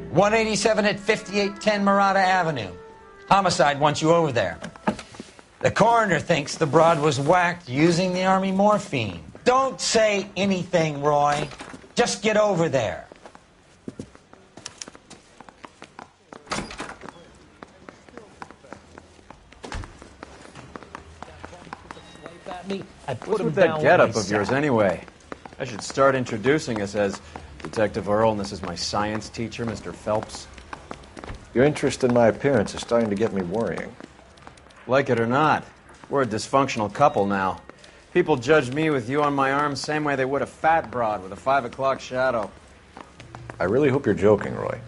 187 at 5810 Murata Avenue. Homicide wants you over there. The coroner thinks the broad was whacked using the Army morphine. Don't say anything, Roy. Just get over there. What's with that getup of yours anyway? I should start introducing us as Detective Earl, and this is my science teacher, Mr. Phelps. Your interest in my appearance is starting to get me worrying. Like it or not, we're a dysfunctional couple now. People judge me with you on my arm same way they would a fat broad with a 5 o'clock shadow. I really hope you're joking, Roy.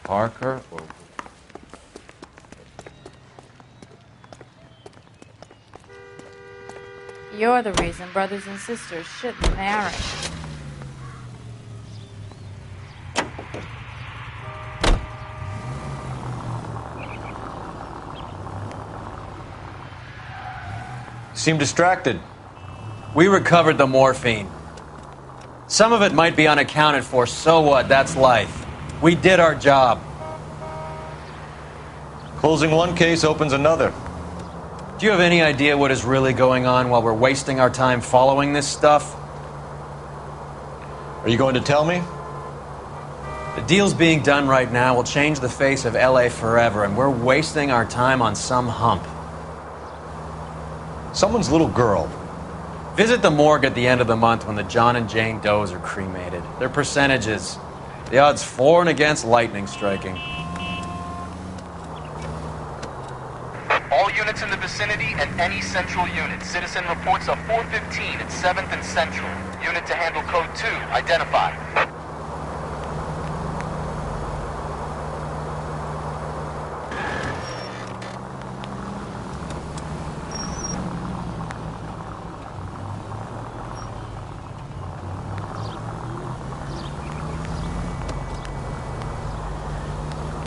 Parker or... You're the reason brothers and sisters shouldn't marry. Seem distracted. We recovered the morphine. Some of it might be unaccounted for, so what? That's life. We did our job. Closing one case opens another. Do you have any idea what is really going on while we're wasting our time following this stuff? Are you going to tell me? The deals being done right now will change the face of L.A. forever, and we're wasting our time on some hump. Someone's little girl. Visit the morgue at the end of the month when the John and Jane Does are cremated. Their percentages. The odds for and against lightning striking. All units in the vicinity and any central unit. Citizen reports of 415 at 7th and Central. Unit to handle code 2. Identify.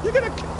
You're gonna kill...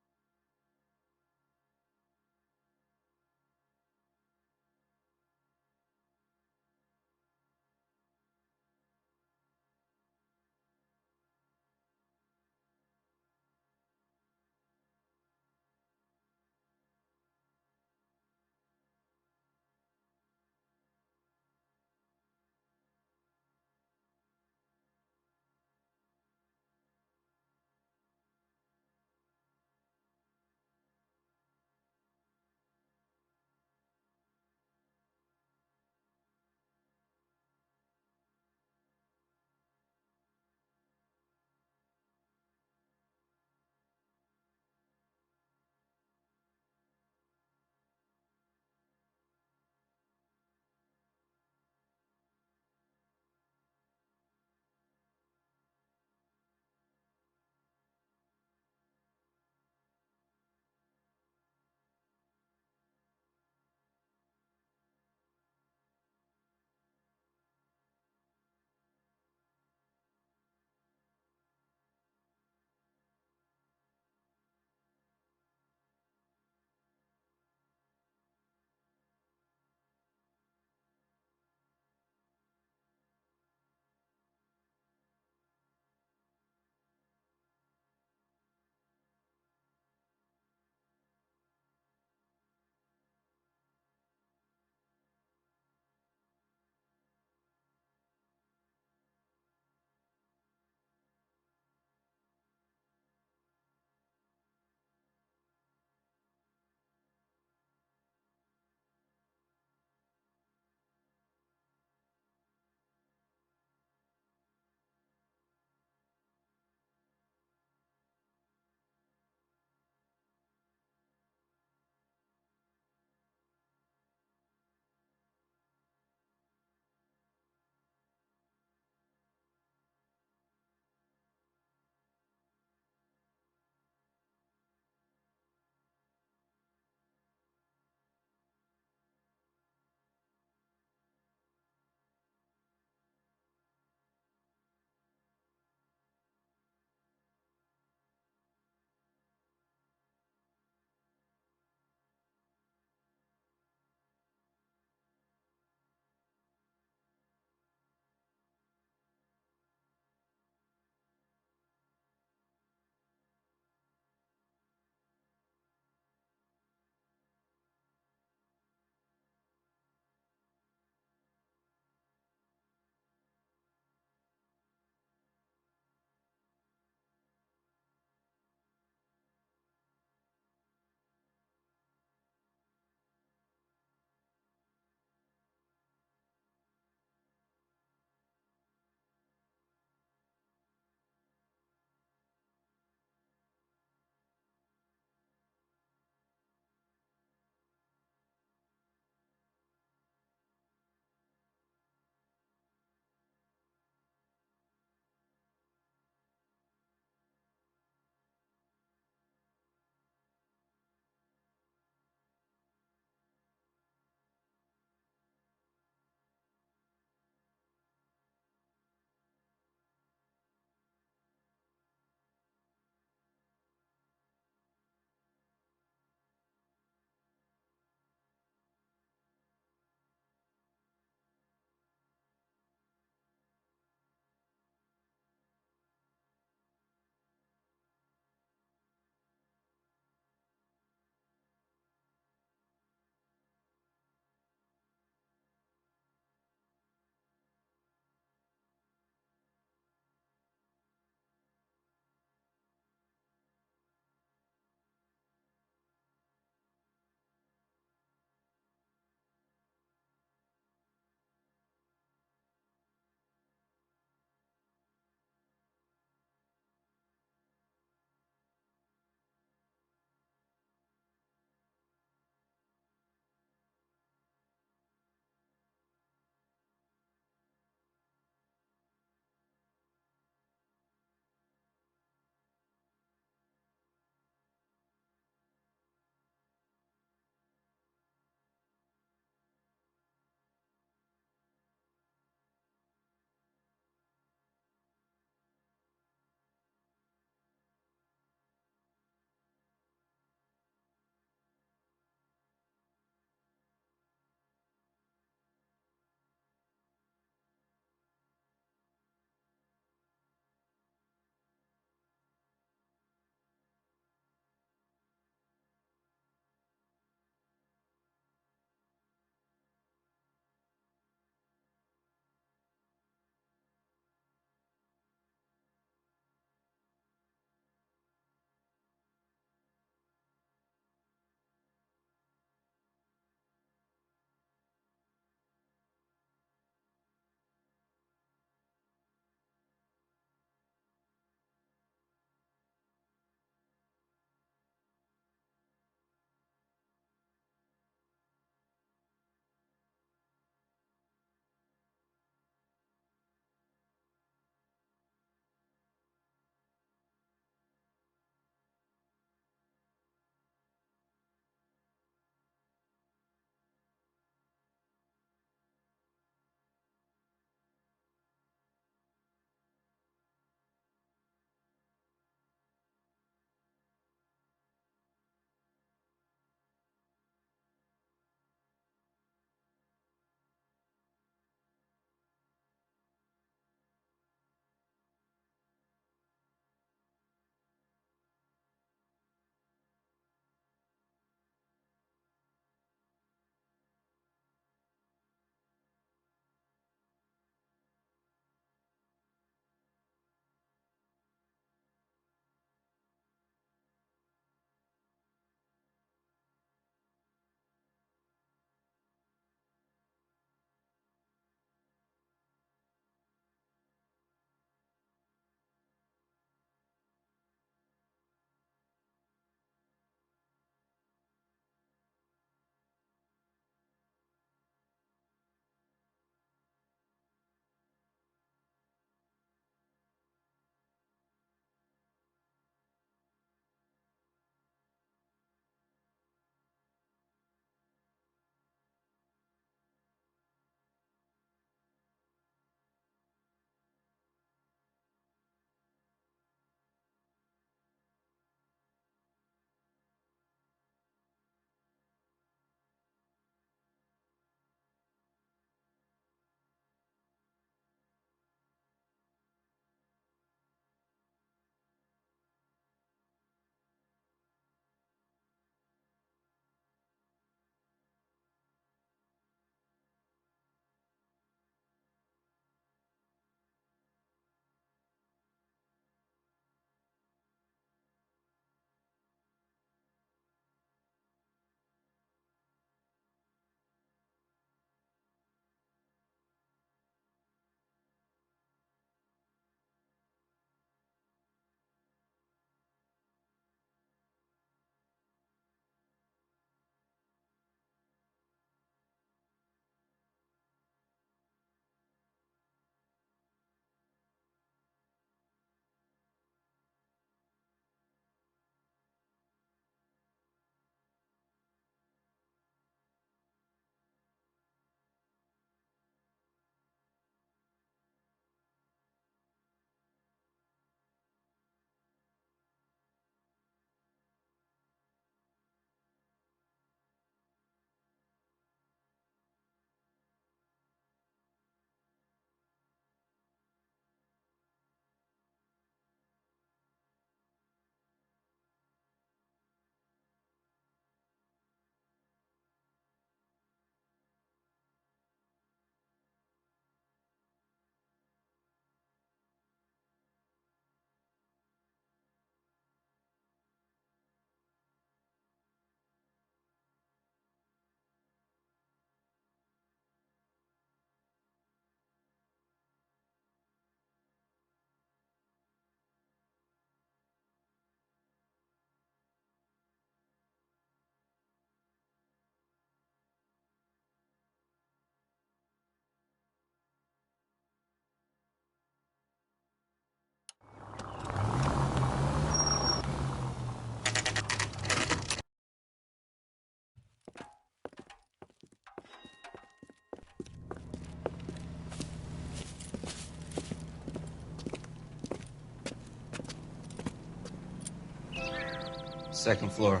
Second floor.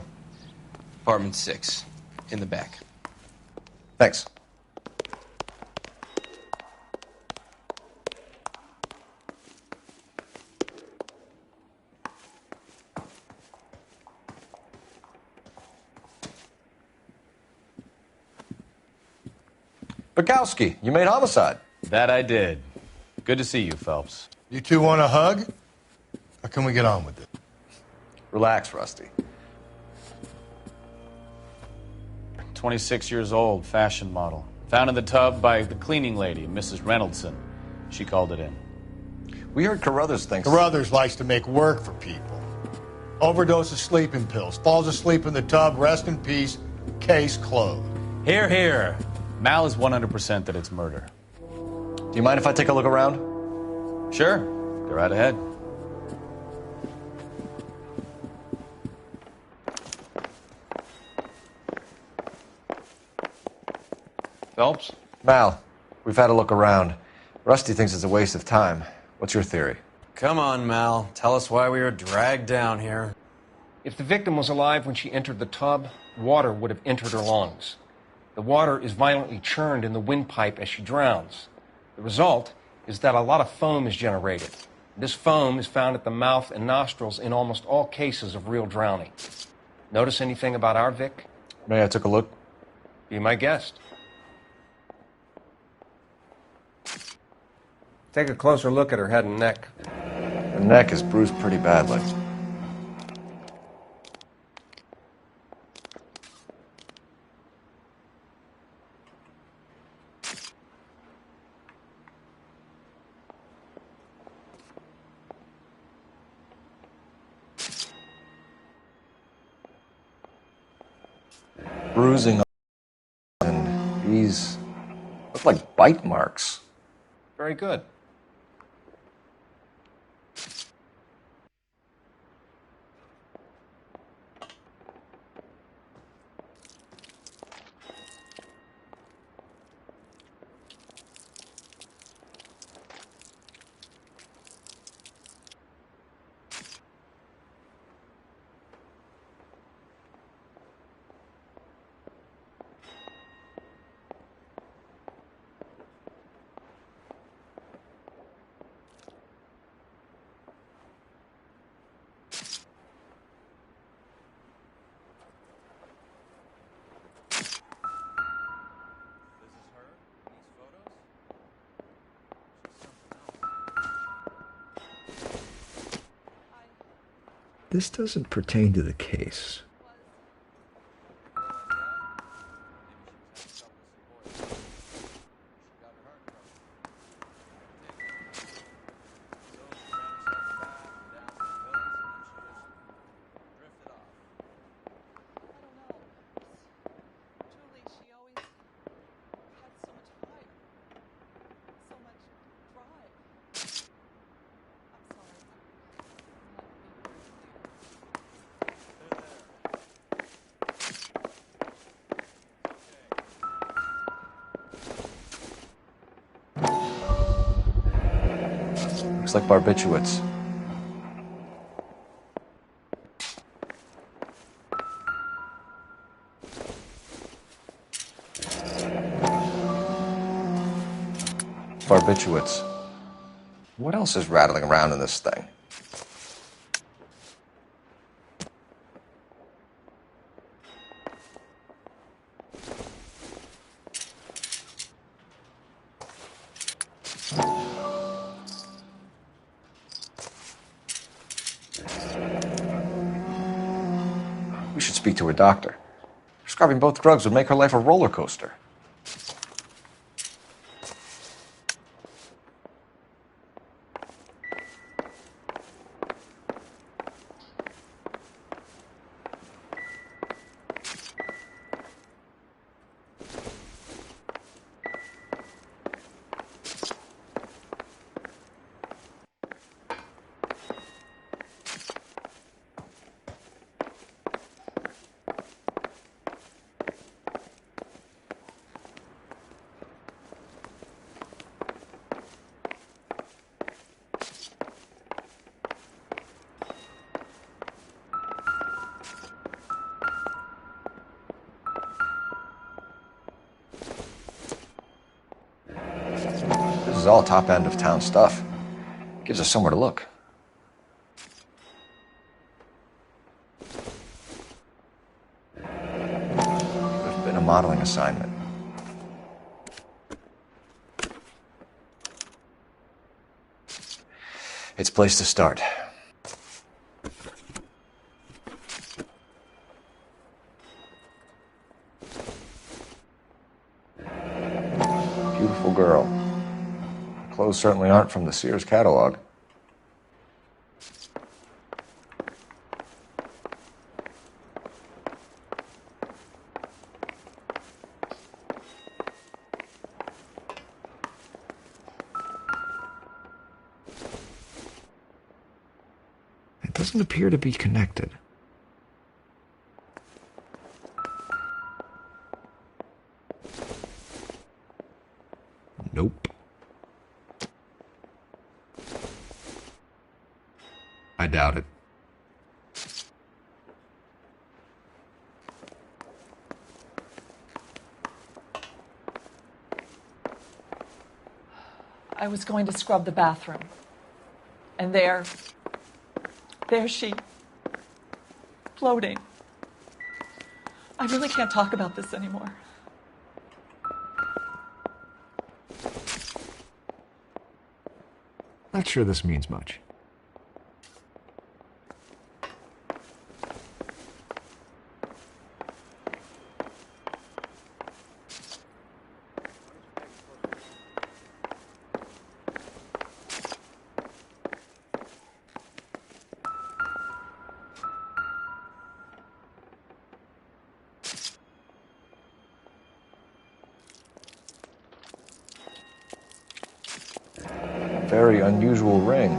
Apartment 6. In the back. Thanks. Bukowski, you made homicide. That I did. Good to see you, Phelps. You two want a hug? Or can we get on with it? Relax, Rusty. 26 years old, fashion model. Found in the tub by the cleaning lady, Mrs. Reynoldson. She called it in. We heard Carruthers thinks... Carruthers likes to make work for people. Overdose of sleeping pills. Falls asleep in the tub. Rest in peace. Case closed. Here, here. Mal is 100% that it's murder. Do you mind if I take a look around? Sure. Go right ahead. Phelps? Mal, we've had a look around. Rusty thinks it's a waste of time. What's your theory? Come on, Mal. Tell us why we were dragged down here. If the victim was alive when she entered the tub, water would have entered her lungs. The water is violently churned in the windpipe as she drowns. The result is that a lot of foam is generated. This foam is found at the mouth and nostrils in almost all cases of real drowning. Notice anything about our Vic? May I took a look? Be my guest. Take a closer look at her head and neck. Her neck is bruised pretty badly. Bruising and these look like bite marks. Very good. This doesn't pertain to the case. Looks like barbiturates. Barbiturates. What else is rattling around in this thing? We should speak to her doctor. Prescribing both drugs would make her life a roller coaster. is all top end of town stuff. Gives us somewhere to look. Could have been a modeling assignment. It's a place to start. Beautiful girl. Her clothes certainly aren't from the Sears catalog. It doesn't appear to be connected. Nope. I doubt it. I was going to scrub the bathroom. And there she, floating. I really can't talk about this anymore. Not sure this means much. Very unusual ring.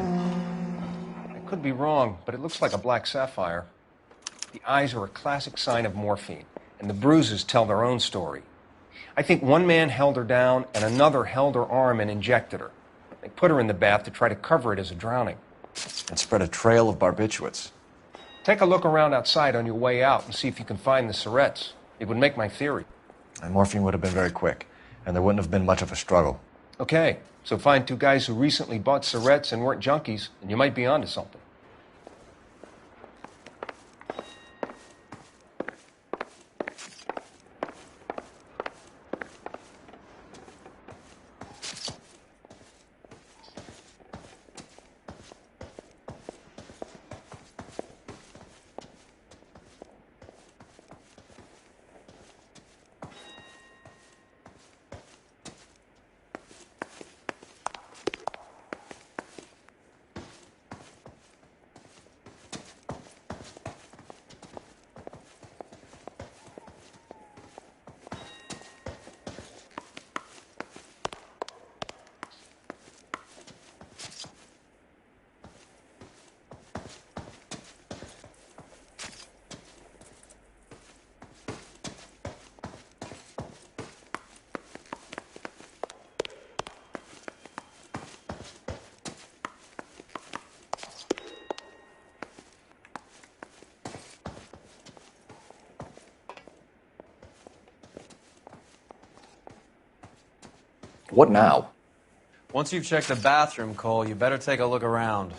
I could be wrong, but it looks like a black sapphire. The eyes are a classic sign of morphine, and the bruises tell their own story. I think one man held her down and another held her arm and injected her. They put her in the bath to try to cover it as a drowning. And spread a trail of barbiturates. Take a look around outside on your way out and see if you can find the syrettes. It would make my theory. And morphine would have been very quick, and there wouldn't have been much of a struggle. Okay, so find two guys who recently bought syrettes and weren't junkies, and you might be onto something. What now? Once you've checked the bathroom, Cole, you better take a look around.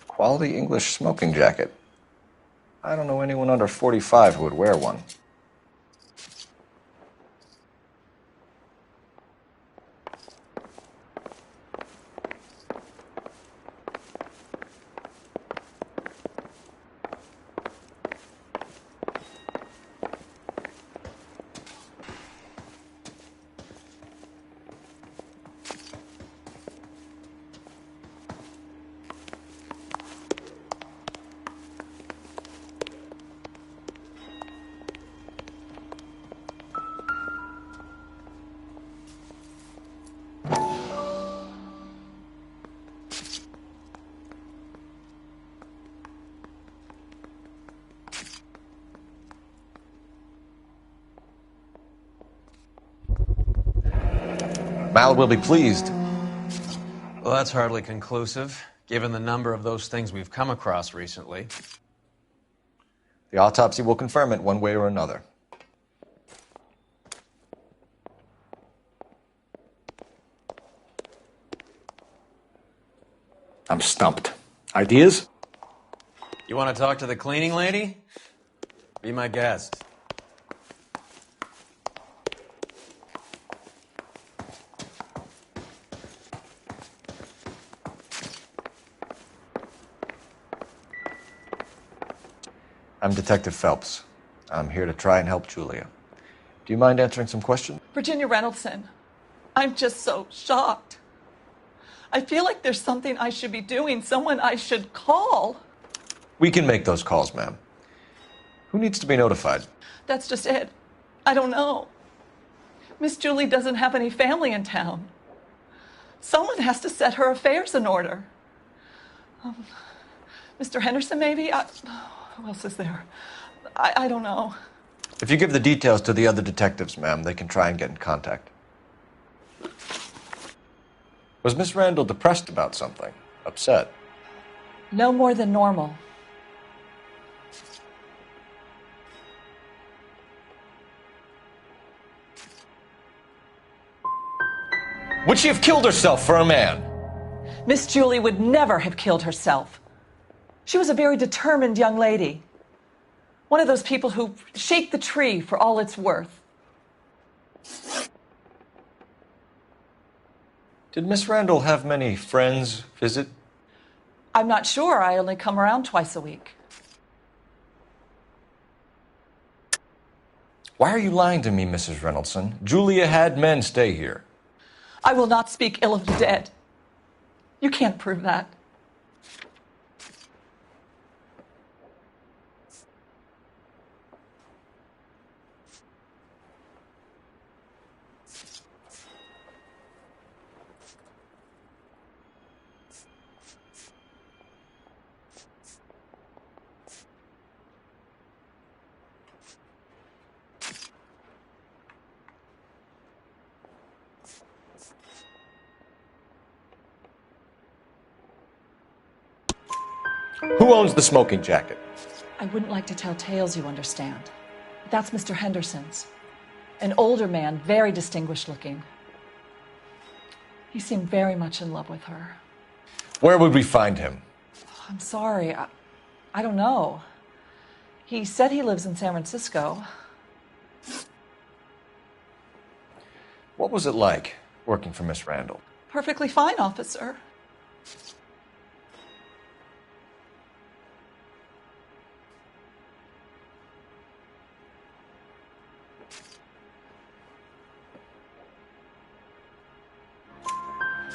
Quality English smoking jacket. I don't know anyone under 45 who would wear one. Mal will be pleased. Well, that's hardly conclusive, given the number of those things we've come across recently. The autopsy will confirm it one way or another. I'm stumped. Ideas? You want to talk to the cleaning lady? Be my guest. I'm Detective Phelps. I'm here to try and help Julia. Do you mind answering some questions? Virginia Reynoldson, I'm just so shocked. I feel like there's something I should be doing, someone I should call. We can make those calls, ma'am. Who needs to be notified? That's just it. I don't know. Miss Julie doesn't have any family in town. Someone has to set her affairs in order. Mr. Henderson, maybe? Who else is there? I don't know. If you give the details to the other detectives, ma'am, they can try and get in contact. Was Miss Randall depressed about something? Upset? No more than normal. Would she have killed herself for a man? Miss Julie would never have killed herself. She was a very determined young lady. One of those people who shake the tree for all it's worth. Did Miss Randall have many friends visit? I'm not sure. I only come around twice a week. Why are you lying to me, Mrs. Reynoldson? Julia had men stay here. I will not speak ill of the dead. You can't prove that. Who owns the smoking jacket? I wouldn't like to tell tales, you understand. But that's Mr. Henderson's. An older man, very distinguished looking. He seemed very much in love with her. Where would we find him? I'm sorry. I don't know. He said he lives in San Francisco. What was it like working for Miss Randall? Perfectly fine, officer.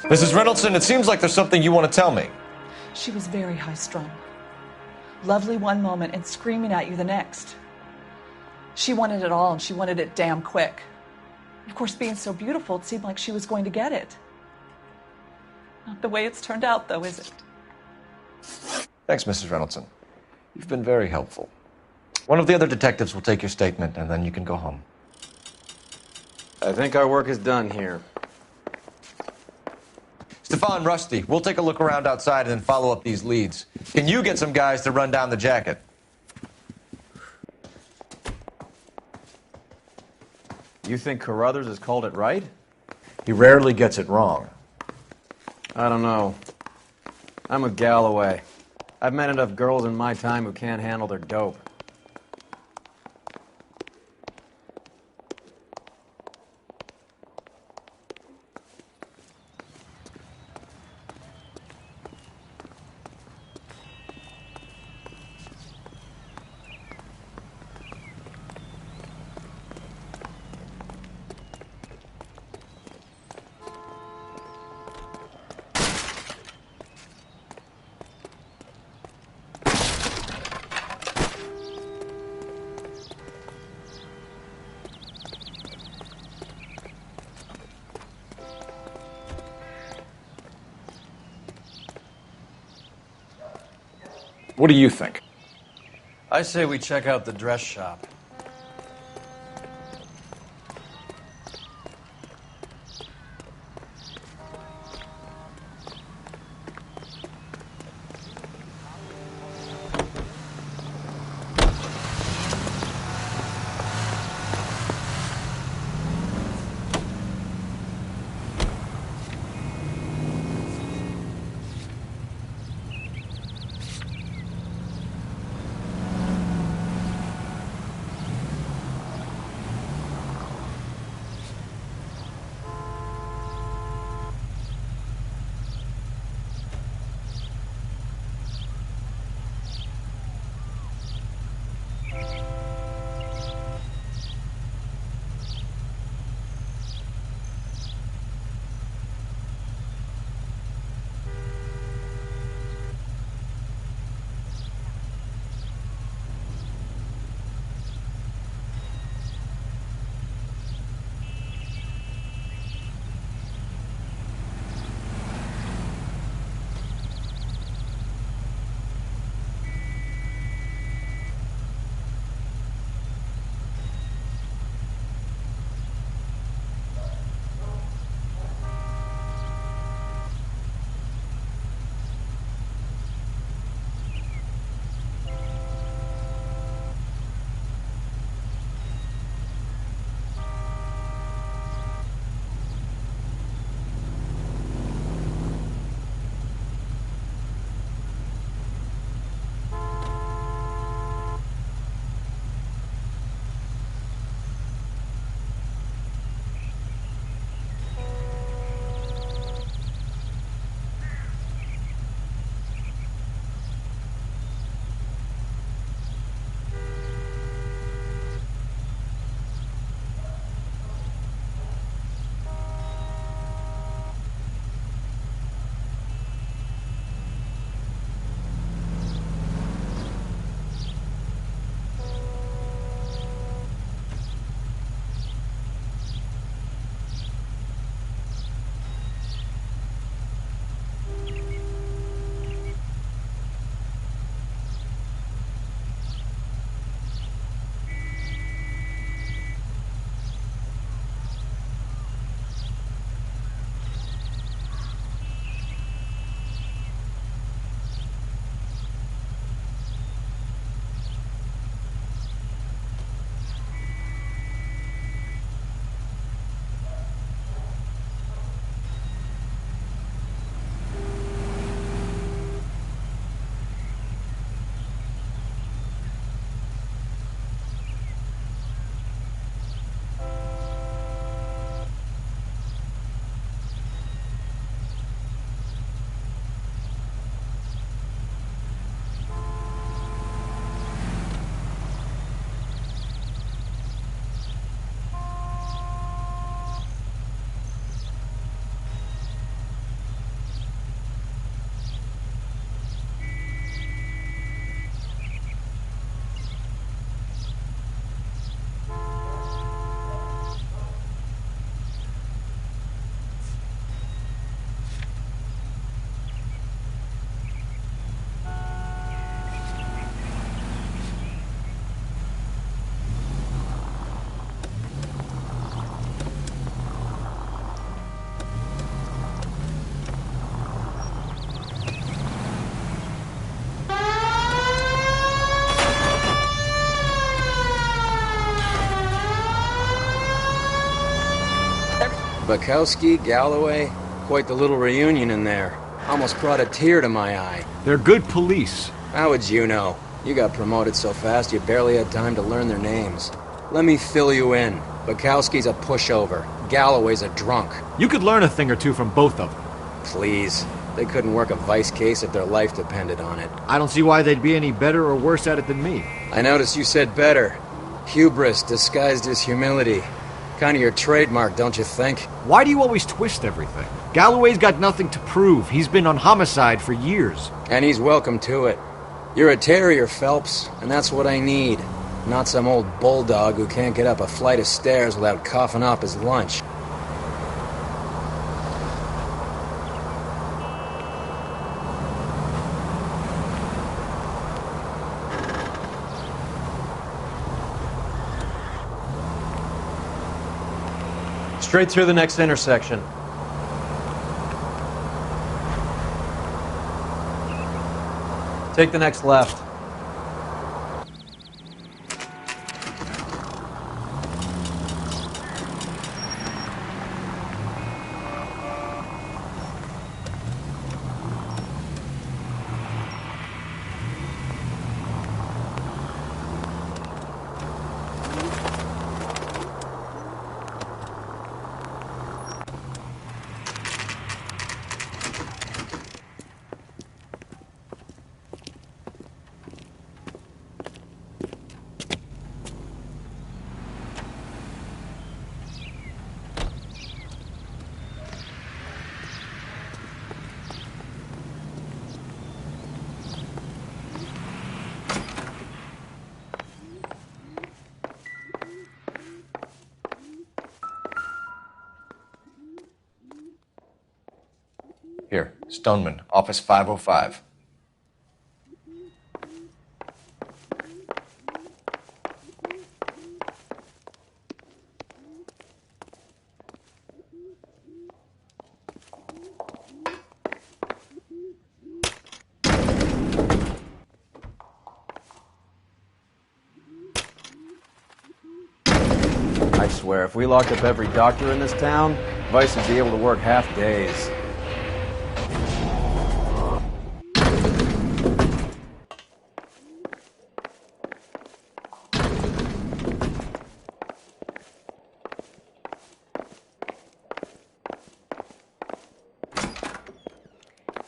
Mrs. Reynoldson, it seems like there's something you want to tell me. She was very high-strung. Lovely one moment and screaming at you the next. She wanted it all, and she wanted it damn quick. Of course, being so beautiful, it seemed like she was going to get it. Not the way it's turned out, though, is it? Thanks, Mrs. Reynoldson. You've been very helpful. One of the other detectives will take your statement, and then you can go home. I think our work is done here. Stefan, Rusty, we'll take a look around outside and then follow up these leads. Can you get some guys to run down the jacket? You think Carruthers has called it right? He rarely gets it wrong. I don't know. I'm with Galloway. I've met enough girls in my time who can't handle their dope. What do you think? I say we check out the dress shop. Bukowski, Galloway, quite the little reunion in there. Almost brought a tear to my eye. They're good police. How would you know? You got promoted so fast you barely had time to learn their names. Let me fill you in. Bukowski's a pushover. Galloway's a drunk. You could learn a thing or two from both of them. Please. They couldn't work a vice case if their life depended on it. I don't see why they'd be any better or worse at it than me. I noticed you said better. Hubris disguised as humility. Kind of your trademark, don't you think? Why do you always twist everything? Galloway's got nothing to prove. He's been on homicide for years. And he's welcome to it. You're a terrier, Phelps, and that's what I need. Not some old bulldog who can't get up a flight of stairs without coughing up his lunch. Straight through the next intersection. Take the next left. Here, Stoneman, office 505. I swear, if we locked up every doctor in this town, Vice would be able to work half days.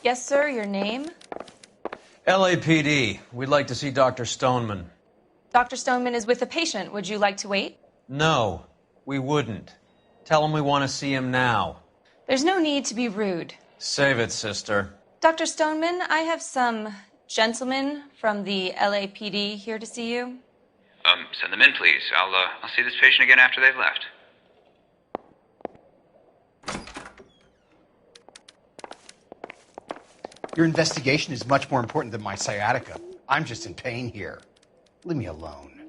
Yes, sir, your name? LAPD. We'd like to see Dr. Stoneman. Dr. Stoneman is with a patient. Would you like to wait? No, we wouldn't. Tell him we want to see him now. There's no need to be rude. Save it, sister. Dr. Stoneman, I have some gentlemen from the LAPD here to see you. Send them in, please. I'll see this patient again after they've left. Your investigation is much more important than my sciatica. I'm just in pain here. Leave me alone.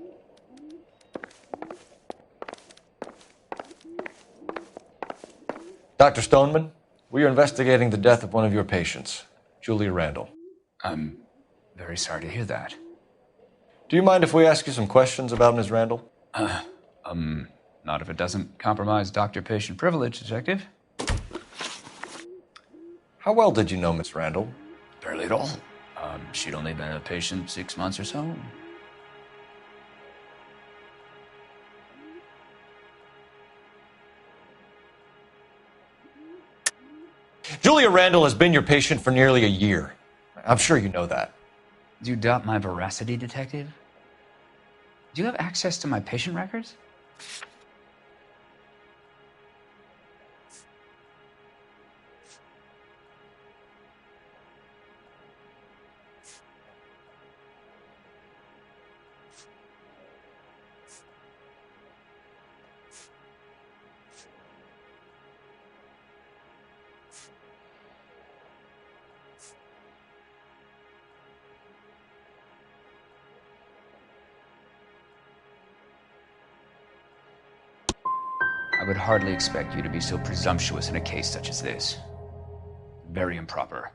Dr. Stoneman, we are investigating the death of one of your patients, Julia Randall. I'm very sorry to hear that. Do you mind if we ask you some questions about Ms. Randall? Not if it doesn't compromise doctor-patient privilege, Detective. How well did you know Miss Randall? Barely at all. She'd only been a patient 6 months or so. Julia Randall has been your patient for nearly a year. I'm sure you know that. Do you doubt my veracity, Detective? Do you have access to my patient records? I would hardly expect you to be so presumptuous in a case such as this. Very improper.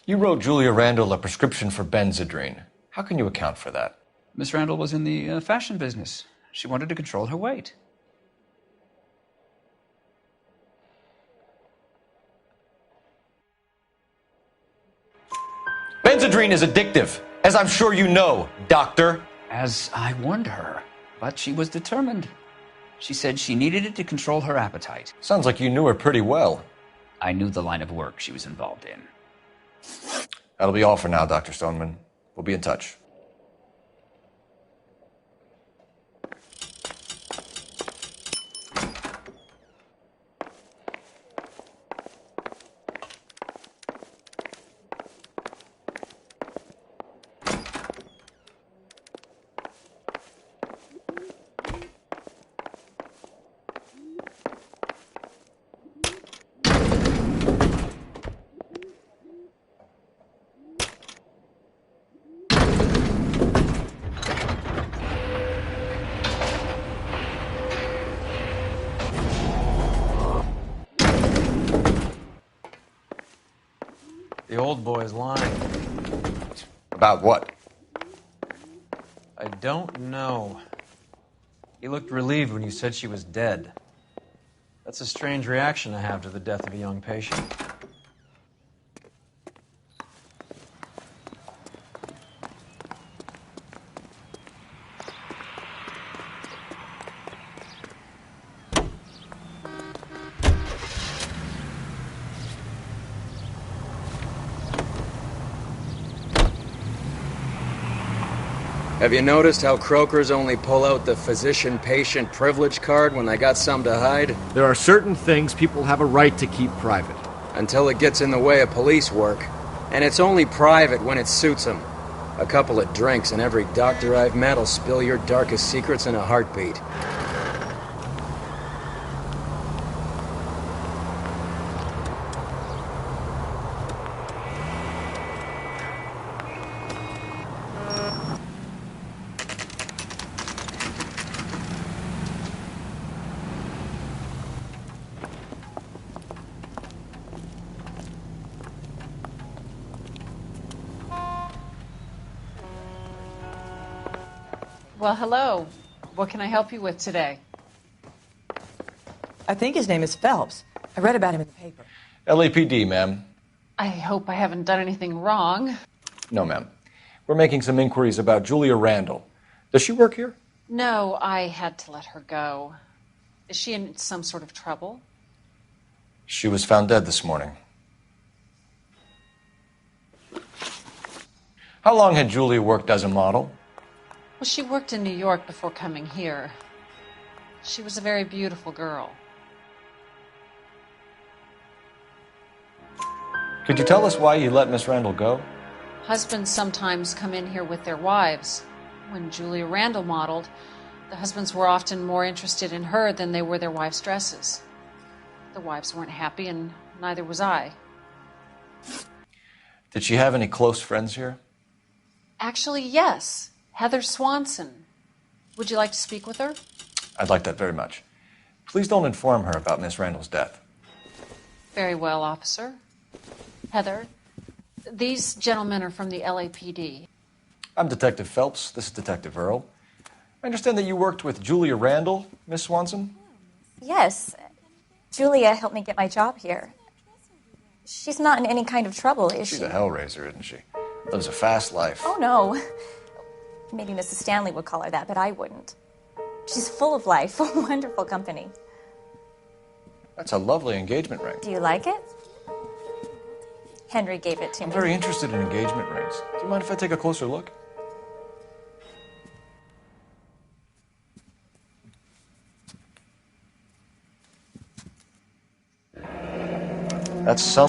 You wrote Julia Randall a prescription for Benzedrine. How can you account for that? Miss Randall was in the fashion business. She wanted to control her weight. Phensidrine is addictive, as I'm sure you know, Doctor. As I warned her, but she was determined. She said she needed it to control her appetite. Sounds like you knew her pretty well. I knew the line of work she was involved in. That'll be all for now, Dr. Stoneman. We'll be in touch. The old boy's lying. About what? I don't know. He looked relieved when you said she was dead. That's a strange reaction to have to the death of a young patient. Have you noticed how croakers only pull out the physician-patient privilege card when they got something to hide? There are certain things people have a right to keep private. Until it gets in the way of police work. And it's only private when it suits them. A couple of drinks and every doctor I've met will spill your darkest secrets in a heartbeat. Well, hello. What can I help you with today? I think his name is Phelps. I read about him in the paper. LAPD, ma'am. I hope I haven't done anything wrong. No, ma'am. We're making some inquiries about Julia Randall. Does she work here? No, I had to let her go. Is she in some sort of trouble? She was found dead this morning. How long had Julia worked as a model? Well, she worked in New York before coming here. She was a very beautiful girl. Could you tell us why you let Miss Randall go? Husbands sometimes come in here with their wives. When Julia Randall modeled, the husbands were often more interested in her than they were their wives' dresses. The wives weren't happy, and neither was I. Did she have any close friends here? Actually, yes. Heather Swanson. Would you like to speak with her? I'd like that very much. Please don't inform her about Miss Randall's death. Very well, officer. Heather, these gentlemen are from the LAPD. I'm Detective Phelps. This is Detective Earl. I understand that you worked with Julia Randall, Miss Swanson? Yes. Julia helped me get my job here. She's not in any kind of trouble, is she? She's a hellraiser, isn't she? Lives a fast life. Oh, no. Maybe Mrs. Stanley would call her that, but I wouldn't. She's full of life, wonderful company. That's a lovely engagement ring. Do you like it? Henry gave it to me. I'm very interested in engagement rings. Do you mind if I take a closer look? That's some...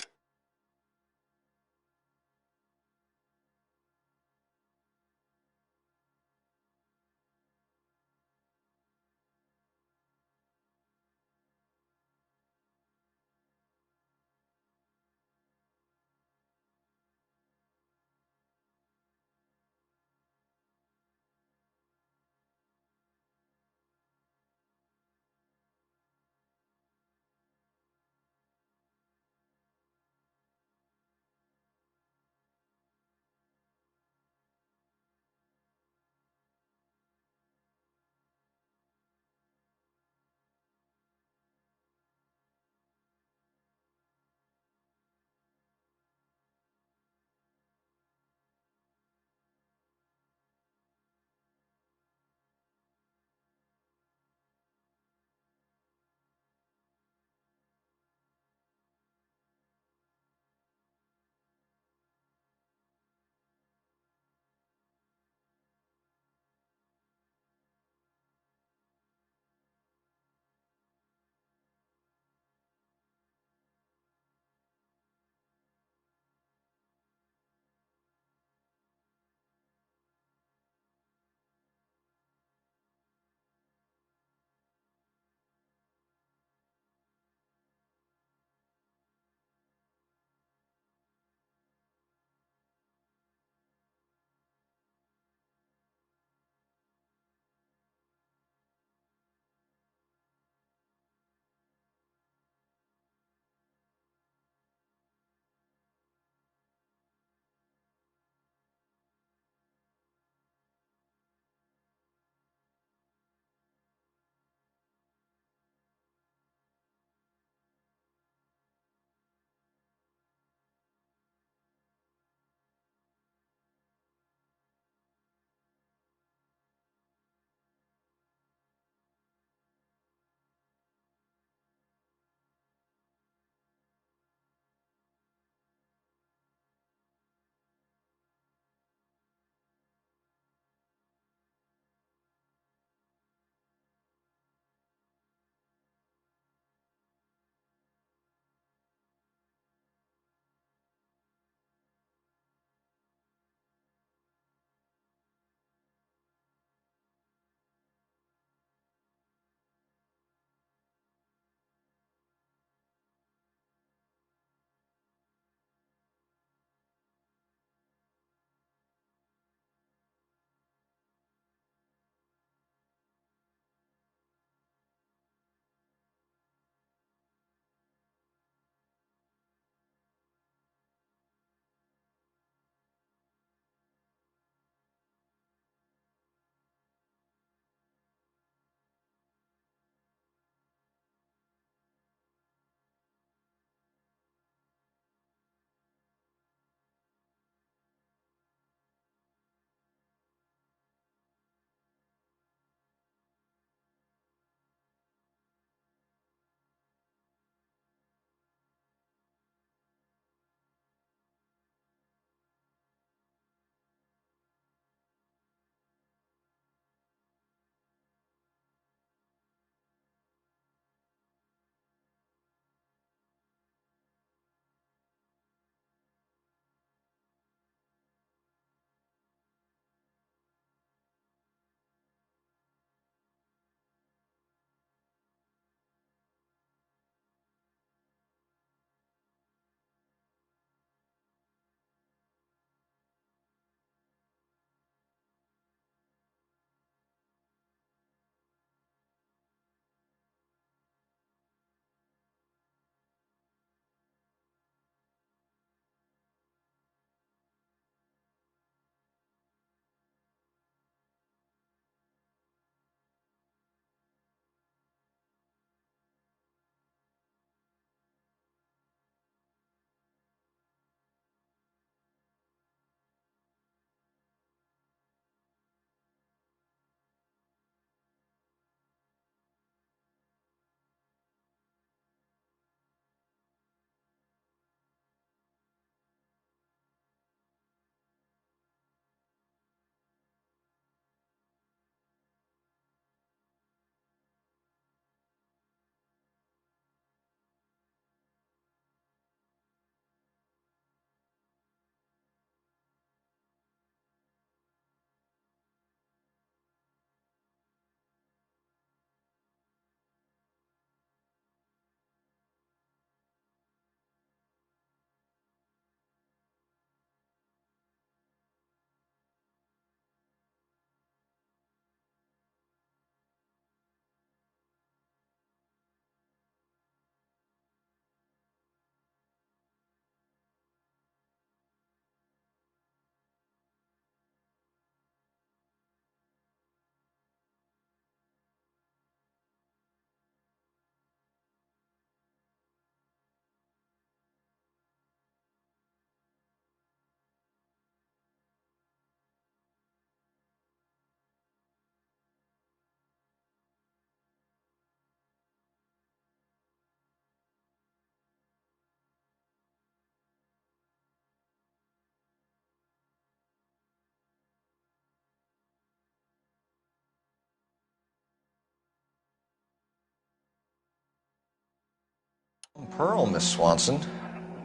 Pearl, Miss Swanson.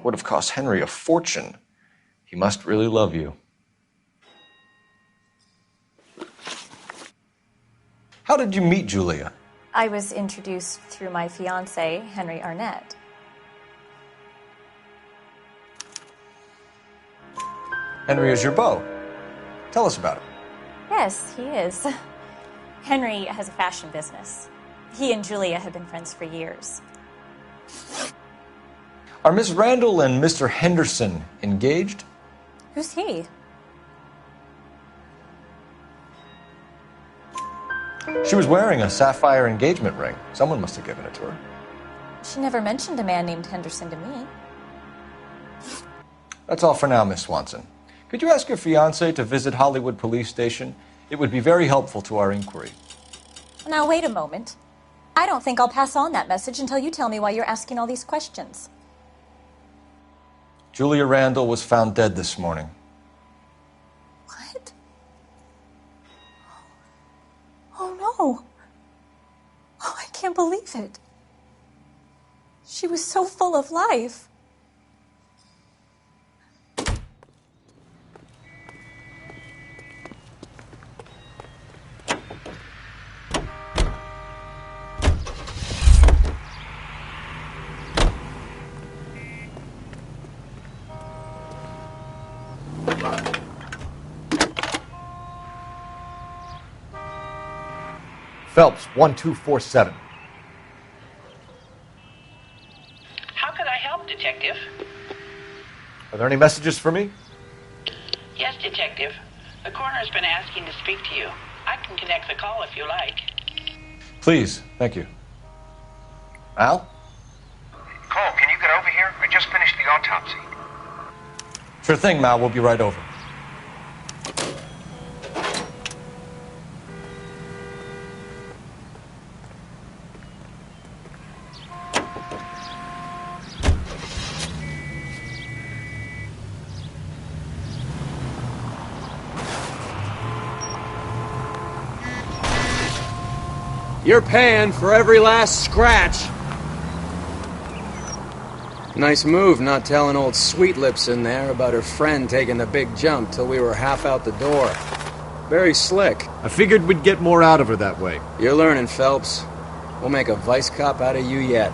Would have cost Henry a fortune. He must really love you. How did you meet Julia? I was introduced through my fiance, Henry Arnett. Henry is your beau. Tell us about it. Yes, he is. Henry has a fashion business. He and Julia have been friends for years. Are Miss Randall and Mr. Henderson engaged? Who's he? She was wearing a sapphire engagement ring. Someone must have given it to her. She never mentioned a man named Henderson to me. That's all for now, Miss Swanson. Could you ask your fiancé to visit Hollywood Police Station? It would be very helpful to our inquiry. Now, wait a moment. I don't think I'll pass on that message until you tell me why you're asking all these questions. Julia Randall was found dead this morning. What? Oh, no. Oh, I can't believe it. She was so full of life. Phelps, 1247. How can I help, Detective? Are there any messages for me? Yes, Detective. The coroner's been asking to speak to you. I can connect the call if you like. Please, thank you. Al? Cole, can you get over here? I just finished the autopsy. Sure thing, Mal. We'll be right over. You're paying for every last scratch. Nice move not telling old Sweet Lips in there about her friend taking the big jump till we were half out the door. Very slick. I figured we'd get more out of her that way. You're learning, Phelps. We'll make a vice cop out of you yet.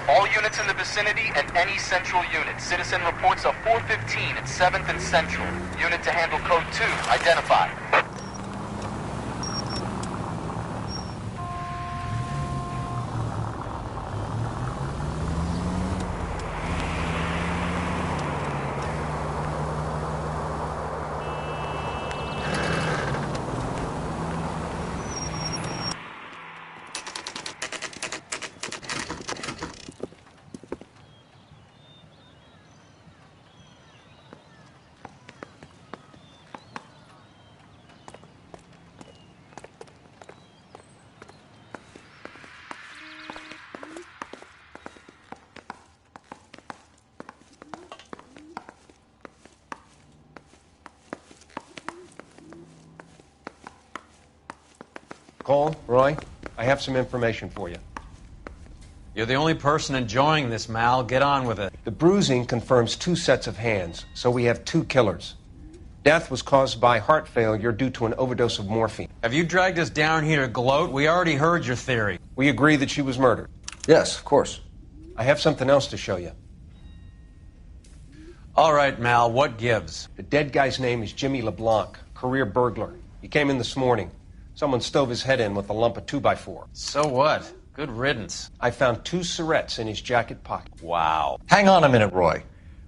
All units in the vicinity and any central unit. Citizen reports of 415 at 7th and Central. Unit to handle code 2. Identify. Cole, Roy, I have some information for you. You're the only person enjoying this, Mal. Get on with it. The bruising confirms 2 sets of hands, so we have 2 killers. Death was caused by heart failure due to an overdose of morphine. Have you dragged us down here to gloat? We already heard your theory. We agree that she was murdered. Yes, of course. I have something else to show you. All right, Mal, what gives? The dead guy's name is Jimmy LeBlanc, career burglar. He came in this morning. Someone stove his head in with a lump of 2x4. So what? Good riddance. I found 2 cigarettes in his jacket pocket. Wow. Hang on a minute, Roy.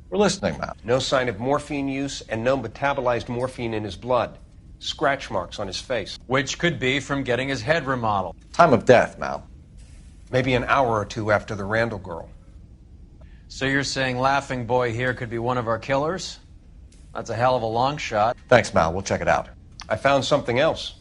We're listening, Mal. No sign of morphine use and no metabolized morphine in his blood. Scratch marks on his face. Which could be from getting his head remodeled. Time of death, Mal. Maybe an hour or 2 after the Randall girl. So you're saying Laughing Boy here could be one of our killers? That's a hell of a long shot. Thanks, Mal. We'll check it out. I found something else.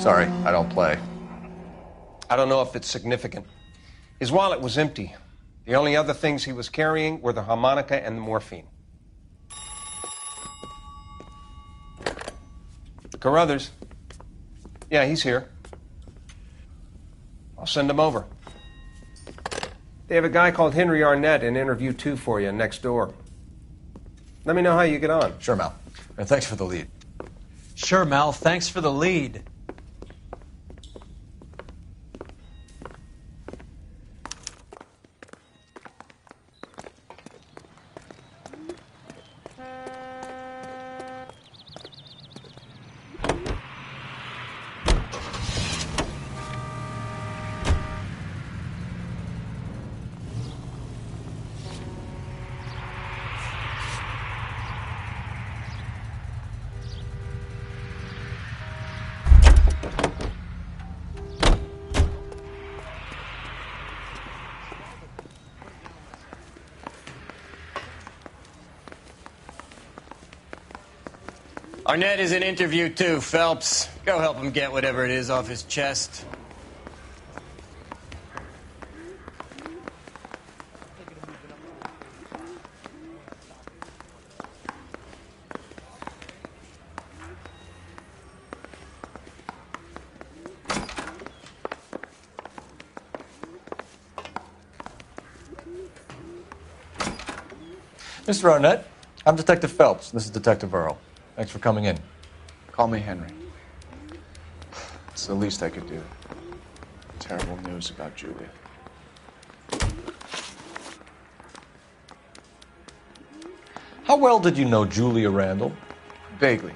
Sorry, I don't play. I don't know if it's significant. His wallet was empty. The only other things he was carrying were the harmonica and the morphine. Carruthers. Yeah, he's here. I'll send him over. They have a guy called Henry Arnett in interview 2 for you next door. Let me know how you get on. Sure, Mel. And thanks for the lead. Sure, Mel. Thanks for the lead. Arnett is in interview 2, Phelps. Go help him get whatever it is off his chest. Mr. Arnett, I'm Detective Phelps. This is Detective Earl. Thanks for coming in. Call me Henry. It's the least I could do. Terrible news about Julia. How well did you know Julia Randall? Vaguely.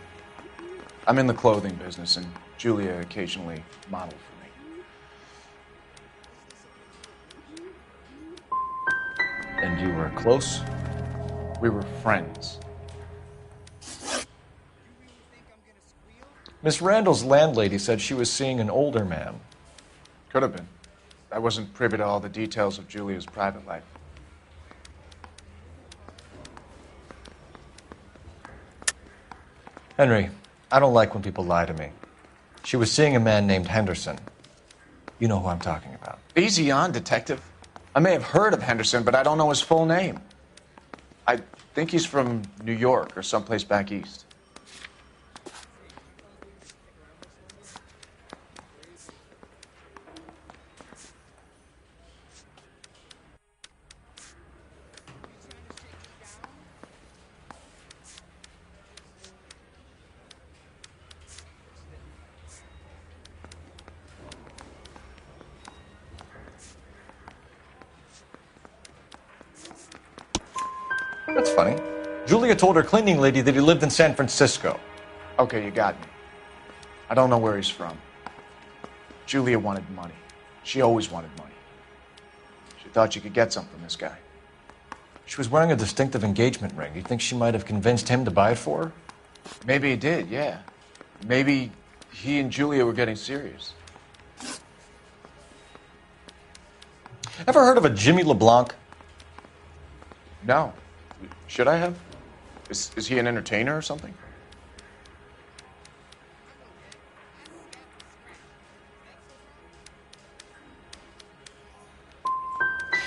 I'm in the clothing business, and Julia occasionally modeled for me. And you were close? We were friends. Miss Randall's landlady said she was seeing an older man. Could have been. I wasn't privy to all the details of Julia's private life. Henry, I don't like when people lie to me. She was seeing a man named Henderson. You know who I'm talking about. Easy on, Detective. I may have heard of Henderson, but I don't know his full name. I think he's from New York or someplace back east. That's funny. Julia told her cleaning lady that he lived in San Francisco. Okay, you got me. I don't know where he's from. Julia wanted money. She always wanted money. She thought she could get some from this guy. She was wearing a distinctive engagement ring. You think she might have convinced him to buy it for her? Maybe he did, yeah. Maybe he and Julia were getting serious. Ever heard of a Jimmy LeBlanc? No. Should I have? Is he an entertainer or something?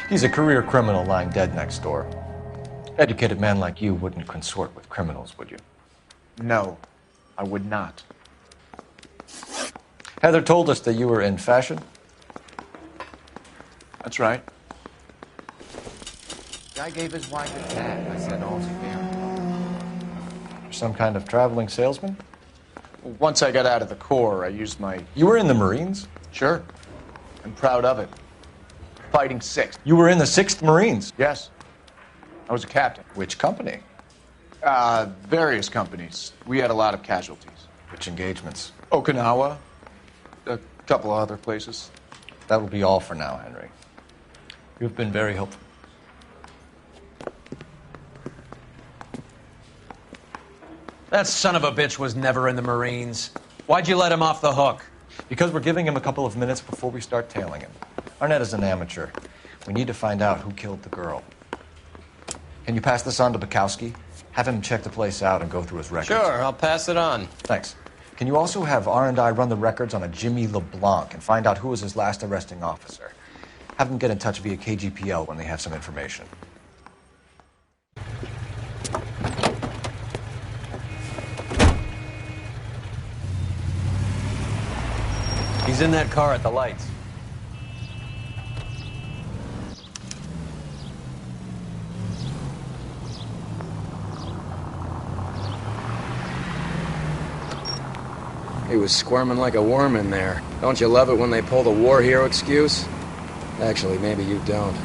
He's a career criminal lying dead next door. Educated man like you wouldn't consort with criminals, would you? No, I would not. Heather told us that you were in fashion. That's right. Guy gave his wife a tag. I said, all's fair. Some kind of traveling salesman? Once I got out of the Corps, I used my... You were in the Marines? Sure. I'm proud of it. Fighting 6th. You were in the 6th Marines? Yes. I was a captain. Which company? Various companies. We had a lot of casualties. Which engagements? Okinawa. A couple of other places. That will be all for now, Henry. You've been very helpful. That son of a bitch was never in the Marines. Why'd you let him off the hook? Because we're giving him a couple of minutes before we start tailing him. Arnett is an amateur. We need to find out who killed the girl. Can you pass this on to Bukowski? Have him check the place out and go through his records. Sure, I'll pass it on. Thanks. Can you also have R&I run the records on a Jimmy LeBlanc and find out who was his last arresting officer? Have them get in touch via KGPL when they have some information. He's in that car at the lights. He was squirming like a worm in there. Don't you love it when they pull the war hero excuse? Actually, maybe you don't.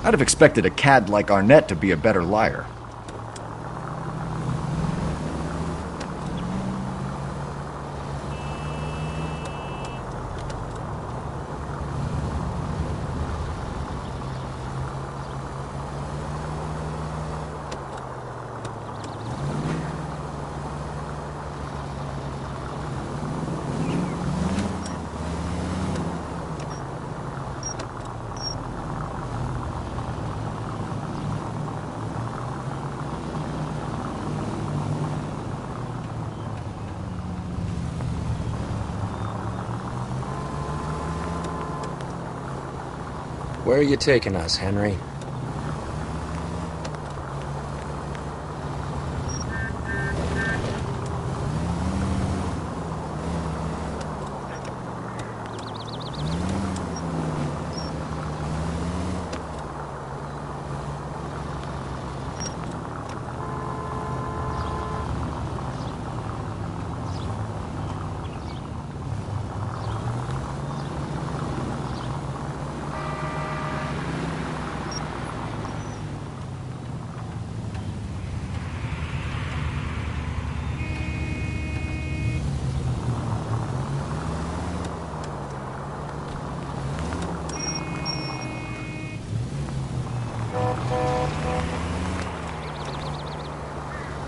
I'd have expected a cad like Arnett to be a better liar. Where are you taking us, Henry?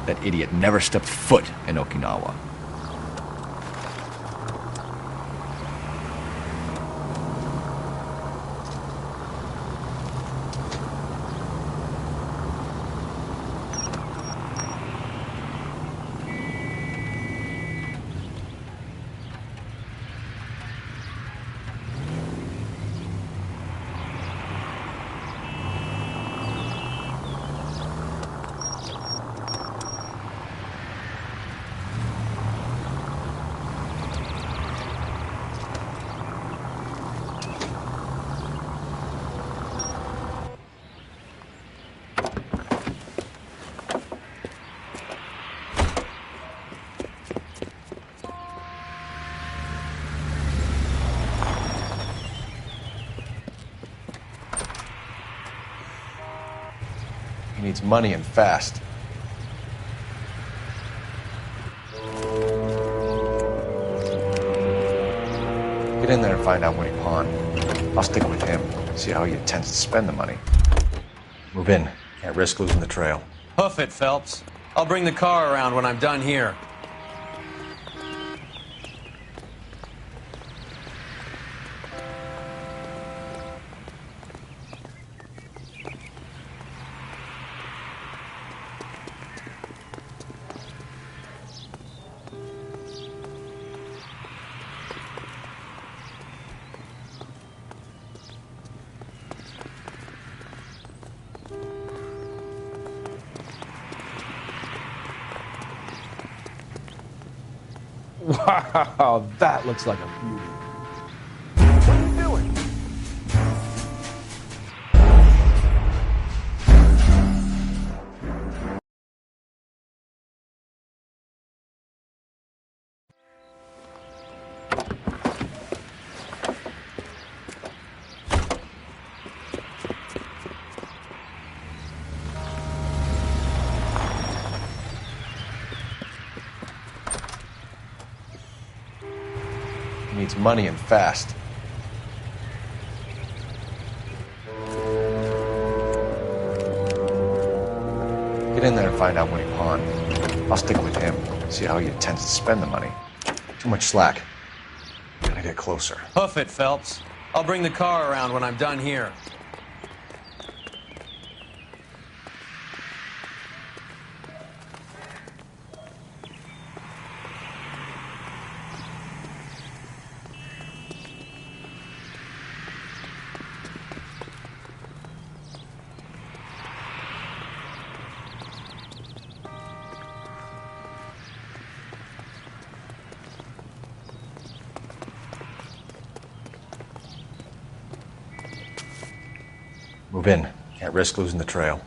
That idiot never stepped foot in Okinawa. He needs money and fast. Get in there and find out what he pawned. I'll stick with him, see how he intends to spend the money. Move in. Can't risk losing the trail. Hoof it, Phelps. I'll bring the car around when I'm done here. Wow, that looks like a beauty. What are you doing? He needs money and fast. Get Get in there and find out what he pawned. I'll stick with him, see how he intends to spend the money. Too much slack. Gotta get closer. Hoof it, Phelps. I'll bring the car around when I'm done here. Move in. Can't risk losing the trail.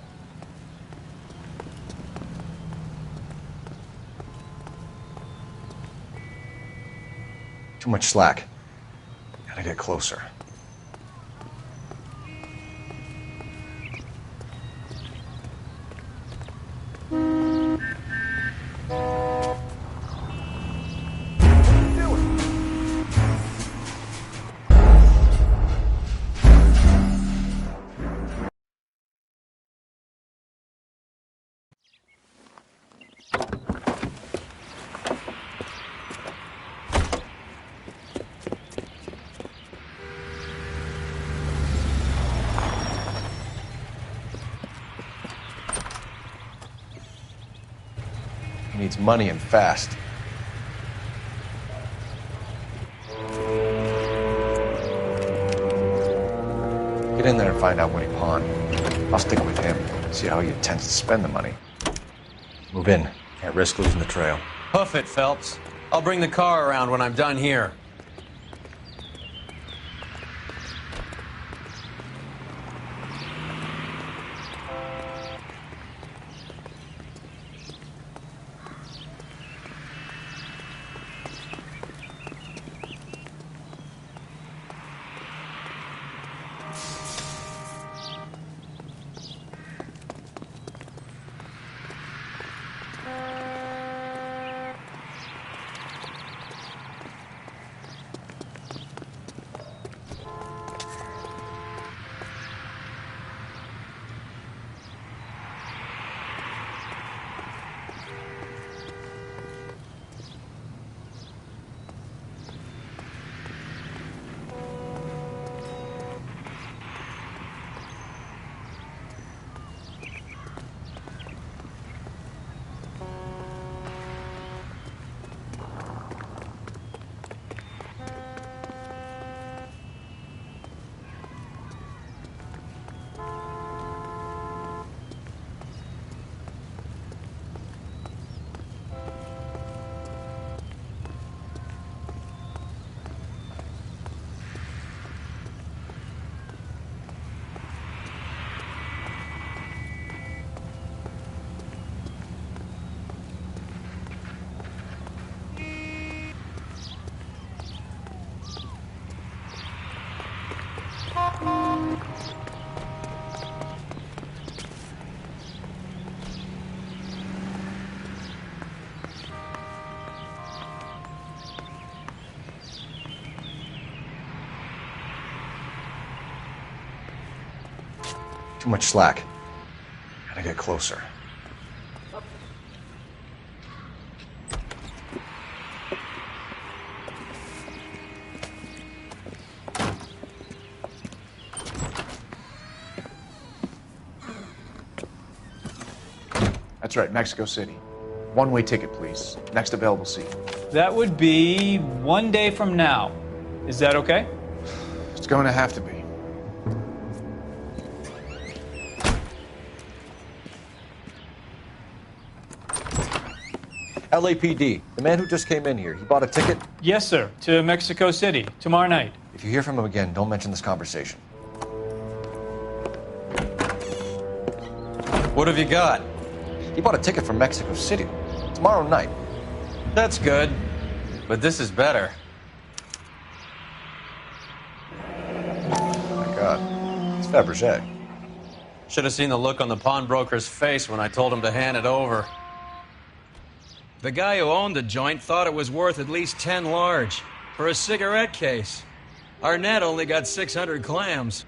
Too much slack. Gotta get closer. He needs money and fast. Get in there and find out what he pawned. I'll stick with him, see how he intends to spend the money. Move in. Can't risk losing the trail. Hoof it, Phelps. I'll bring the car around when I'm done here. Too much slack. Gotta get closer. That's right, Mexico City. One-way ticket, please. Next available seat. That would be 1 day from now. Is that okay? It's going to have to be. LAPD, the man who just came in here, he bought a ticket? Yes, sir, to Mexico City, tomorrow night. If you hear from him again, don't mention this conversation. What have you got? He bought a ticket from Mexico City. Tomorrow night. That's good. But this is better. Oh my God. It's Fabergé. Should have seen the look on the pawnbroker's face when I told him to hand it over. The guy who owned the joint thought it was worth at least 10 large for a cigarette case. Arnett only got 600 clams.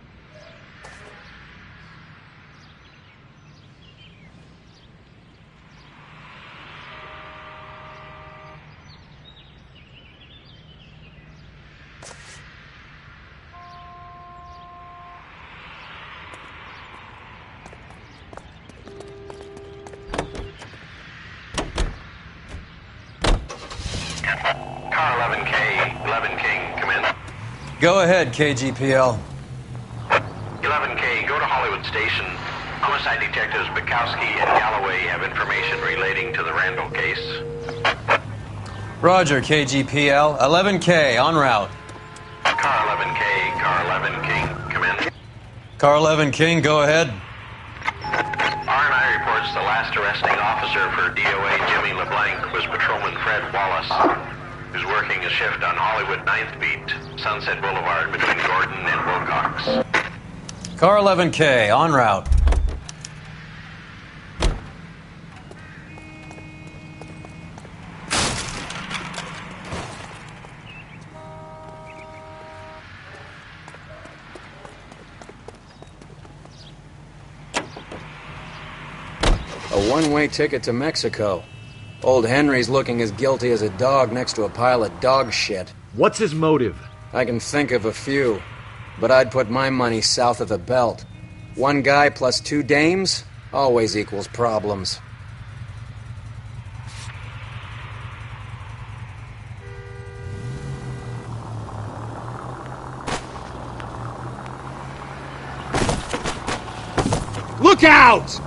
Go ahead, KGPL. 11K, go to Hollywood Station. Homicide detectives Bukowski and Galloway have information relating to the Randall case. Roger, KGPL. 11K, en route. Car 11K, car 11 King, come in. Car 11 King, go ahead. R&I reports the last arresting officer for DOA Jimmy LeBlanc was Patrolman Fred Wallace, who's working a shift on Hollywood 9th Beat, Sunset Boulevard between Gordon and Wilcox. Car 11K, en route. A one-way ticket to Mexico. Old Henry's looking as guilty as a dog next to a pile of dog shit. What's his motive? I can think of a few, but I'd put my money south of the belt. One guy plus two dames always equals problems. Look out!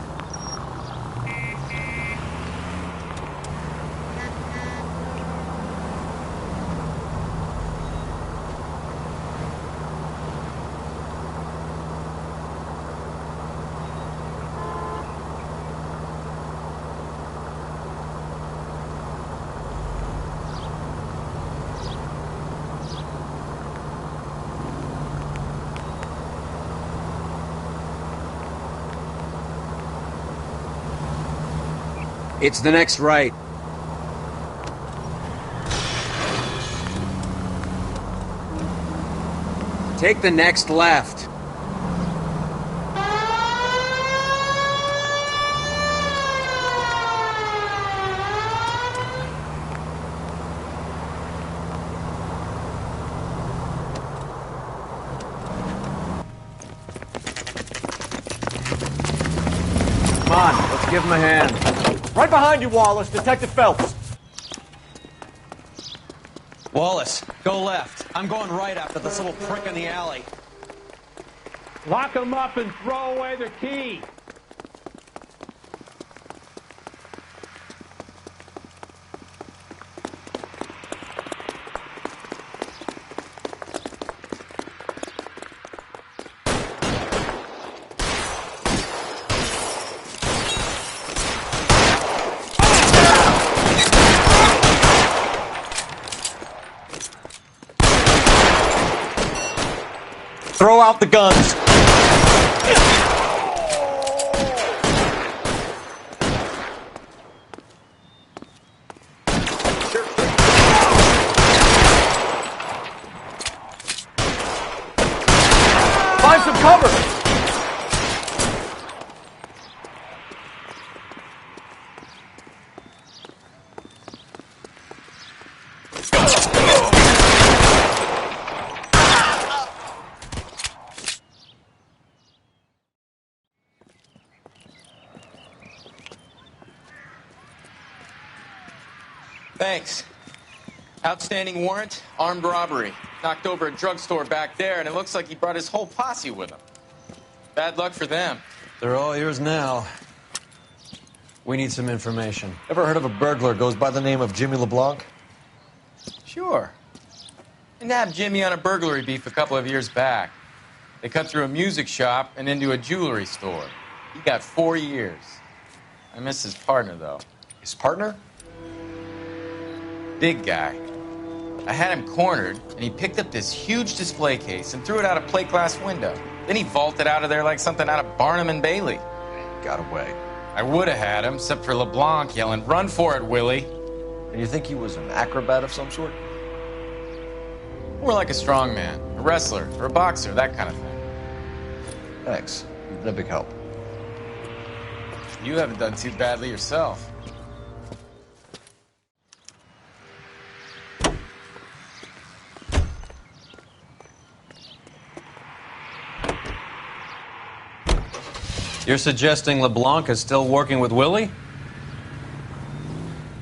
It's the next right. Take the next left. Come on, let's give him a hand. Right behind you, Wallace. Detective Phelps. Wallace, go left. I'm going right after this little prick in the alley. Lock them up and throw away the key. Throw out the guns. Find some cover. Thanks. Outstanding warrant, armed robbery. Knocked over a drugstore back there, and it looks like he brought his whole posse with him. Bad luck for them. They're all yours now. We need some information. Ever heard of a burglar goes by the name of Jimmy LeBlanc? Sure. I nabbed Jimmy on a burglary beef a couple of years back. They cut through a music shop and into a jewelry store. He got 4 years. I miss his partner, though. His partner? Big guy. I had him cornered, and he picked up this huge display case and threw it out a plate glass window. Then he vaulted out of there like something out of Barnum and Bailey. Got away. I would have had him, except for LeBlanc yelling, "Run for it, Willie!" And you think he was an acrobat of some sort? More like a strongman, a wrestler, or a boxer, that kind of thing. Thanks. You've been a big help. You haven't done too badly yourself. You're suggesting LeBlanc is still working with Willie?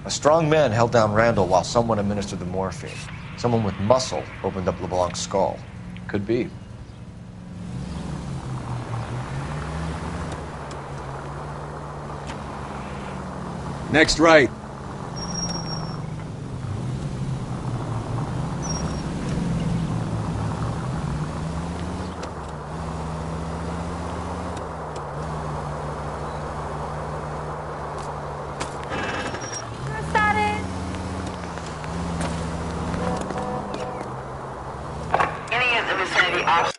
A strong man held down Randall while someone administered the morphine. Someone with muscle opened up LeBlanc's skull. Could be. Next right. Any in the vicinity off.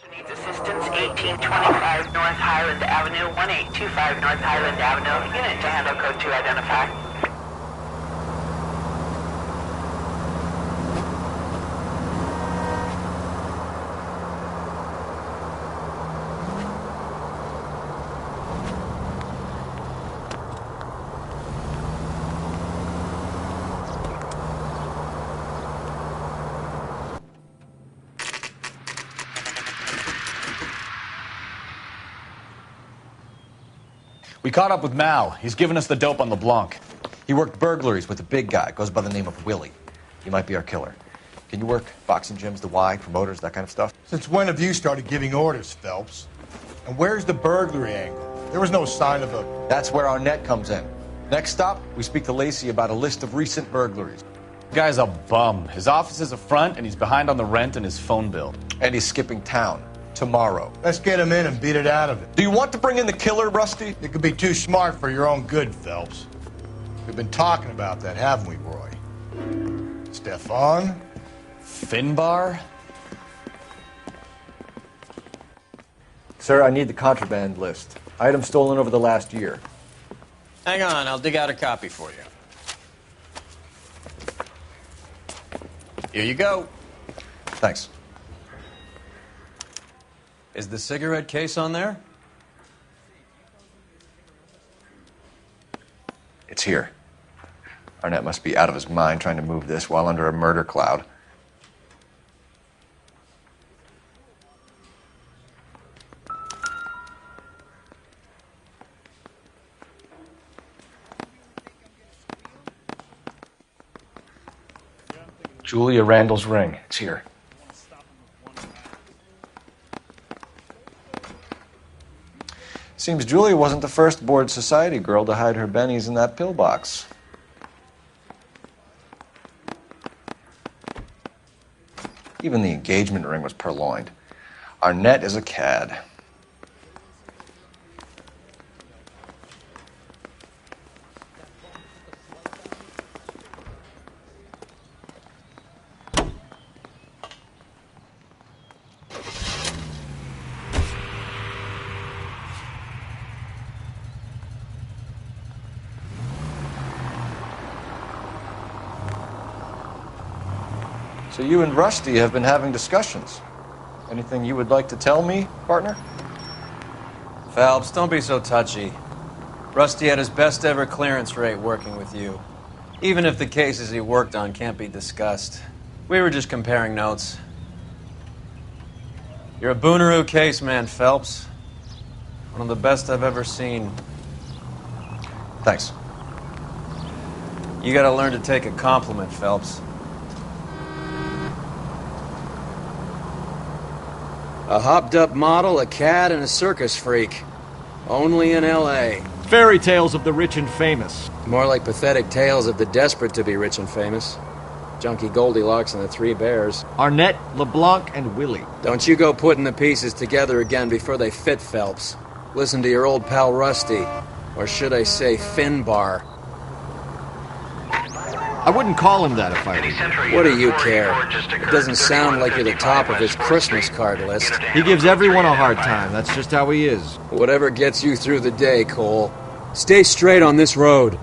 Needs assistance, 1825 North Highland Avenue, 1825 North Highland Avenue. Unit to handle code 2 identify. We caught up with Mal. He's given us the dope on LeBlanc. He worked burglaries with a big guy. Goes by the name of Willie. He might be our killer. Can you work boxing gyms, the Y, promoters, that kind of stuff? Since when have you started giving orders, Phelps? And where's the burglary angle? There was no sign of a... That's where our net comes in. Next stop, we speak to Lacey about a list of recent burglaries. The guy's a bum. His office is a front, and he's behind on the rent and his phone bill. And he's skipping town. Tomorrow. Let's get him in and beat it out of it. Do you want to bring in the killer, Rusty? You could be too smart for your own good, Phelps. We've been talking about that, haven't we, Roy? Stefan? Finbar? Sir, I need the contraband list. Items stolen over the last year. Hang on, I'll dig out a copy for you. Here you go. Thanks. Is the cigarette case on there? It's here. Arnett must be out of his mind trying to move this while under a murder cloud. Julia Randall's ring. It's here. Seems Julia wasn't the first bored society girl to hide her bennies in that pillbox. Even the engagement ring was purloined. Arnett is a cad. So you and Rusty have been having discussions. Anything you would like to tell me, partner? Phelps, don't be so touchy. Rusty had his best ever clearance rate working with you. Even if the cases he worked on can't be discussed. We were just comparing notes. You're a Booneroo case man, Phelps. One of the best I've ever seen. Thanks. You gotta learn to take a compliment, Phelps. A hopped-up model, a cad, and a circus freak. Only in L.A. Fairy tales of the rich and famous. More like pathetic tales of the desperate to be rich and famous. Junkie Goldilocks and the Three Bears. Arnett, LeBlanc, and Willie. Don't you go putting the pieces together again before they fit, Phelps. Listen to your old pal Rusty. Or should I say Finbar. I wouldn't call him that if I were. What do you care? It doesn't sound like you're the top of his Christmas card list. He gives everyone a hard time. That's just how he is. Whatever gets you through the day, Cole. Stay straight on this road.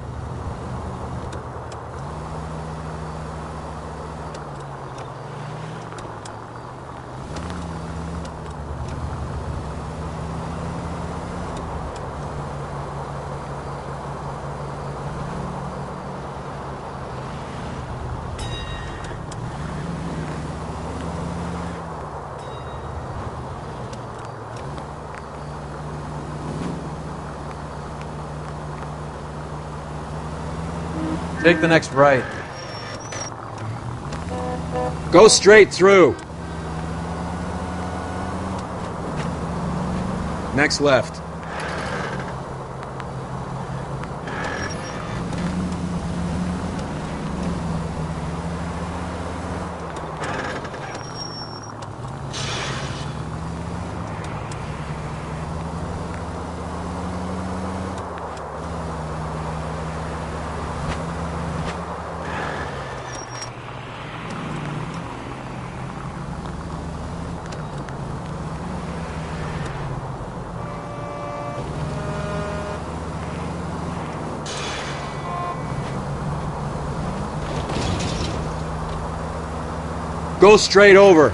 Take the next right. Go straight through. Next left. Go straight over.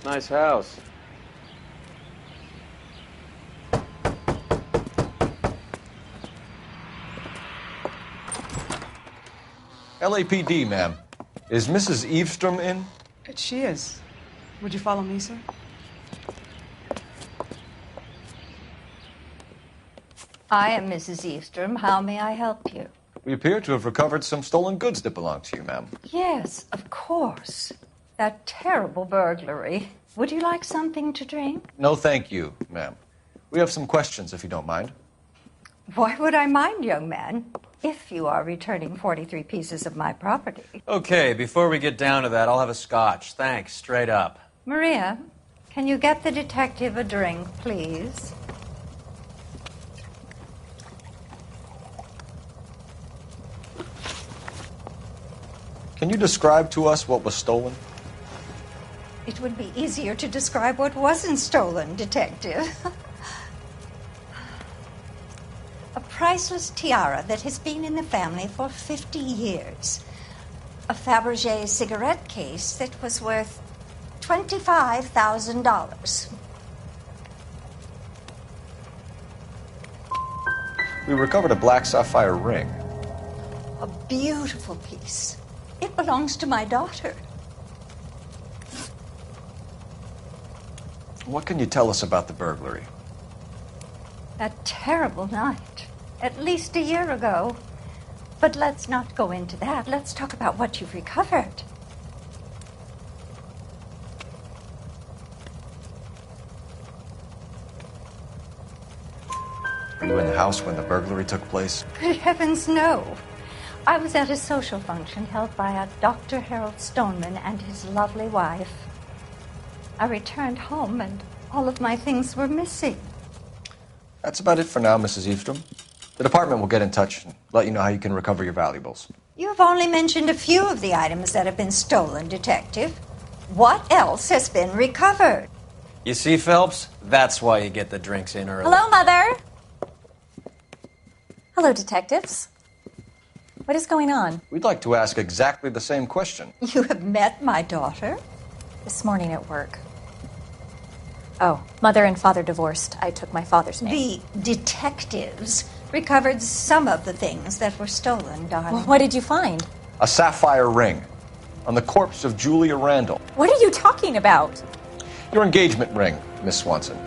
Nice house. LAPD, ma'am. Is Mrs. Eavestrom in? She is. Would you follow me, sir? I am Mrs. Eavestrom. How may I help you? We appear to have recovered some stolen goods that belong to you, ma'am. Yes, of course. That terrible burglary. Would you like something to drink? No, thank you, ma'am. We have some questions, if you don't mind. Why would I mind, young man, if you are returning 43 pieces of my property? Okay, before we get down to that, I'll have a scotch. Thanks, straight up. Maria, can you get the detective a drink, please? Can you describe to us what was stolen? It would be easier to describe what wasn't stolen, Detective. A priceless tiara that has been in the family for 50 years. A Fabergé cigarette case that was worth $25,000. We recovered a black sapphire ring. A beautiful piece. It belongs to my daughter. What can you tell us about the burglary? That terrible night, at least a year ago. But let's not go into that. Let's talk about what you've recovered. Were you in the house when the burglary took place? Good heavens, no. I was at a social function held by a Dr. Harold Stoneman and his lovely wife. I returned home and all of my things were missing. That's about it for now, Mrs. Eavestrom. The department will get in touch and let you know how you can recover your valuables. You have only mentioned a few of the items that have been stolen, Detective. What else has been recovered? You see, Phelps? That's why you get the drinks in early. Hello, Mother. Hello, detectives. What is going on? We'd like to ask exactly the same question. You have met my daughter? This morning at work. Oh, mother and father divorced. I took my father's name. The detectives recovered some of the things that were stolen, darling. Well, what did you find? A sapphire ring on the corpse of Julia Randall. What are you talking about? Your engagement ring, Miss Swanson.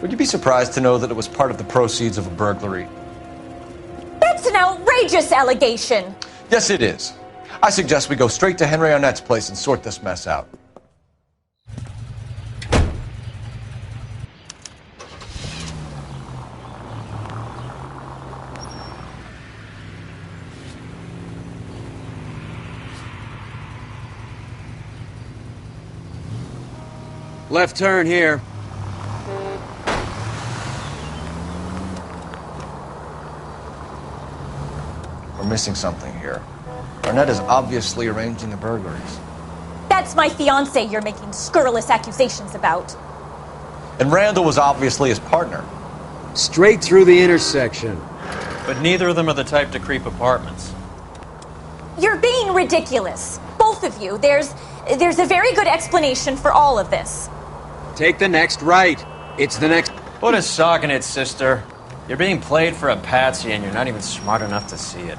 Would you be surprised to know that it was part of the proceeds of a burglary? That's an outrageous allegation. Yes, it is. I suggest we go straight to Henry Arnett's place and sort this mess out. Left turn here. We're missing something here. Arnett is obviously arranging the burglaries. That's my fiance you're making scurrilous accusations about. And Randall was obviously his partner. Straight through the intersection. But neither of them are the type to creep apartments. You're being ridiculous. Both of you. There's a very good explanation for all of this. Take the next right. It's the next... Put a sock in it, sister. You're being played for a patsy and you're not even smart enough to see it.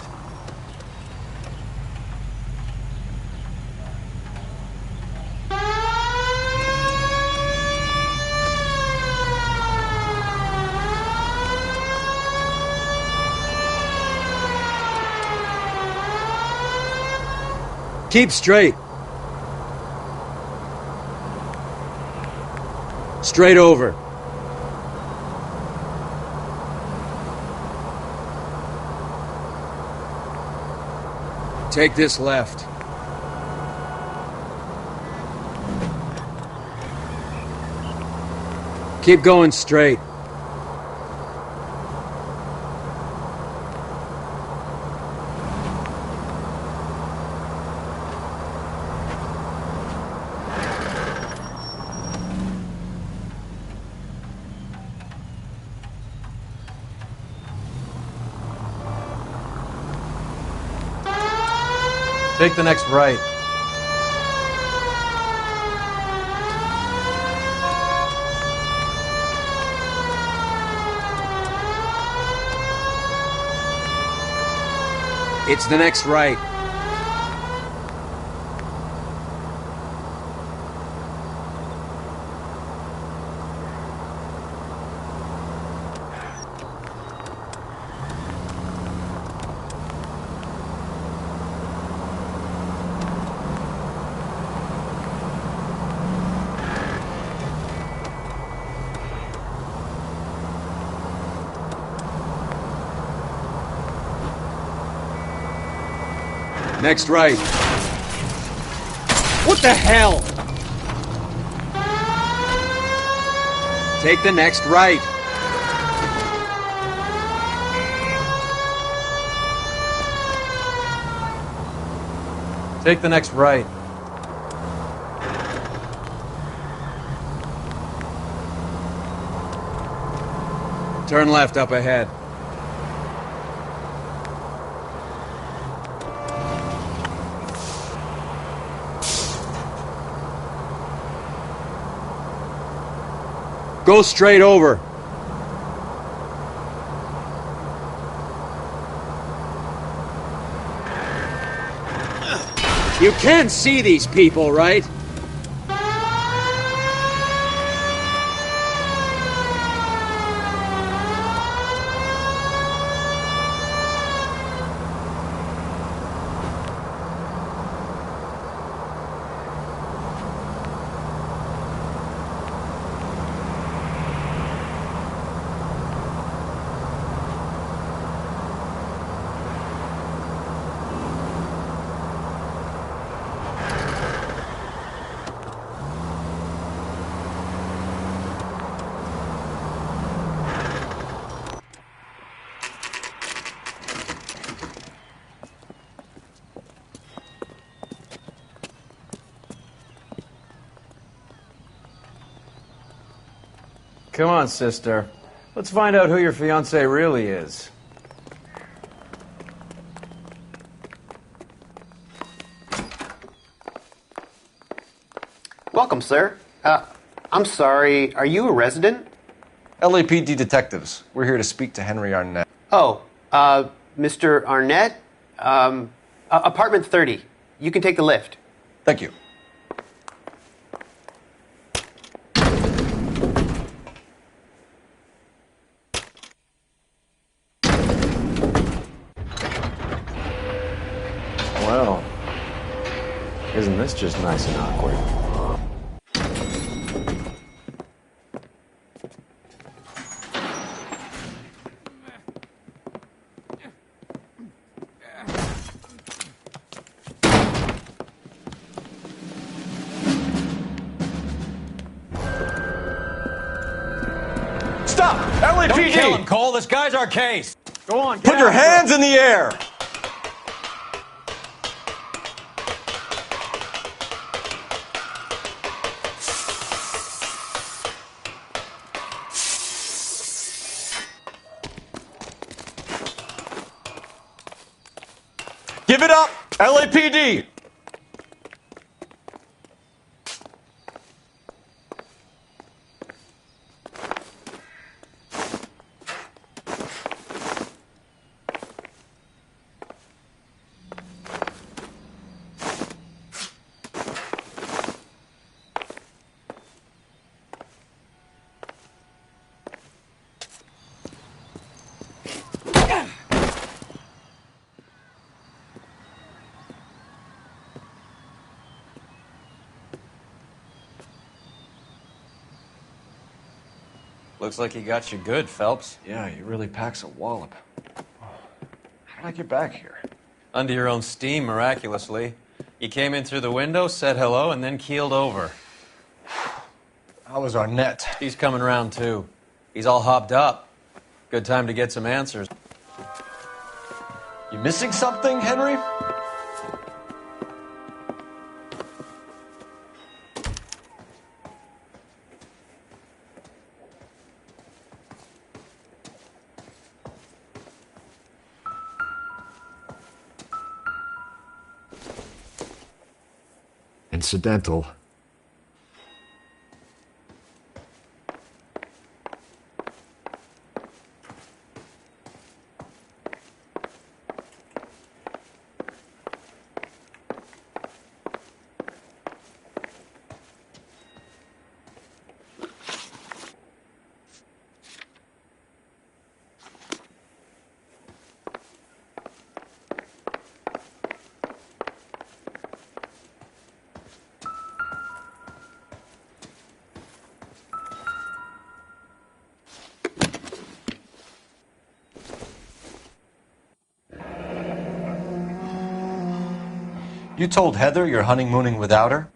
Keep straight. Straight over. Take this left. Keep going straight. Take the next right. It's the next right. Next right. What the hell? Take the next right. Take the next right. Turn left up ahead. Go straight over. You can see these people, right? Come on, sister. Let's find out who your fiancé really is. Welcome, sir. I'm sorry, are you a resident? LAPD detectives. We're here to speak to Henry Arnett. Oh, Mr. Arnett? Apartment 30. You can take the lift. Thank you. Well, isn't this just nice and awkward? Stop! LAPD! Don't kill him, Cole. This guy's our case. Go on, get Put your after hands him. in the air! Give it up, LAPD! Looks like he got you good, Phelps. Yeah, he really packs a wallop. How did I get back here? Under your own steam, miraculously. You came in through the window, said hello, and then keeled over. How was Arnett? He's coming round, too. He's all hopped up. Good time to get some answers. You missing something, Henry? Incidental. You told Heather you're honeymooning without her?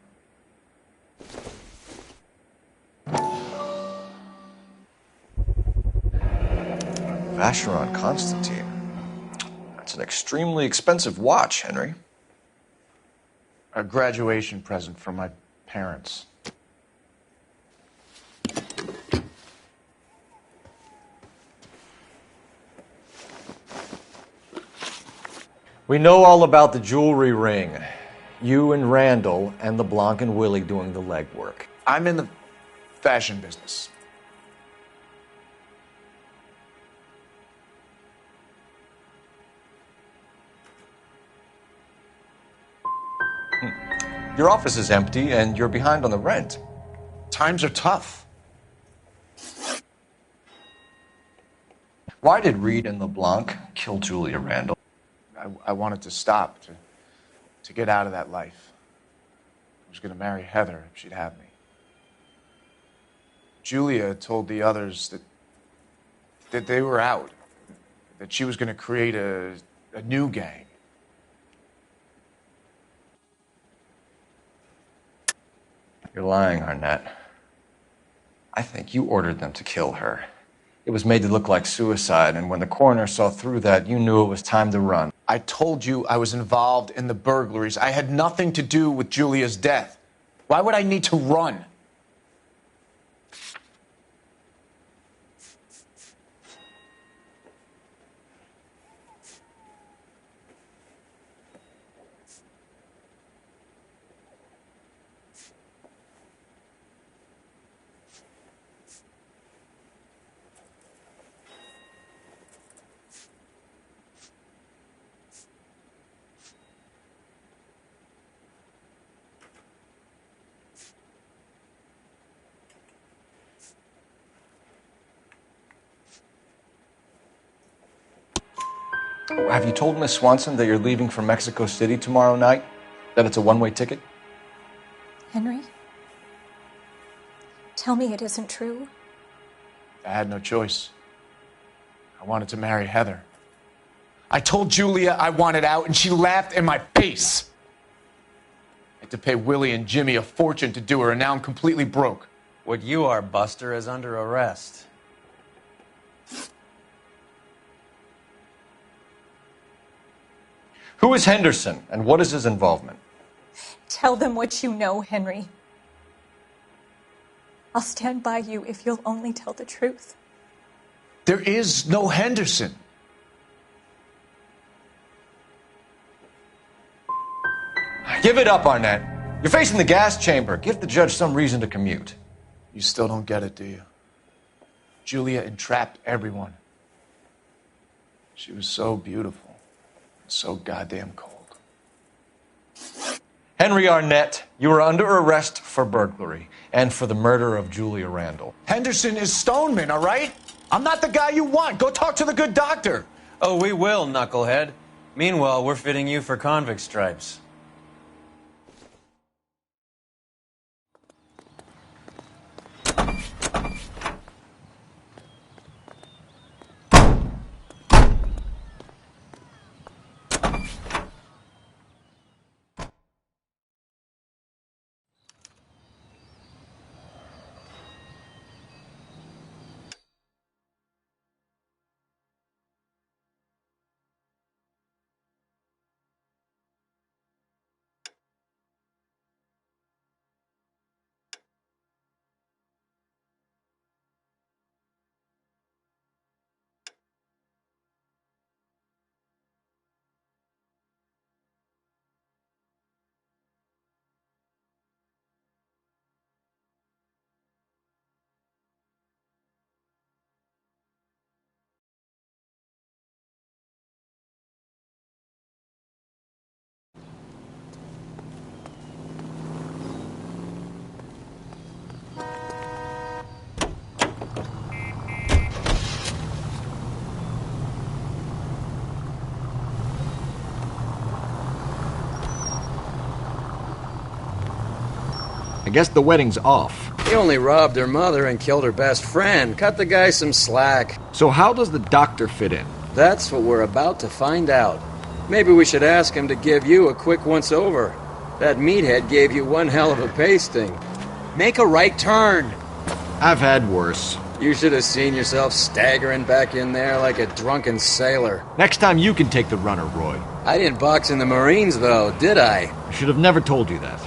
Vacheron Constantine. That's an extremely expensive watch, Henry. A graduation present from my parents. We know all about the jewelry ring. You and Randall and LeBlanc and Willie doing the legwork. I'm in the fashion business. Your office is empty and you're behind on the rent. Times are tough. Why did Reed and LeBlanc kill Julia Randall? I wanted to stop, to get out of that life. I was going to marry Heather if she'd have me. Julia told the others that they were out, that she was going to create a new gang. You're lying, Arnett. I think you ordered them to kill her. It was made to look like suicide, and when the coroner saw through that, you knew it was time to run. I told you I was involved in the burglaries. I had nothing to do with Julia's death. Why would I need to run? Have you told Miss Swanson that you're leaving for Mexico City tomorrow night? That it's a one-way ticket? Henry? Tell me it isn't true. I had no choice. I wanted to marry Heather. I told Julia I wanted out, and she laughed in my face. I had to pay Willie and Jimmy a fortune to do her, and now I'm completely broke. What you are, Buster, is under arrest. Who is Henderson, and what is his involvement? Tell them what you know, Henry. I'll stand by you if you'll only tell the truth. There is no Henderson. Give it up, Arnett. You're facing the gas chamber. Give the judge some reason to commute. You still don't get it, do you? Julia entrapped everyone. She was so beautiful. So goddamn cold. Henry Arnett, you are under arrest for burglary and for the murder of Julia Randall. Henderson is Stoneman, all right? I'm not the guy you want. Go talk to the good doctor. Oh, we will, knucklehead. Meanwhile, we're fitting you for convict stripes. guess the wedding's off. He only robbed her mother and killed her best friend. Cut the guy some slack. So how does the doctor fit in? That's what we're about to find out. Maybe we should ask him to give you a quick once-over. That meathead gave you one hell of a pasting. Make a right turn. I've had worse. You should have seen yourself staggering back in there like a drunken sailor. Next time you can take the runner, Roy. I didn't box in the Marines, though, did I? I should have never told you that.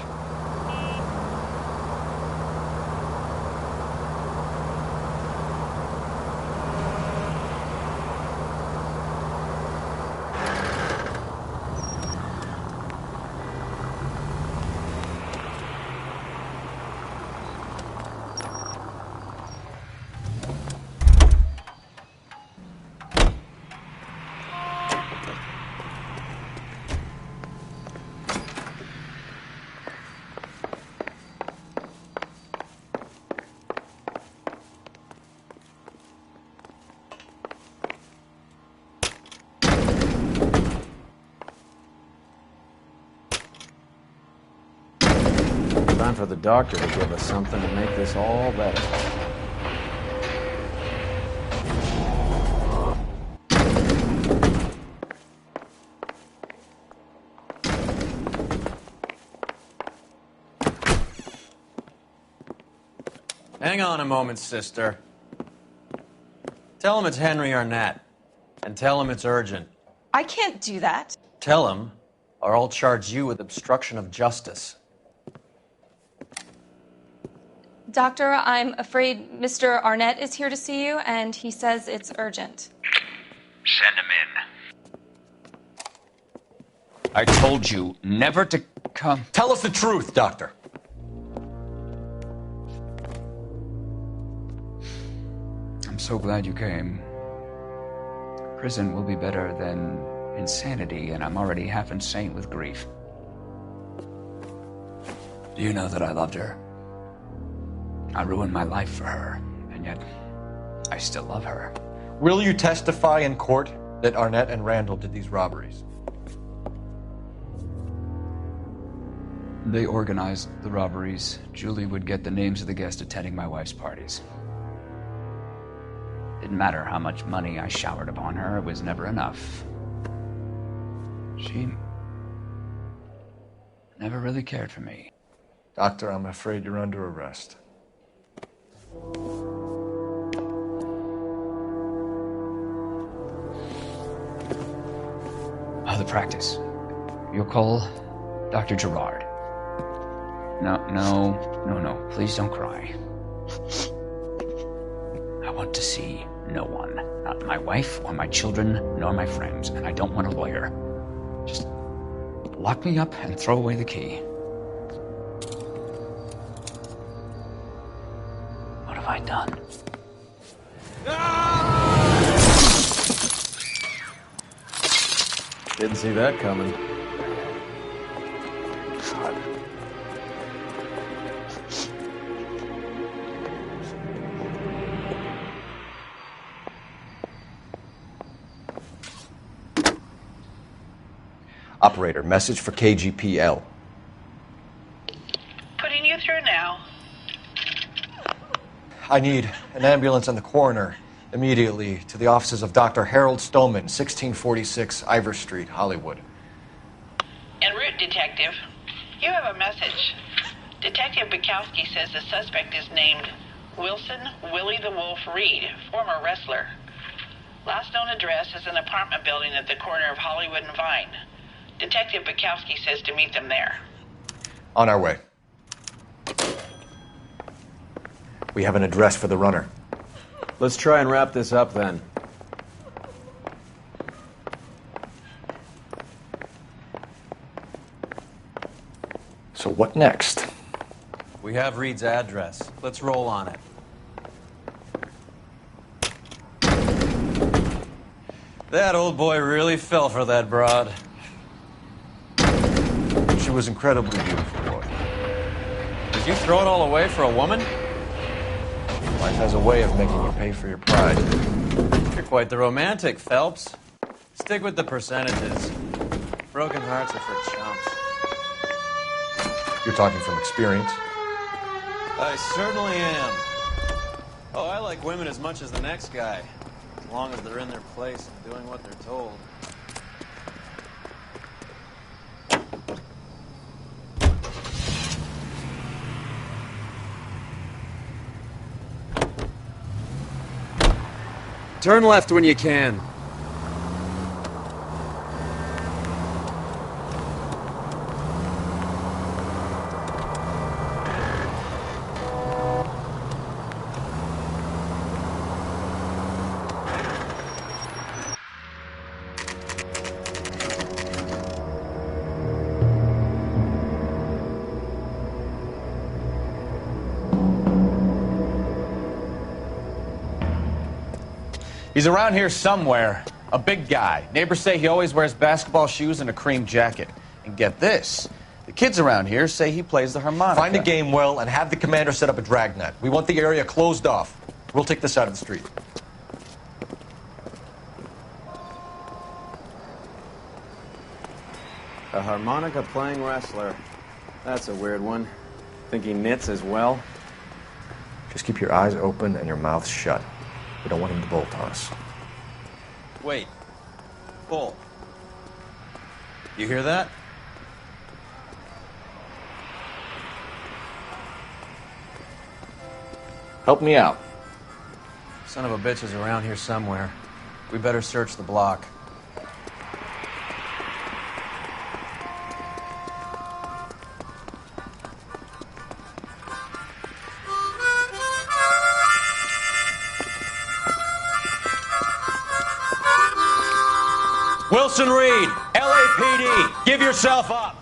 Time for the doctor to give us something to make this all better. Hang on a moment, sister. Tell him it's Henry Arnett. And tell him it's urgent. I can't do that. Tell him, or I'll charge you with obstruction of justice. Doctor, I'm afraid Mr. Arnett is here to see you, and he says it's urgent. Send him in. I told you never to come. Tell us the truth, Doctor. I'm so glad you came. Prison will be better than insanity, and I'm already half insane with grief. Do you know that I loved her? I ruined my life for her, and yet I still love her. Will you testify in court that Arnett and Randall did these robberies? They organized the robberies. Julie would get the names of the guests attending my wife's parties. Didn't matter how much money I showered upon her, it was never enough. She never really cared for me. Doctor, I'm afraid you're under arrest. The practice. You'll call Dr. Gerard. No. Please don't cry. I want to see no one. Not my wife or my children, nor my friends. And I don't want a lawyer. Just lock me up and throw away the key. What have I done? Didn't see that coming. God. Operator, message for KGPL. Putting you through now. I need an ambulance and the coroner immediately to the offices of Dr. Harold Stoneman, 1646 Ivor Street, Hollywood. En route, Detective. You have a message. Detective Bukowski says the suspect is named Wilson Willie the Wolf Reed, former wrestler. Last known address is an apartment building at the corner of Hollywood and Vine. Detective Bukowski says to meet them there. On our way. We have an address for the runner. Let's try and wrap this up then. So what next? We have Reed's address. Let's roll on it. That old boy really fell for that broad. She was incredibly beautiful, Roy. Did you throw it all away for a woman? Life has a way of making you pay for your pride. You're quite the romantic, Phelps. Stick with the percentages. Broken hearts are for chumps. You're talking from experience. I certainly am. Oh, I like women as much as the next guy, as long as they're in their place and doing what they're told. Turn left when you can. He's around here somewhere. A big guy. Neighbors say he always wears basketball shoes and a cream jacket. And get this, the kids around here say he plays the harmonica. Find a game well and have the commander set up a dragnet. We want the area closed off. We'll take this side of the street. A harmonica-playing wrestler. That's a weird one. Think he knits as well? Just keep your eyes open and your mouth shut. We don't want him to bolt on us. Wait. Bull. You hear that? Help me out. Son of a bitch is around here somewhere. We better search the block. Wilson Reed, LAPD, give yourself up.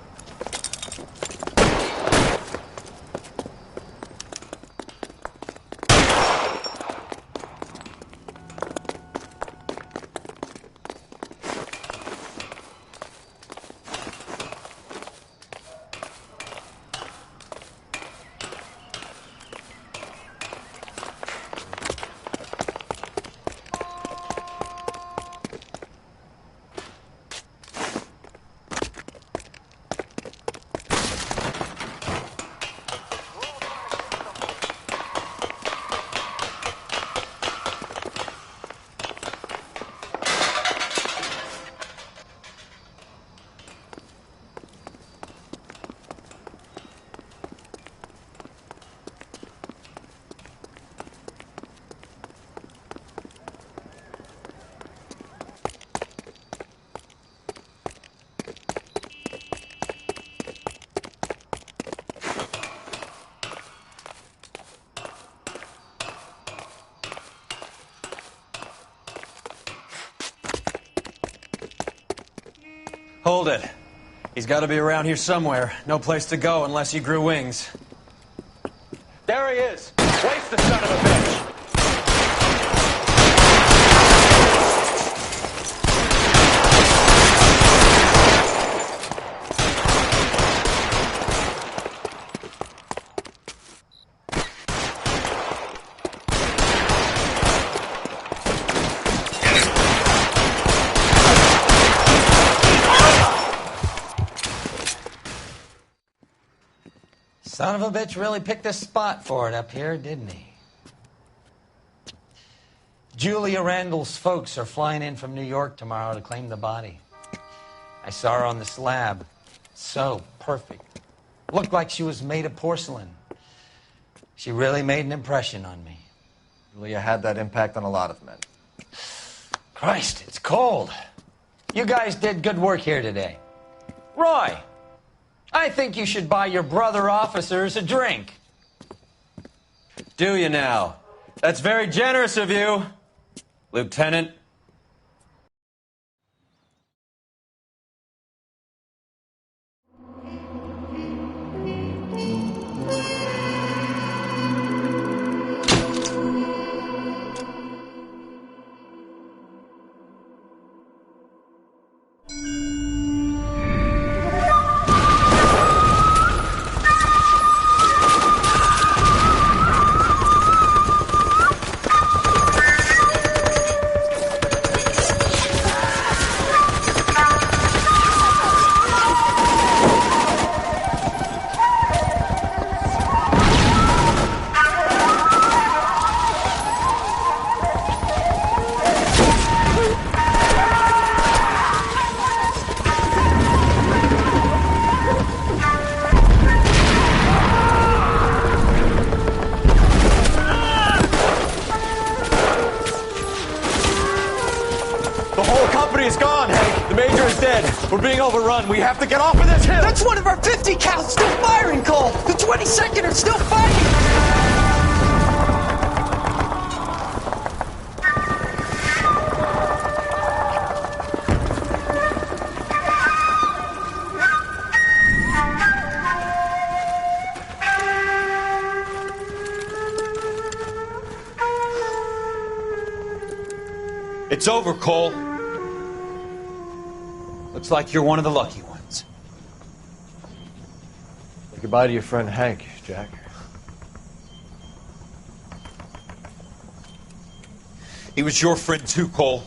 Hold it. He's got to be around here somewhere. No place to go unless he grew wings. There he is. Waste the son of a bitch. Son of a bitch really picked a spot for it up here, didn't he? Julia Randall's folks are flying in from New York tomorrow to claim the body. I saw her on the slab. So perfect. Looked like she was made of porcelain. She really made an impression on me. Julia had that impact on a lot of men. Christ, it's cold. You guys did good work here today. Roy, I think you should buy your brother officers a drink. Do you now? That's very generous of you, Lieutenant. property is gone, Hank. The Major is dead. We're being overrun. We have to get off of this hill. That's one of our 50 cals still firing, Cole. The 22nd are still fighting. It's over, Cole. Looks like you're one of the lucky ones. Say goodbye to your friend Hank, Jack. He was your friend too, Cole.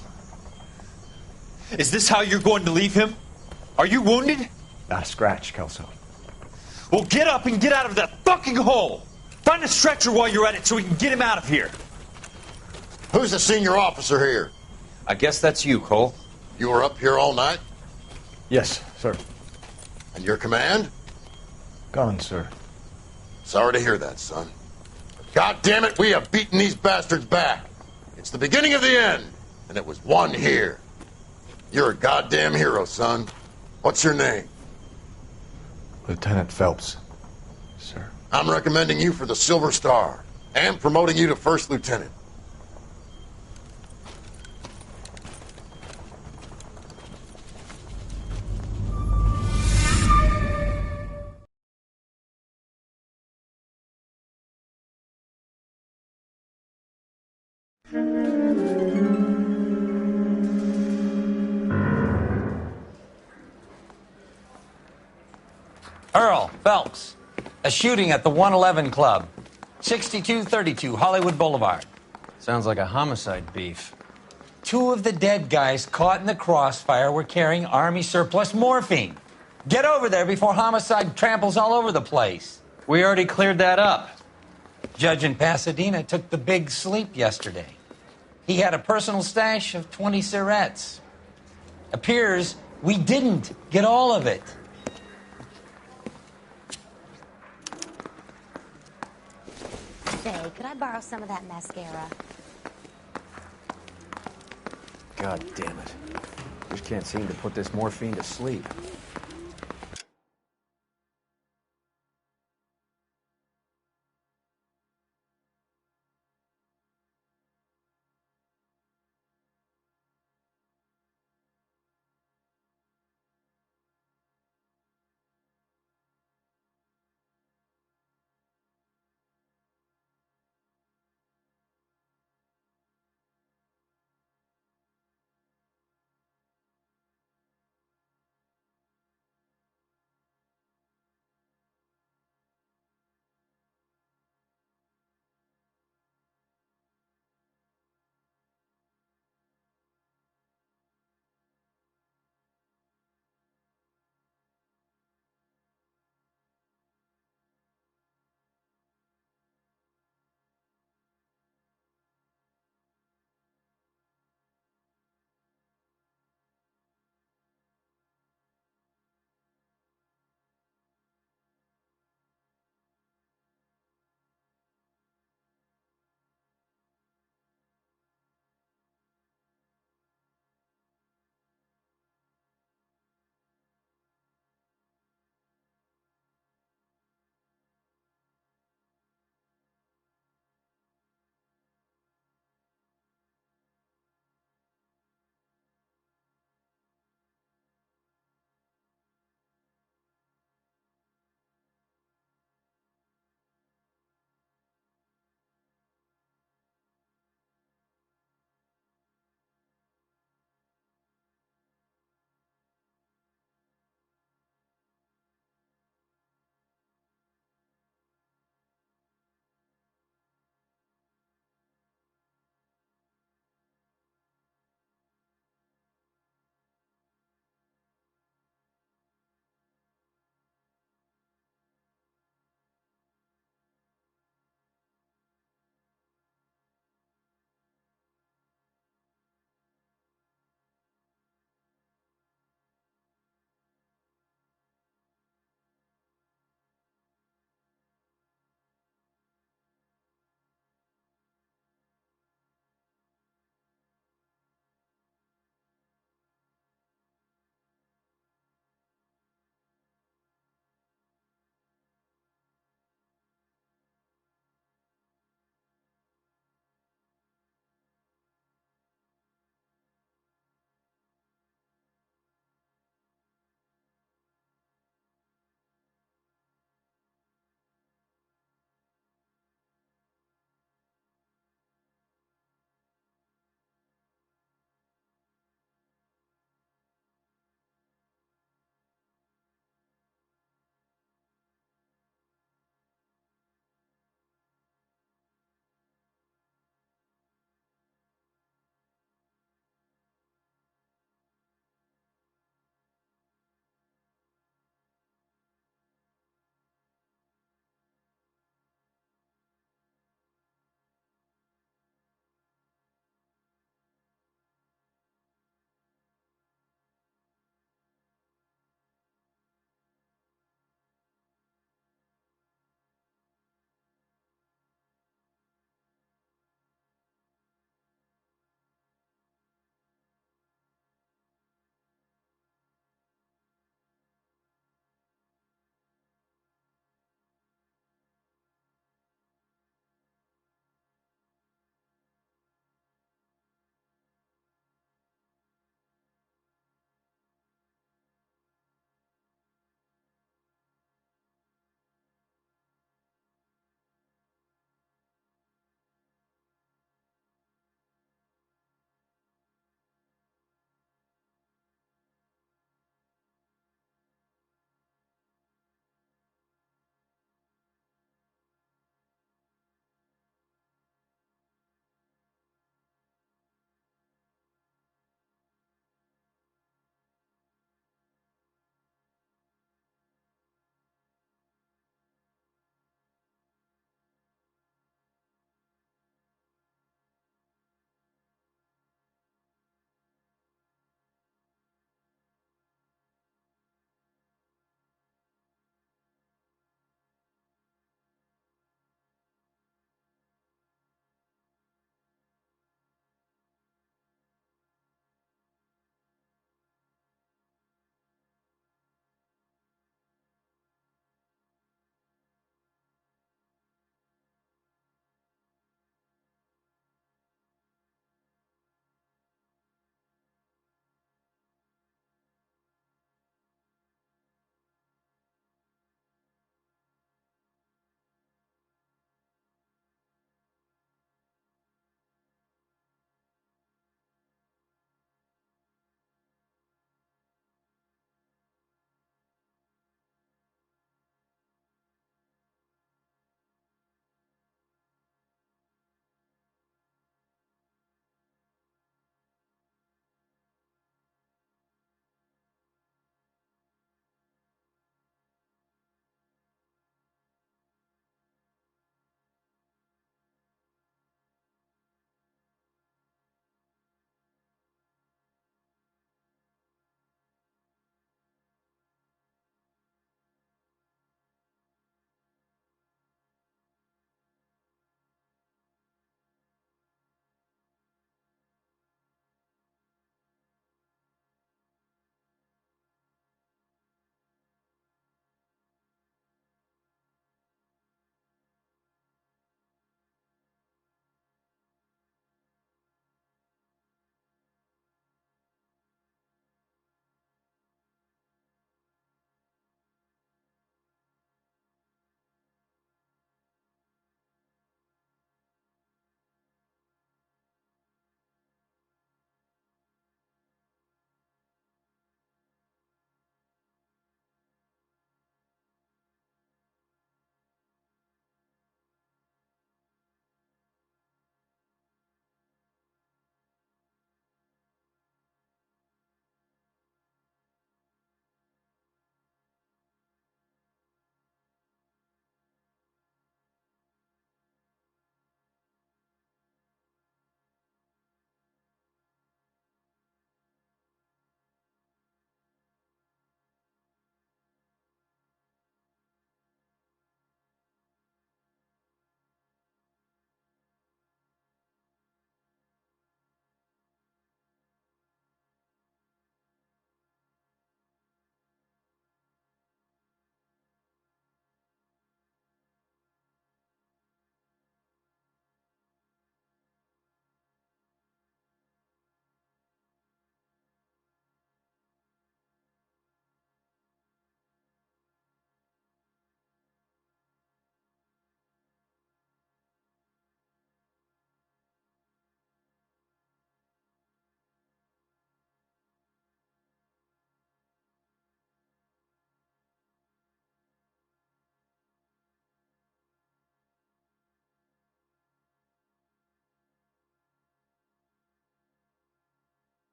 Is this how you're going to leave him? Are you wounded? Not a scratch, Kelso. Well, get up and get out of that fucking hole! Find a stretcher while you're at it so we can get him out of here. Who's the senior officer here? I guess that's you, Cole. You were up here all night? Yes, sir. And your command? Gone, sir. Sorry to hear that, son. God damn it, we have beaten these bastards back. It's the beginning of the end, and it was one here. You're a goddamn hero, son. What's your name? Lieutenant Phelps, sir. I'm recommending you for the Silver Star and promoting you to first lieutenant. Earl Phelps, a shooting at the 111 Club, 6232 Hollywood Boulevard. Sounds like a homicide beef. Two of the dead guys caught in the crossfire were carrying Army surplus morphine. Get over there before homicide tramples all over the place. We already cleared that up. Judge in Pasadena took the big sleep yesterday. He had a personal stash of 20 cigarettes. Appears we didn't get all of it. Say, could I borrow some of that mascara? God damn it. Just can't seem to put this morphine to sleep.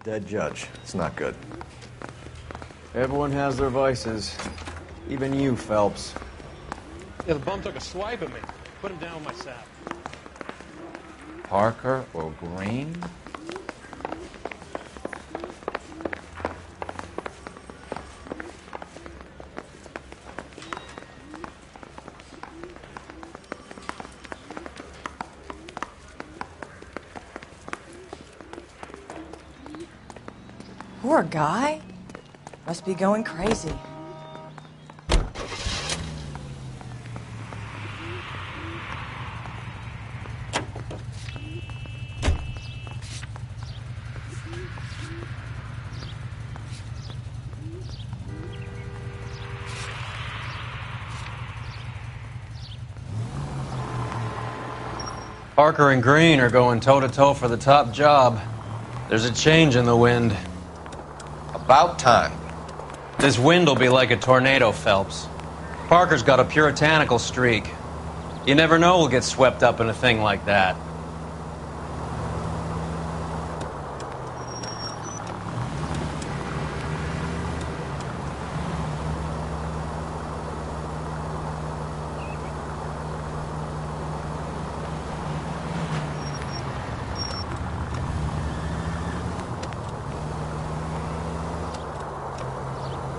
Dead judge. It's not good. Everyone has their vices. Even you, Phelps. Yeah, the bum took a swipe at me. Put him down with my sap. Parker or Green? Poor guy. Must be going crazy. Parker and Green are going toe-to-toe for the top job. There's a change in the wind. About time. This wind will be like a tornado, Phelps. Parker's got a puritanical streak. You never know we'll get swept up in a thing like that.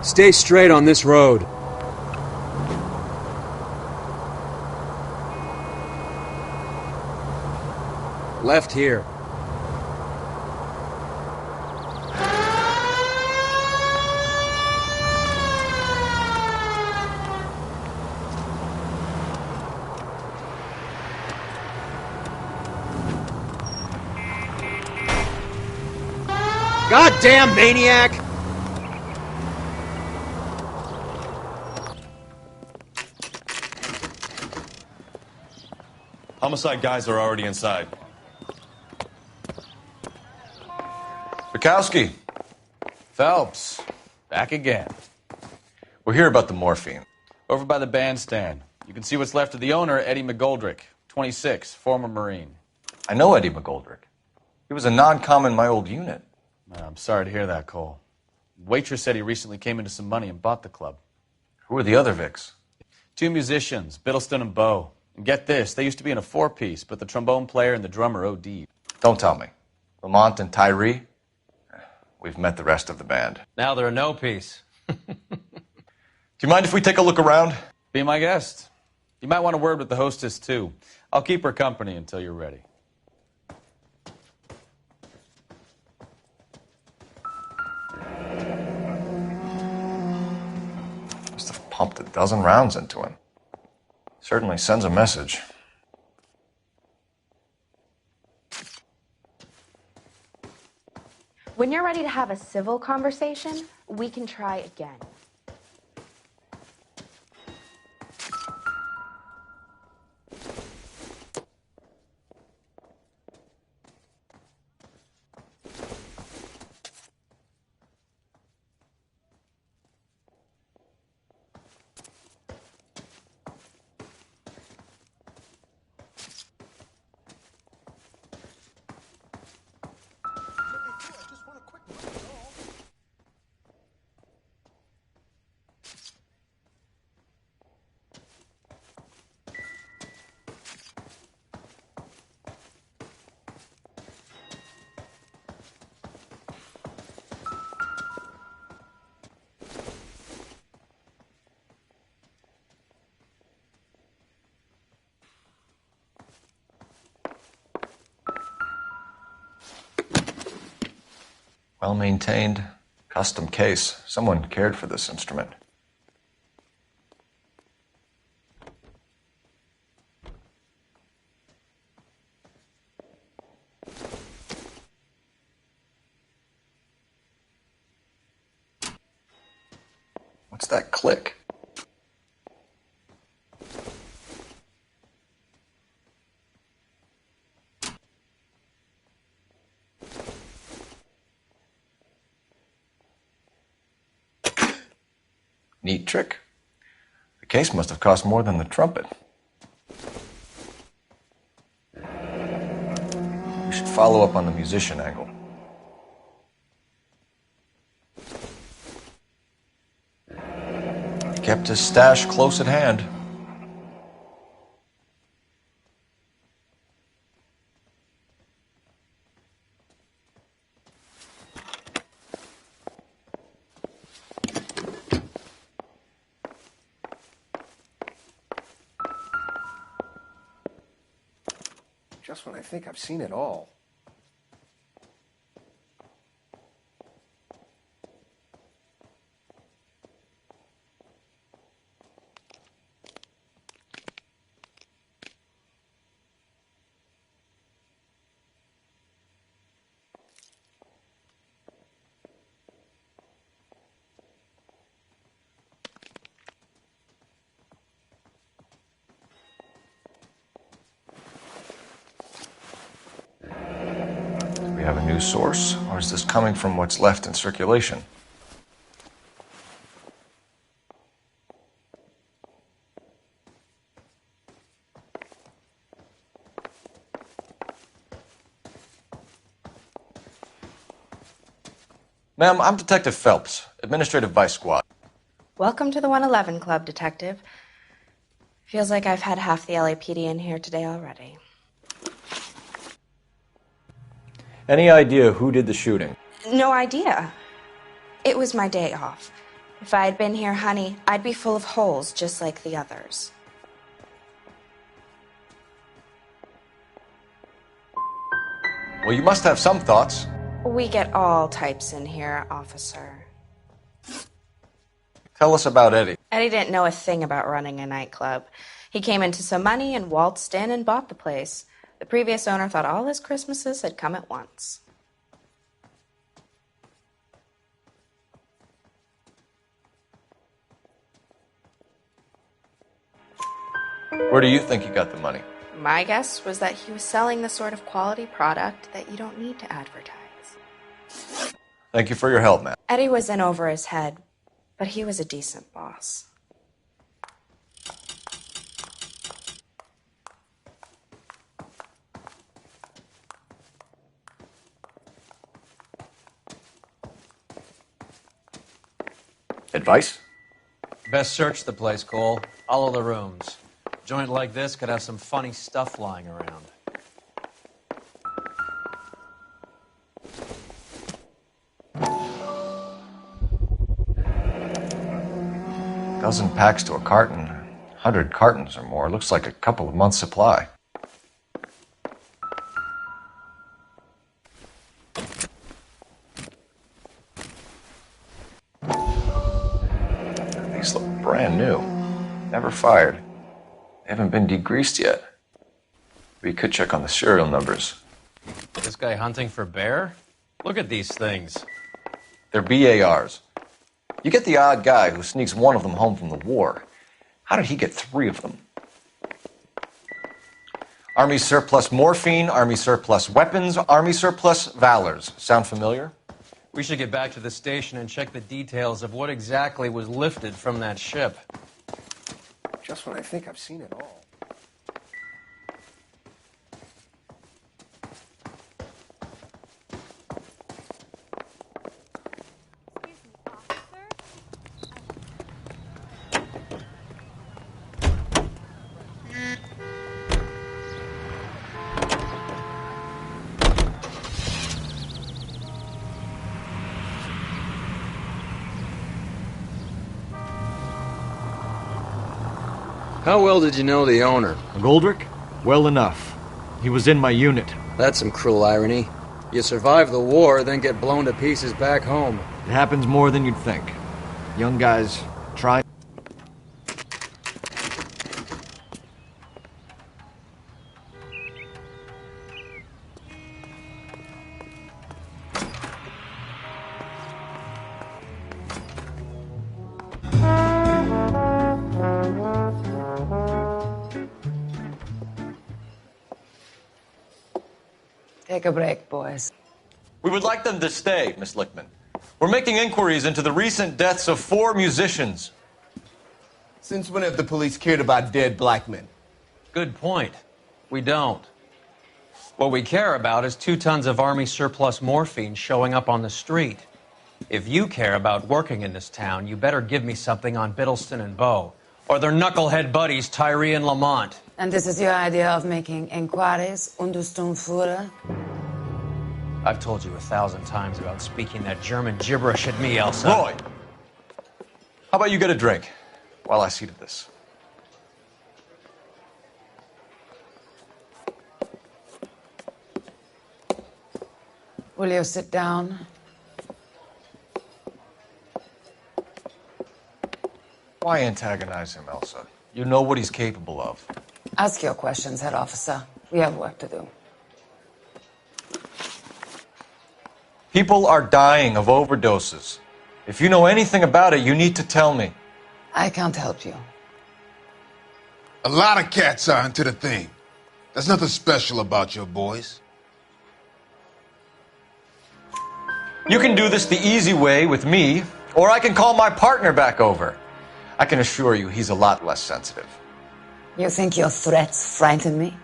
Stay straight on this road. Left here. Goddamn maniac! Homicide guys are already inside. Bukowski. Phelps, back again. We're here about the morphine. Over by the bandstand. You can see what's left of the owner, Eddie McGoldrick, 26, former Marine. I know Eddie McGoldrick. He was a non-com in my old unit. I'm sorry to hear that, Cole. Waitress said he recently came into some money and bought the club. Who are the other Vics? 2 musicians, Biddleston and Bowe. And get this, they used to be in a 4-piece, but the trombone player and the drummer OD'd. Don't tell me. Lamont and Tyree? We've met the rest of the band. Now they're a no-piece. Do you mind if we take a look around? Be my guest. You might want a word with the hostess, too. I'll keep her company until you're ready. Must have pumped a dozen rounds into him. Certainly sends a message. When you're ready to have a civil conversation, we can try again. Well-maintained, custom case. Someone cared for this instrument. What's that click? Neat trick. The case must have cost more than the trumpet. We should follow up on the musician angle. Kept his stash close at hand. Just when I think I've seen it all. We have a new source, or is this coming from what's left in circulation? Ma'am, I'm Detective Phelps, Administrative Vice Squad. Welcome to the 111 Club, Detective. Feels like I've had half the LAPD in here today already. Any idea who did the shooting? No idea. It was my day off. If I had been here, honey, I'd be full of holes just like the others. Well, you must have some thoughts. We get all types in here, officer. Tell us about Eddie. Eddie didn't know a thing about running a nightclub. He came into some money and waltzed in and bought the place. The previous owner thought all his Christmases had come at once. Where do you think he got the money? My guess was that he was selling the sort of quality product that you don't need to advertise. Thank you for your help, ma'am. Eddie was in over his head, but he was a decent boss. Advice? Best search the place, Cole. All of the rooms. A joint like this could have some funny stuff lying around. Dozen packs to a carton, 100 cartons or more. Looks like a couple of months' supply. These look brand new. Never fired. They haven't been degreased yet. We could check on the serial numbers. This guy hunting for bear? Look at these things. They're BARs. You get the odd guy who sneaks one of them home from the war. How did he get 3 of them? Army surplus morphine, Army surplus weapons, Army surplus valors. Sound familiar? We should get back to the station and check the details of what exactly was lifted from that ship. Just when I think I've seen it all. How well did you know the owner? Goldrick? Well enough. He was in my unit. That's some cruel irony. You survive the war, then get blown to pieces back home. It happens more than you'd think. Young guys try. Take a break, boys. We would like them to stay, Miss Lickman. We're making inquiries into the recent deaths of 4 musicians. Since when have the police cared about dead black men? Good point. We don't. What we care about is 2 tons of Army surplus morphine showing up on the street. If you care about working in this town, you better give me something on Biddleston and Bow, or their knucklehead buddies Tyree and Lamont. And this is your idea of making inquiries, Untersturmführer? I've told you 1,000 times about speaking that German gibberish at me, Elsa. Roy! How about you get a drink while I see to this? Will you sit down? Why antagonize him, Elsa? You know what he's capable of. Ask your questions, Herr Officer. We have work to do. People are dying of overdoses. If you know anything about it, you need to tell me. I can't help you. A lot of cats are into the thing. There's nothing special about your boys. You can do this the easy way with me, or I can call my partner back over. I can assure you he's a lot less sensitive. You think your threats frighten me?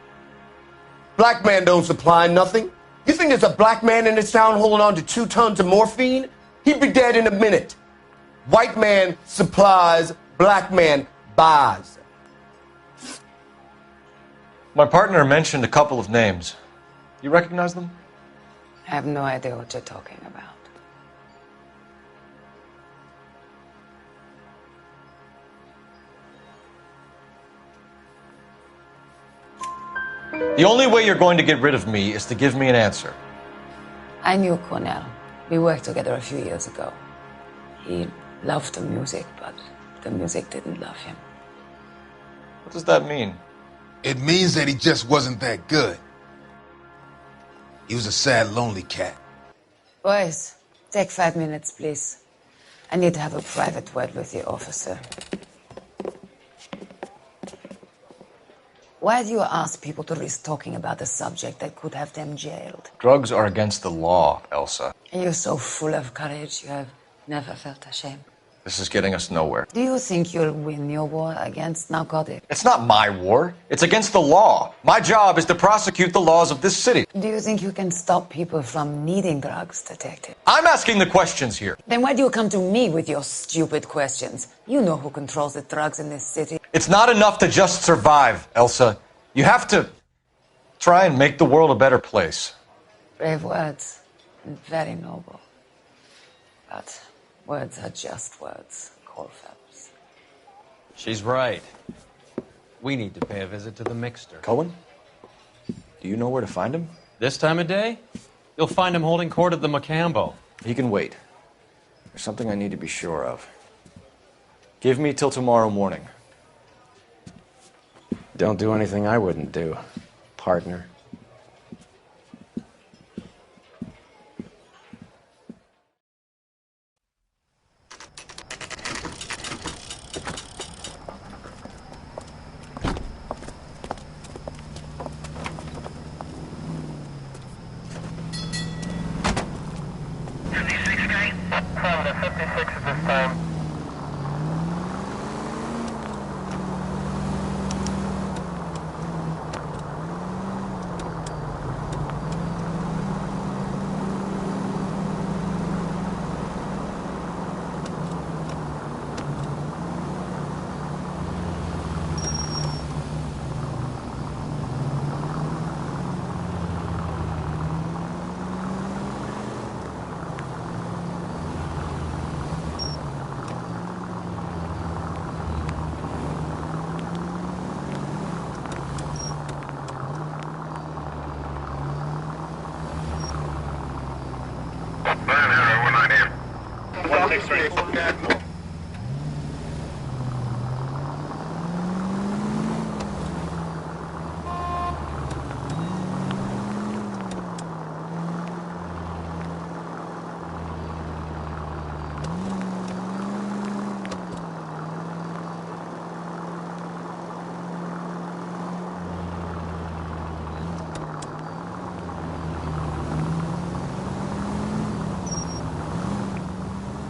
Black man don't supply nothing. You think there's a black man in this town holding on to 2 tons of morphine? He'd be dead in a minute. White man supplies, black man buys. My partner mentioned a couple of names. You recognize them? I have no idea what you're talking about. The only way you're going to get rid of me is to give me an answer. I knew Cornell. We worked together a few years ago. He loved the music, but the music didn't love him. What does that mean? It means that he just wasn't that good. He was a sad, lonely cat. Boys, take 5 minutes, please. I need to have a private word with the officer. Why do you ask people to risk talking about a subject that could have them jailed? Drugs are against the law, Elsa. And you're so full of courage, you have never felt ashamed. This is getting us nowhere. Do you think you'll win your war against narcotics? It's not my war. It's against the law. My job is to prosecute the laws of this city. Do you think you can stop people from needing drugs, Detective? I'm asking the questions here. Then why do you come to me with your stupid questions? You know who controls the drugs in this city. It's not enough to just survive, Elsa. You have to try and make the world a better place. Brave words, and very noble. But words are just words, Cole Phelps. She's right. We need to pay a visit to the Mixter. Cohen? Do you know where to find him? This time of day? You'll find him holding court at the Macambo. He can wait. There's something I need to be sure of. Give me till tomorrow morning. Don't do anything I wouldn't do, partner.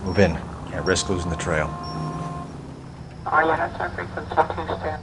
Move in. Can't risk losing the trail. Frequency 210.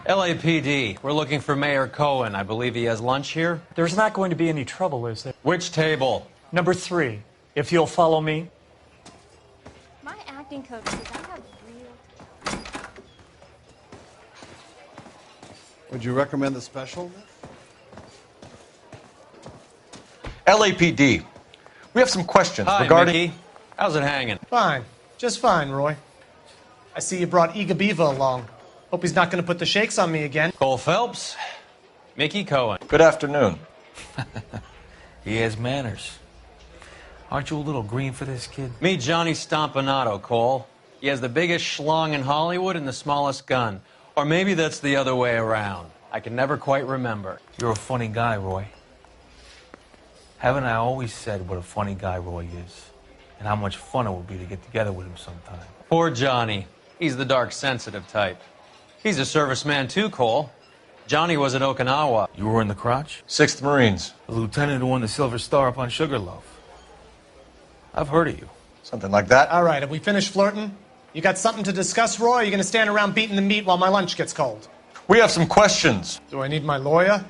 LAPD, we're looking for Mayor Cohen. I believe he has lunch here. There's not going to be any trouble, is there? Which table? Number 3, if you'll follow me. My acting coach says I have real. Would you recommend the special? LAPD. We have some questions regarding... Mickey. How's it hanging? Fine. Just fine, Roy. I see you brought Iga Beaver along. Hope he's not going to put the shakes on me again. Cole Phelps. Mickey Cohen. Good afternoon. He has manners. Aren't you a little green for this kid? Meet Johnny Stompanato, Cole. He has the biggest schlong in Hollywood and the smallest gun. Or maybe that's the other way around. I can never quite remember. You're a funny guy, Roy. Haven't I always said what a funny guy Roy is? And how much fun it would be to get together with him sometime. Poor Johnny. He's the dark, sensitive type. He's a serviceman too, Cole. Johnny was at Okinawa. You were in the crotch? 6th Marines. The lieutenant who won the Silver Star up on Sugarloaf. I've heard of you. Something like that. All right, have we finished flirting? You got something to discuss, Roy, or are you going to stand around beating the meat while my lunch gets cold? We have some questions. Do I need my lawyer?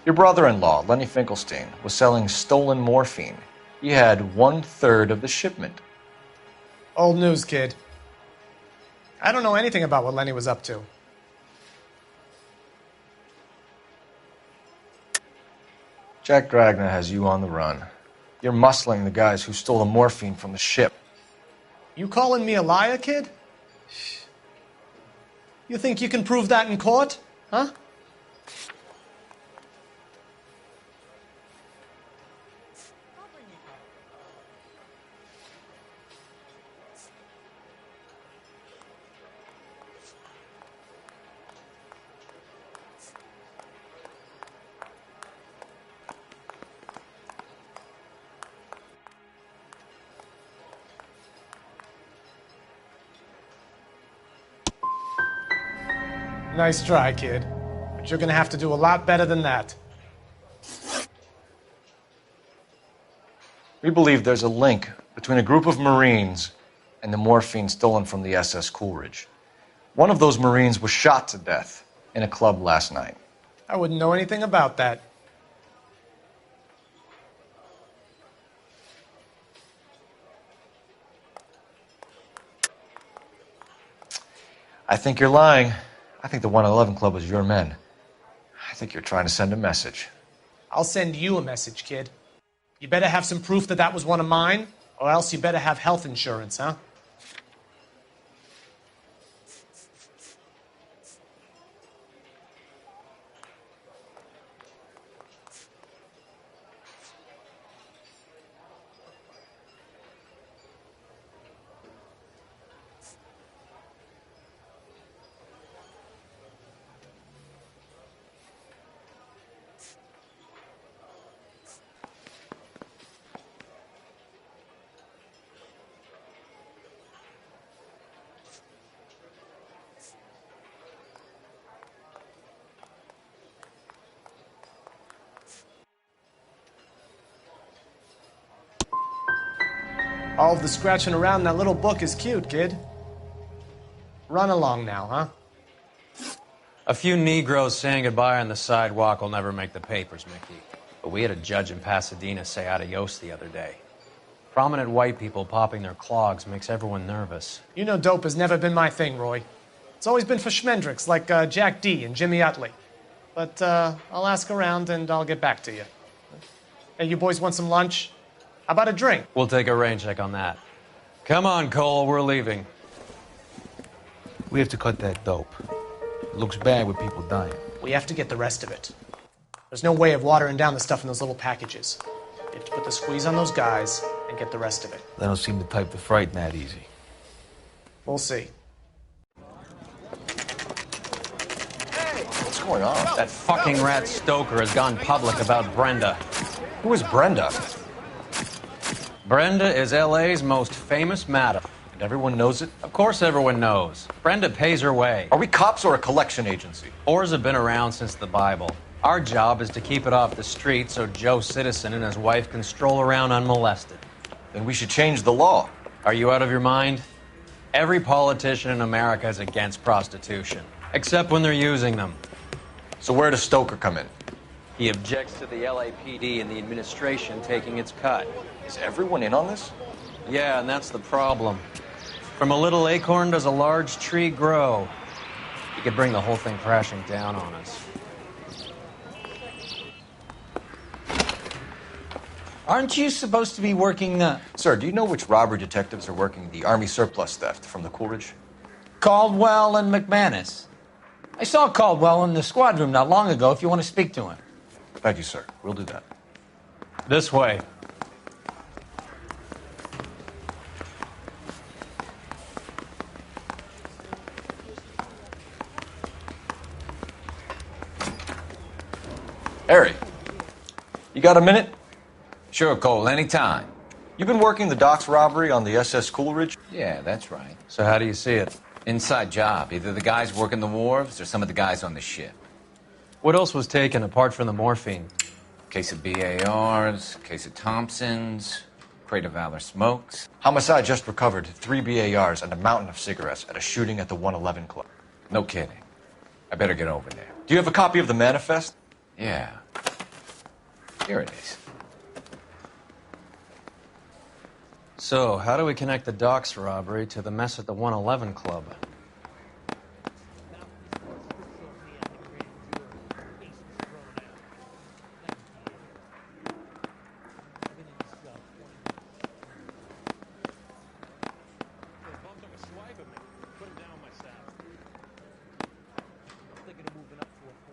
Your brother-in-law, Lenny Finkelstein, was selling stolen morphine. He had 1/3 of the shipment. Old news, kid. I don't know anything about what Lenny was up to. Jack Dragna has you on the run. You're muscling the guys who stole the morphine from the ship. You calling me a liar, kid? You think you can prove that in court? Huh? Nice try, kid. But you're gonna have to do a lot better than that. We believe there's a link between a group of Marines and the morphine stolen from the SS Coolidge. One of those Marines was shot to death in a club last night. I wouldn't know anything about that. I think you're lying. I think the 111 Club was your men. I think you're trying to send a message. I'll send you a message, kid. You better have some proof that that was one of mine, or else you better have health insurance, huh? All of the scratching around in that little book is cute, kid. Run along now, huh? A few Negroes saying goodbye on the sidewalk will never make the papers, Mickey. But we had a judge in Pasadena say adios the other day. Prominent white people popping their clogs makes everyone nervous. You know dope has never been my thing, Roy. It's always been for schmendricks like Jack D. and Jimmy Utley. But I'll ask around and I'll get back to you. Hey, you boys want some lunch? How about a drink? We'll take a rain check on that. Come on, Cole, we're leaving. We have to cut that dope. It looks bad with people dying. We have to get the rest of it. There's no way of watering down the stuff in those little packages. You have to put the squeeze on those guys and get the rest of it. They don't seem the type to frighten that easy. We'll see. What's going on? That fucking rat Stoker has gone public about Brenda. Who is Brenda? Brenda is L.A.'s most famous madam. And everyone knows it? Of course everyone knows. Brenda pays her way. Are we cops or a collection agency? Whores have been around since the Bible. Our job is to keep it off the street so Joe Citizen and his wife can stroll around unmolested. Then we should change the law. Are you out of your mind? Every politician in America is against prostitution, except when they're using them. So where does Stoker come in? He objects to the LAPD and the administration taking its cut. Is everyone in on this? Yeah, and that's the problem. From a little acorn does a large tree grow. He could bring the whole thing crashing down on us. Aren't you supposed to be working the... Sir, do you know which robbery detectives are working the Army surplus theft from the Coolidge? Caldwell and McManus. I saw Caldwell in the squad room not long ago if you want to speak to him. Thank you, sir. We'll do that. This way. Harry, you got a minute? Sure, Cole, anytime. You've been working the docks robbery on the SS Coolidge? Yeah, that's right. So how do you see it? Inside job. Either the guys working the wharves or some of the guys on the ship. What else was taken apart from the morphine? Case of BARs, case of Thompsons, crate of Valor smokes. Homicide just recovered 3 BARs and a mountain of cigarettes at a shooting at the 111 Club. No kidding. I better get over there. Do you have a copy of the manifest? Yeah. Here it is. So, how do we connect the docks robbery to the mess at the 111 Club?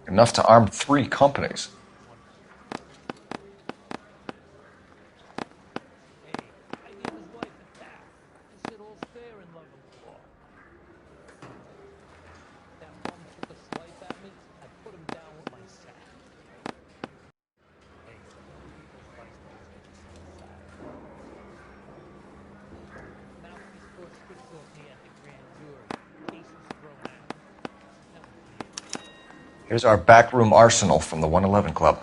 Enough to arm 3 companies. Here's our backroom arsenal from the 111 Club.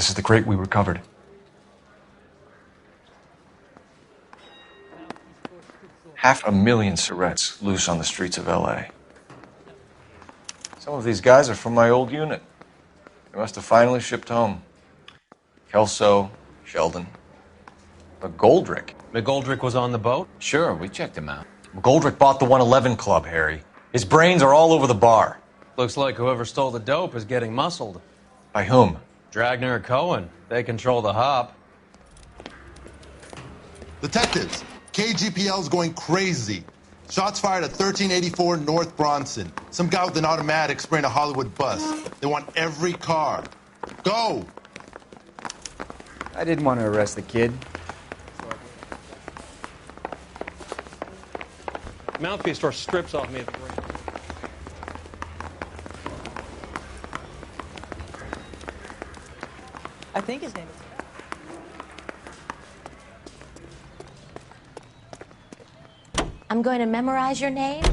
This is the crate we recovered. Half a million cigarettes loose on the streets of L.A. Some of these guys are from my old unit. They must have finally shipped home. Kelso, Sheldon, McGoldrick. McGoldrick was on the boat? Sure, we checked him out. McGoldrick bought the 111 Club, Harry. His brains are all over the bar. Looks like whoever stole the dope is getting muscled. By whom? Dragner or Cohen. They control the hop. Detectives, KGPL's going crazy. Shots fired at 1384 North Bronson. Some guy with an automatic spraying a Hollywood bus. They want every car. Go! I didn't want to arrest the kid. Mouthpiece store strips off me at the break. I think his name is... I'm going to memorize your name.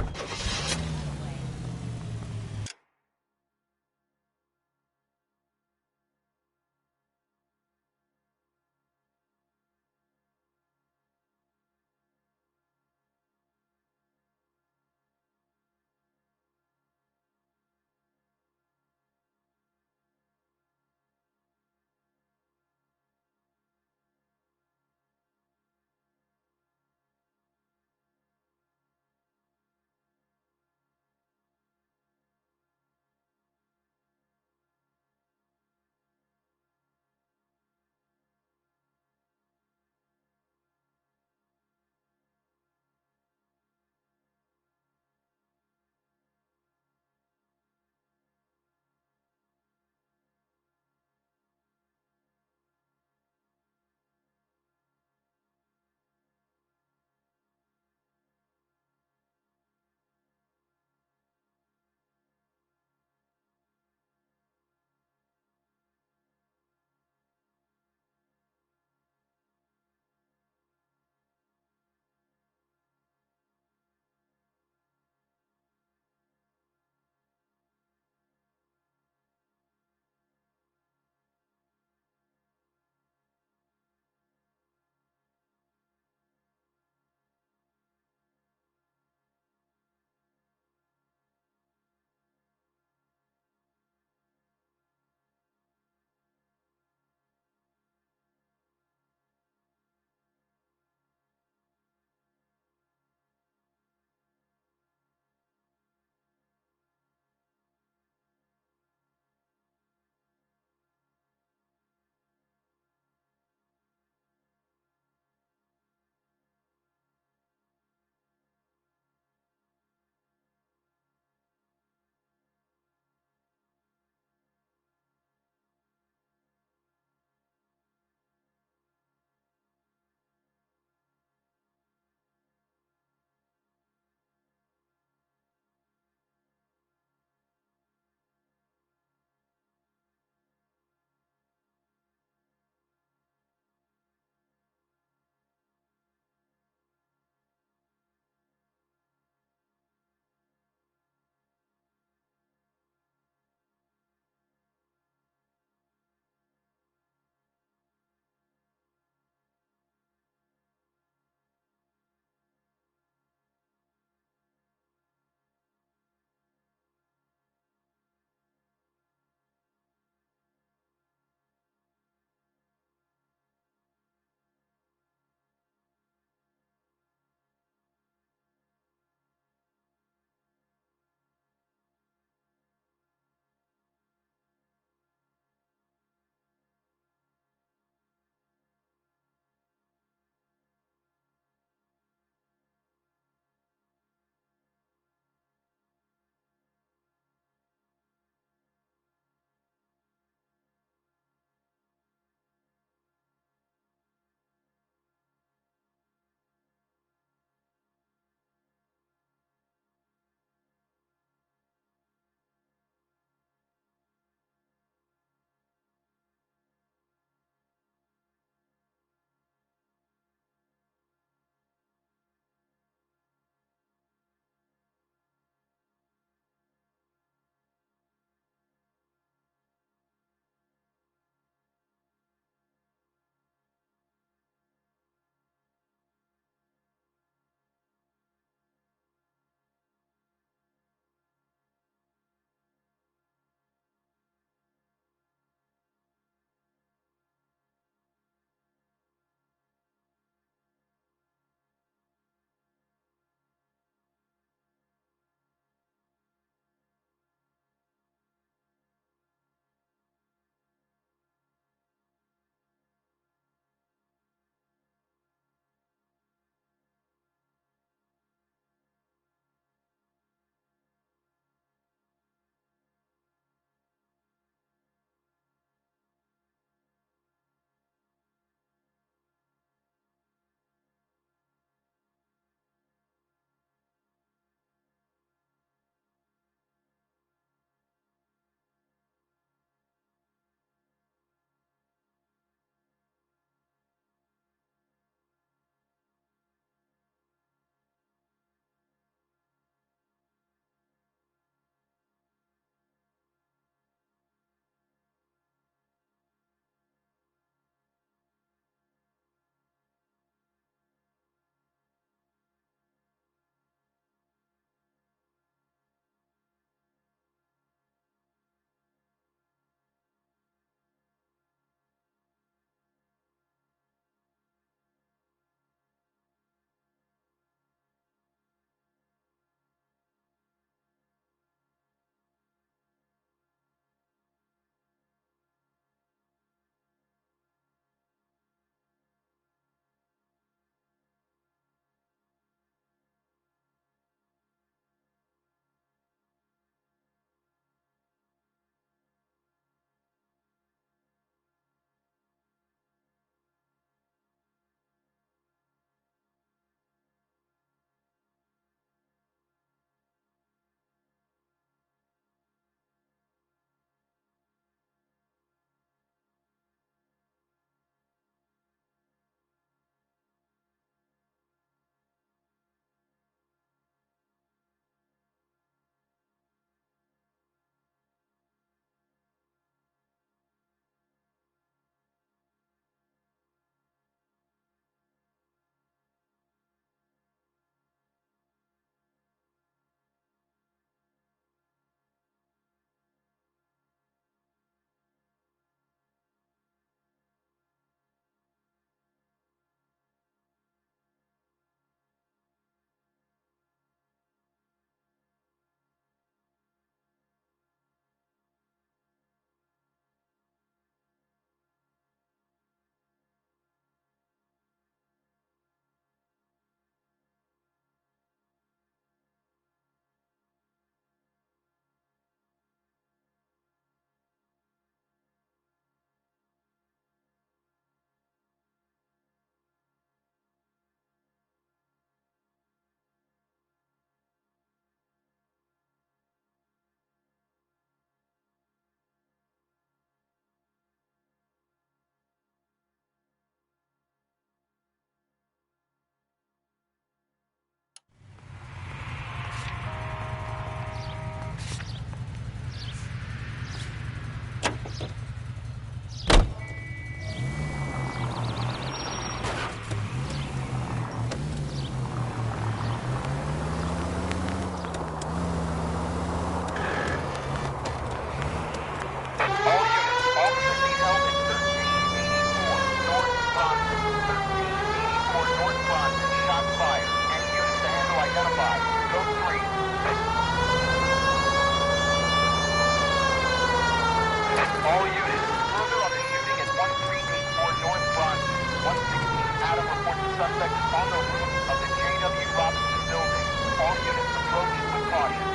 suspect is on the roof of the J.W. Robinson building. All units approach with caution.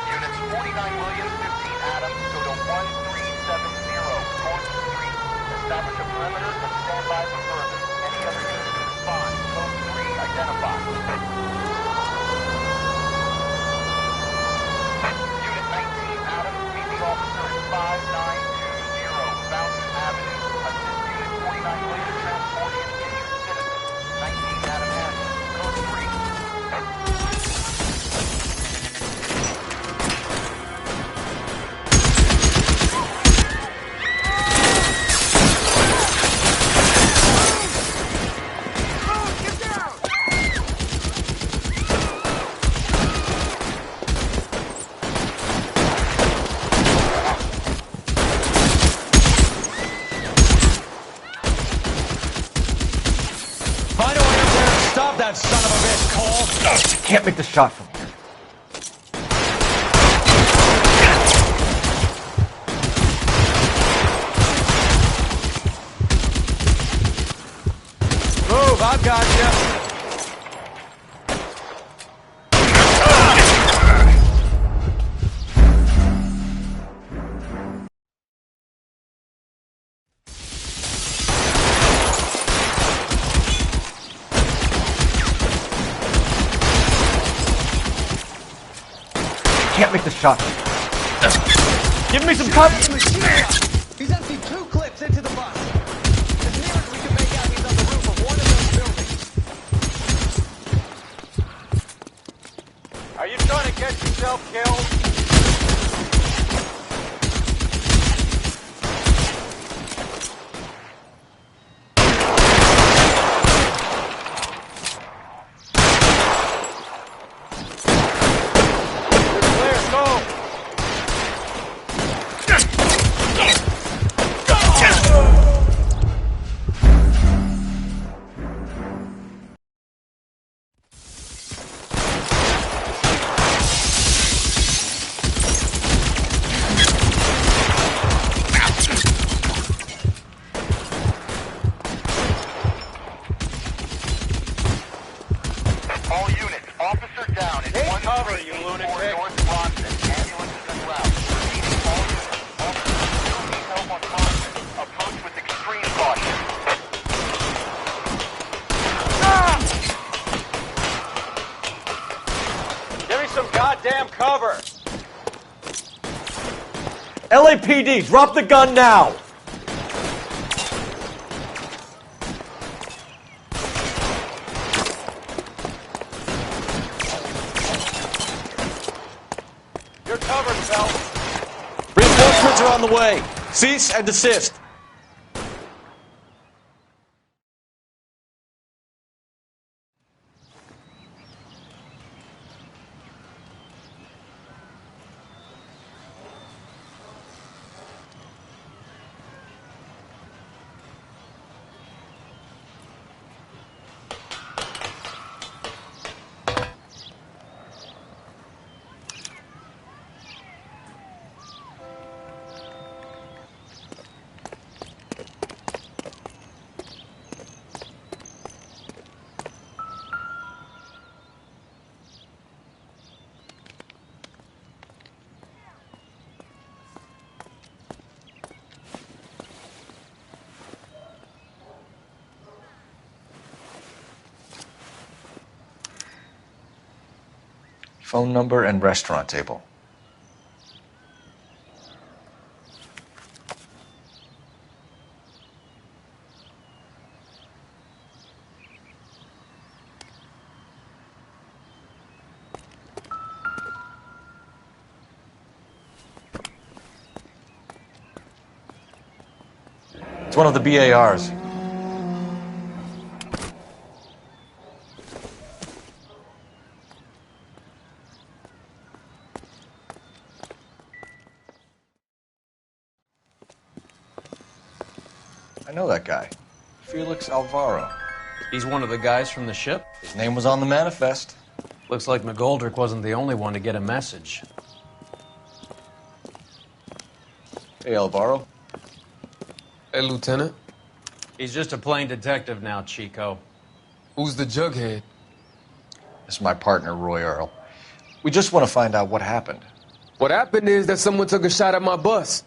Units 49 Williams, 15 Adams, go to 1370 Torrance Street. Establish a perimeter and stand by for further. Any other units to respond. Code 3 identified. Unit 19 Adams, meet the officer at 5920 Fountain Avenue. Assist Unit 49 Williams transporting an injured citizen. 19 Adam Anderson, code 3. That son of a bitch, Cole! Can't make the shot from here. Move, I've got you. Can't make the shot. Give me some cover. He's emptied 2 clips into the bus. As near as we can make out, he's on the roof of one of those buildings. Are you trying to get yourself killed? LAPD, drop the gun now! You're covered, Phelps. Reinforcements are on the way. Cease and desist. Phone number and restaurant table. It's one of the BARs. I know that guy. Felix Alvaro. He's one of the guys from the ship? His name was on the manifest. Looks like McGoldrick wasn't the only one to get a message. Hey, Alvaro. Hey, Lieutenant. He's just a plain detective now, Chico. Who's the jughead? This is my partner, Roy Earl. We just want to find out what happened. What happened is that someone took a shot at my bus.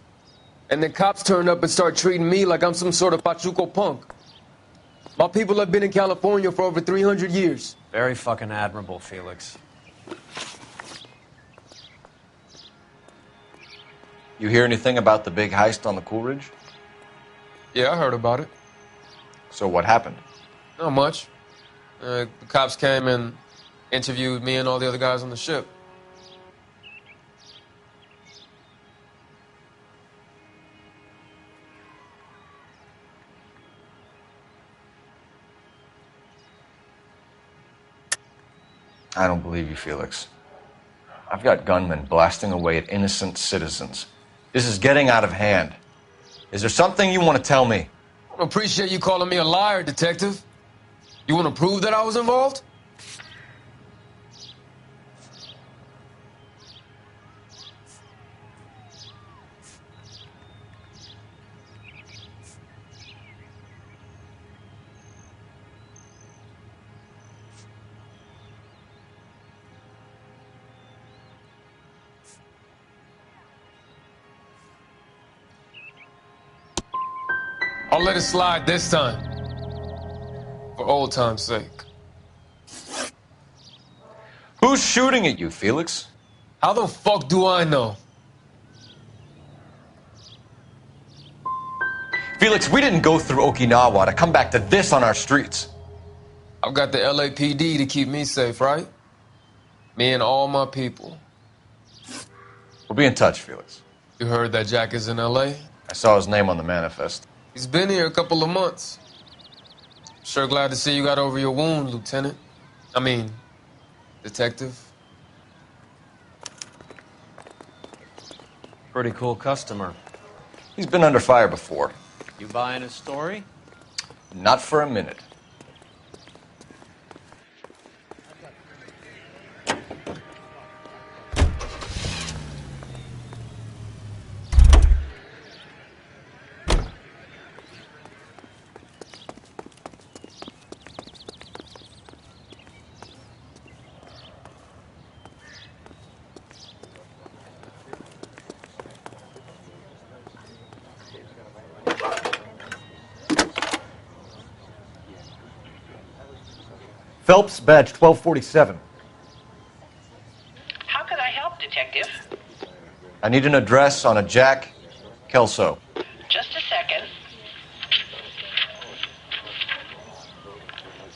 And then cops turned up and started treating me like I'm some sort of Pachuco punk. My people have been in California for over 300 years. Very fucking admirable, Felix. You hear anything about the big heist on the Coolidge? Yeah, I heard about it. So what happened? Not much. The cops came and interviewed me and all the other guys on the ship. I don't believe you, Felix. I've got gunmen blasting away at innocent citizens. This is getting out of hand. Is there something you want to tell me? I don't appreciate you calling me a liar, Detective. You want to prove that I was involved? I'll let it slide this time. For old time's sake. Who's shooting at you, Felix? How the fuck do I know? Felix, we didn't go through Okinawa to come back to this on our streets. I've got the LAPD to keep me safe, right? Me and all my people. We'll be in touch, Felix. You heard that Jack is in LA? I saw his name on the manifest. He's been here a couple of months. Sure glad to see you got over your wound, Lieutenant. I mean, Detective. Pretty cool customer. He's been under fire before. You buying his story? Not for a minute. Phelps, badge 1247. How could I help, Detective? I need an address on a Jack Kelso. Just a second.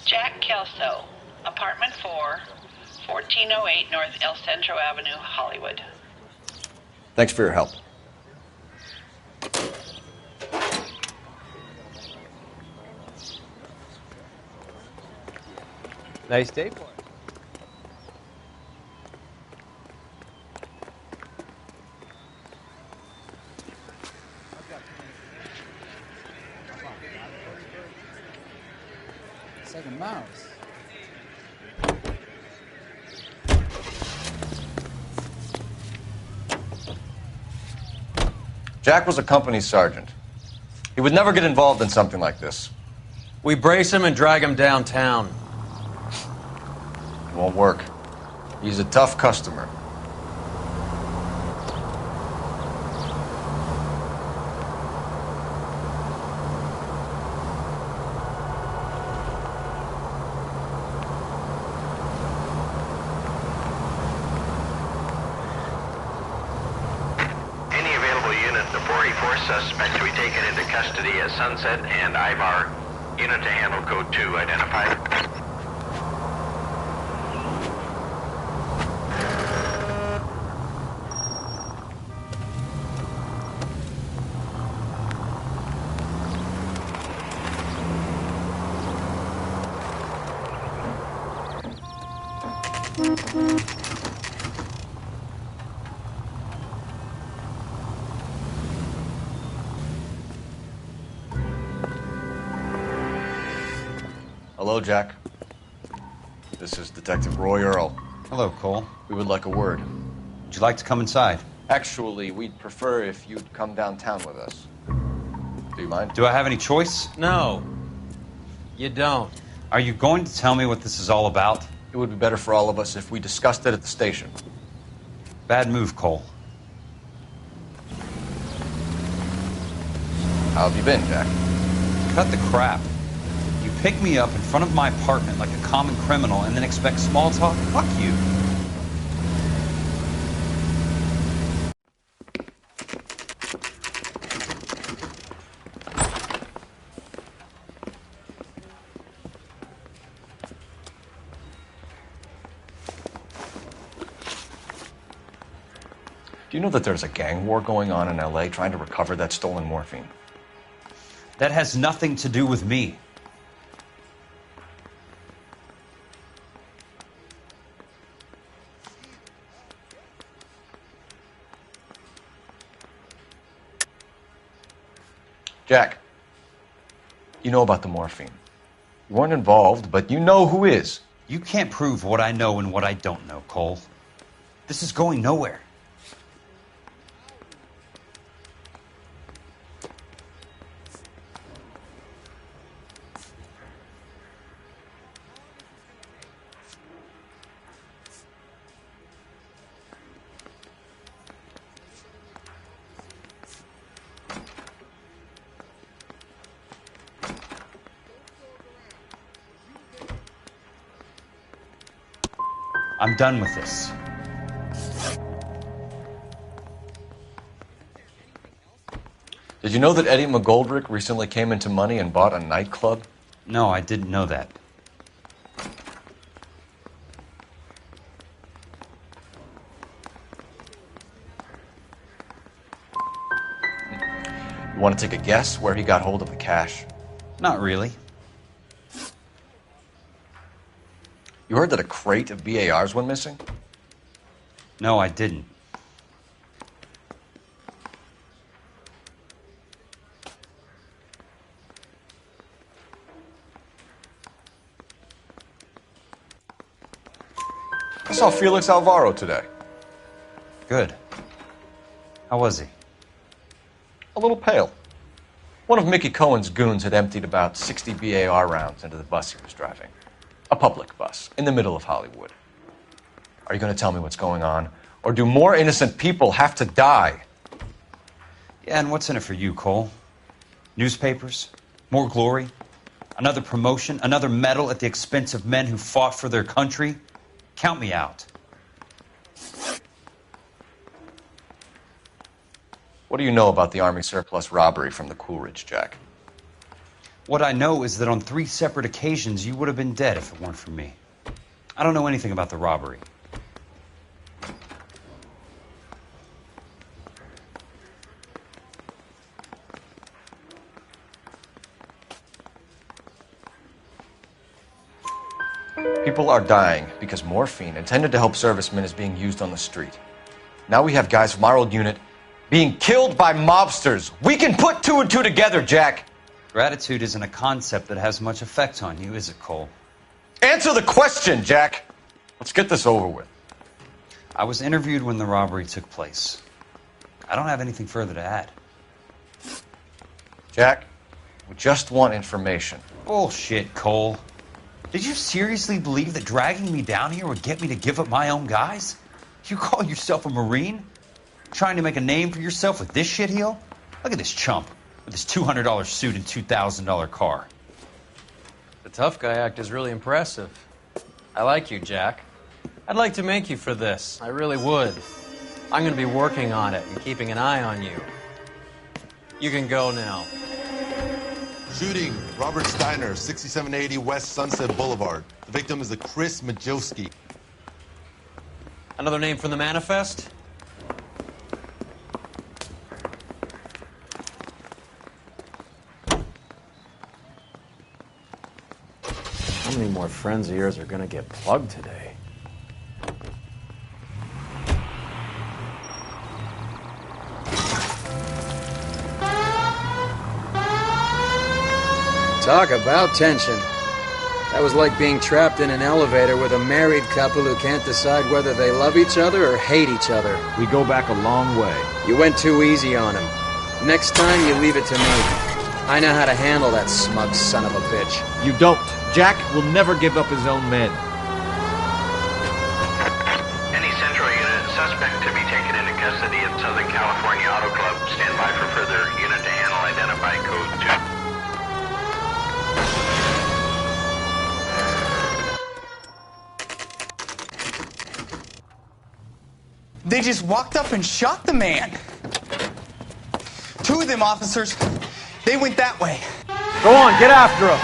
Jack Kelso, apartment 4, 1408 North El Centro Avenue, Hollywood. Thanks for your help. Nice day for it. It's like a mouse. Jack was a company sergeant. He would never get involved in something like this. We brace him and drag him downtown. It won't work. He's a tough customer. Any available unit, the 44 suspect to be taken into custody at Sunset and Ivar. Unit to handle code 2 identified. Hello, Jack. This is Detective Roy Earl. Hello, Cole. We would like a word. Would you like to come inside? Actually, we'd prefer if you'd come downtown with us. Do you mind? Do I have any choice? No, you don't. Are you going to tell me what this is all about? It would be better for all of us if we discussed it at the station. Bad move, Cole. How have you been, Jack? Cut the crap. You pick me up in front of my apartment like a common criminal and then expect small talk? Fuck you. Do you know that there's a gang war going on in L.A. trying to recover that stolen morphine? That has nothing to do with me. Jack, you know about the morphine. You weren't involved, but you know who is. You can't prove what I know and what I don't know, Cole. This is going nowhere. I'm done with this. Did you know that Eddie McGoldrick recently came into money and bought a nightclub? No, I didn't know that. You want to take a guess where he got hold of the cash? Not really. You heard that a crate of BARs went missing? No, I didn't. I saw Felix Alvaro today. Good. How was he? A little pale. One of Mickey Cohen's goons had emptied about 60 BAR rounds into the bus he was driving. A public bus, in the middle of Hollywood. Are you going to tell me what's going on? Or do more innocent people have to die? Yeah, and what's in it for you, Cole? Newspapers? More glory? Another promotion? Another medal at the expense of men who fought for their country? Count me out. What do you know about the Army surplus robbery from the Coolidge, Jack? What I know is that on 3 separate occasions you would have been dead if it weren't for me. I don't know anything about the robbery. People are dying because morphine intended to help servicemen is being used on the street. Now we have guys from our old unit being killed by mobsters. We can put 2 and 2 together, Jack. Gratitude isn't a concept that has much effect on you, is it, Cole? Answer the question, Jack. Let's get this over with. I was interviewed when the robbery took place. I don't have anything further to add. Jack, we just want information. Bullshit, Cole. Did you seriously believe that dragging me down here would get me to give up my own guys? You call yourself a Marine? Trying to make a name for yourself with this shitheel? Look at this chump with his $200 suit and $2,000 car. The tough guy act is really impressive. I like you, Jack. I'd like to make you for this. I really would. I'm going to be working on it and keeping an eye on you. You can go now. Shooting, Robert Steiner, 6780 West Sunset Boulevard. The victim is a Chris Majowski. Another name from the manifest? How many more friends of yours are going to get plugged today? Talk about tension. That was like being trapped in an elevator with a married couple who can't decide whether they love each other or hate each other. We go back a long way. You went too easy on him. Next time, you leave it to me. I know how to handle that smug son of a bitch. You don't. Jack will never give up his own men. Any Central unit, suspect to be taken into custody at Southern California Auto Club. Stand by for further unit to handle identify code 2. They just walked up and shot the man. 2 of them officers, they went that way. Go on, get after him.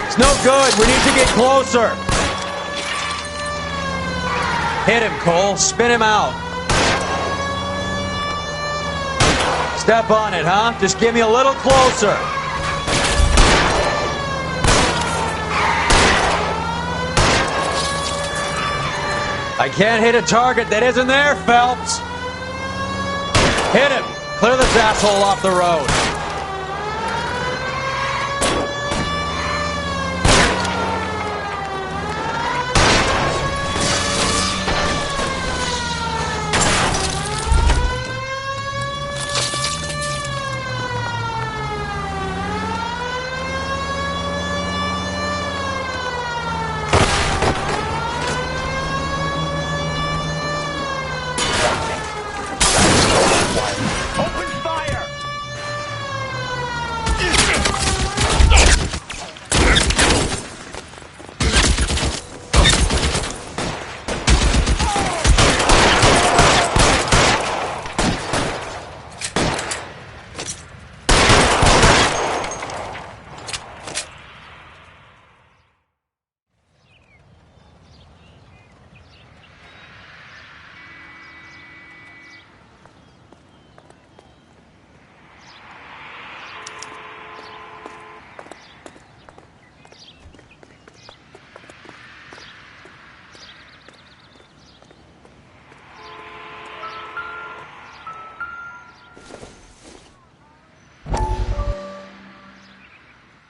It's no good. We need to get closer. Hit him, Cole. Spin him out. Step on it, huh? Just get me a little closer. I can't hit a target that isn't there, Phelps. Hit him. Clear this asshole off the road.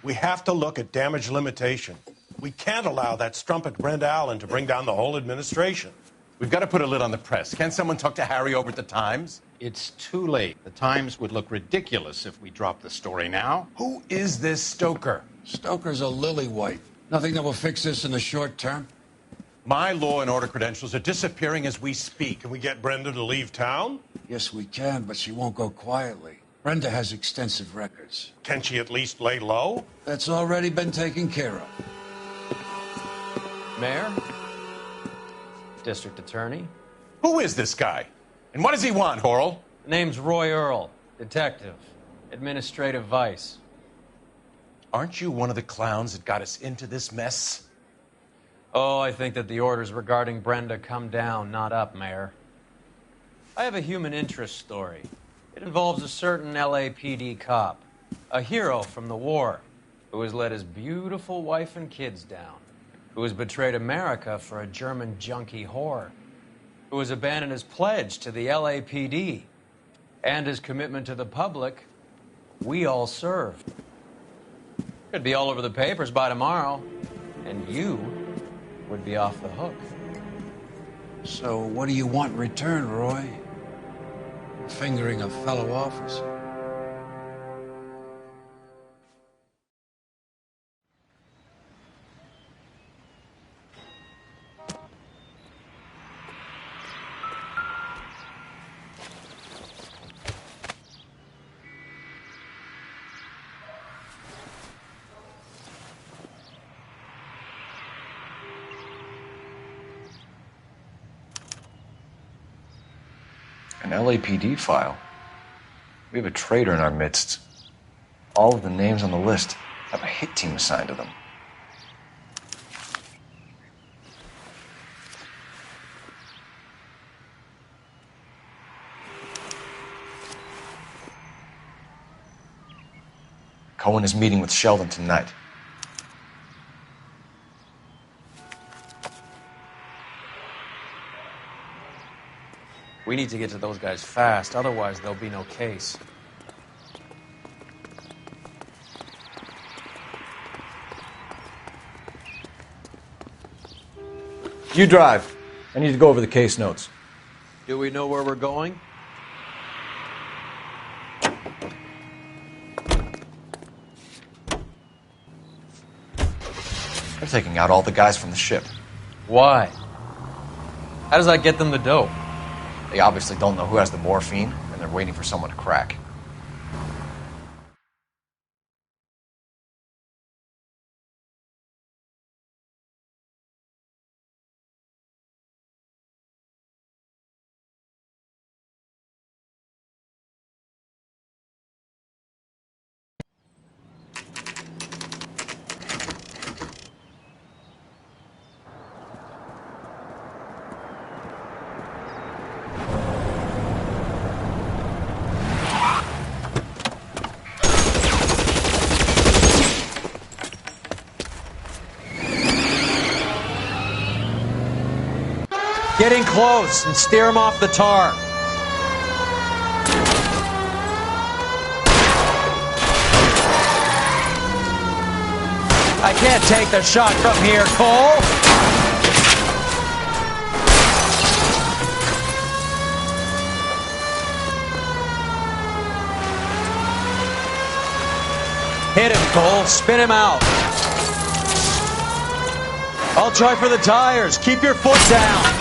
We have to look at damage limitation. We can't allow that strumpet Brenda Allen to bring down the whole administration. We've got to put a lid on the press. Can someone talk to Harry over at the Times? It's too late. The Times would look ridiculous if we dropped the story now. Who is this Stoker? Stoker's a lily-white. Nothing that will fix this in the short term. My law and order credentials are disappearing as we speak. Can we get Brenda to leave town? Yes, we can, but she won't go quietly. Brenda has extensive records. Can she at least lay low? That's already been taken care of. Mayor? District Attorney? Who is this guy? And what does he want, Horrell? The name's Roy Earl, detective, administrative vice. Aren't you one of the clowns that got us into this mess? Oh, I think that the orders regarding Brenda come down, not up, Mayor. I have a human interest story. It involves a certain LAPD cop, a hero from the war, who has let his beautiful wife and kids down, who has betrayed America for a German junkie whore, who has abandoned his pledge to the LAPD and his commitment to the public we all serve. Could be all over the papers by tomorrow, and you would be off the hook. So what do you want in return, Roy? Fingering a fellow officer. An LAPD file. We have a traitor in our midst. All of the names on the list have a hit team assigned to them. Cohen is meeting with Sheldon tonight. We need to get to those guys fast, otherwise there'll be no case. You drive. I need to go over the case notes. Do we know where we're going? They're taking out all the guys from the ship. Why? How does that get them the dope? They obviously don't know who has the morphine, and they're waiting for someone to crack. Get in close and steer him off the tar. I can't take the shot from here, Cole. Hit him, Cole. Spin him out. I'll try for the tires. Keep your foot down.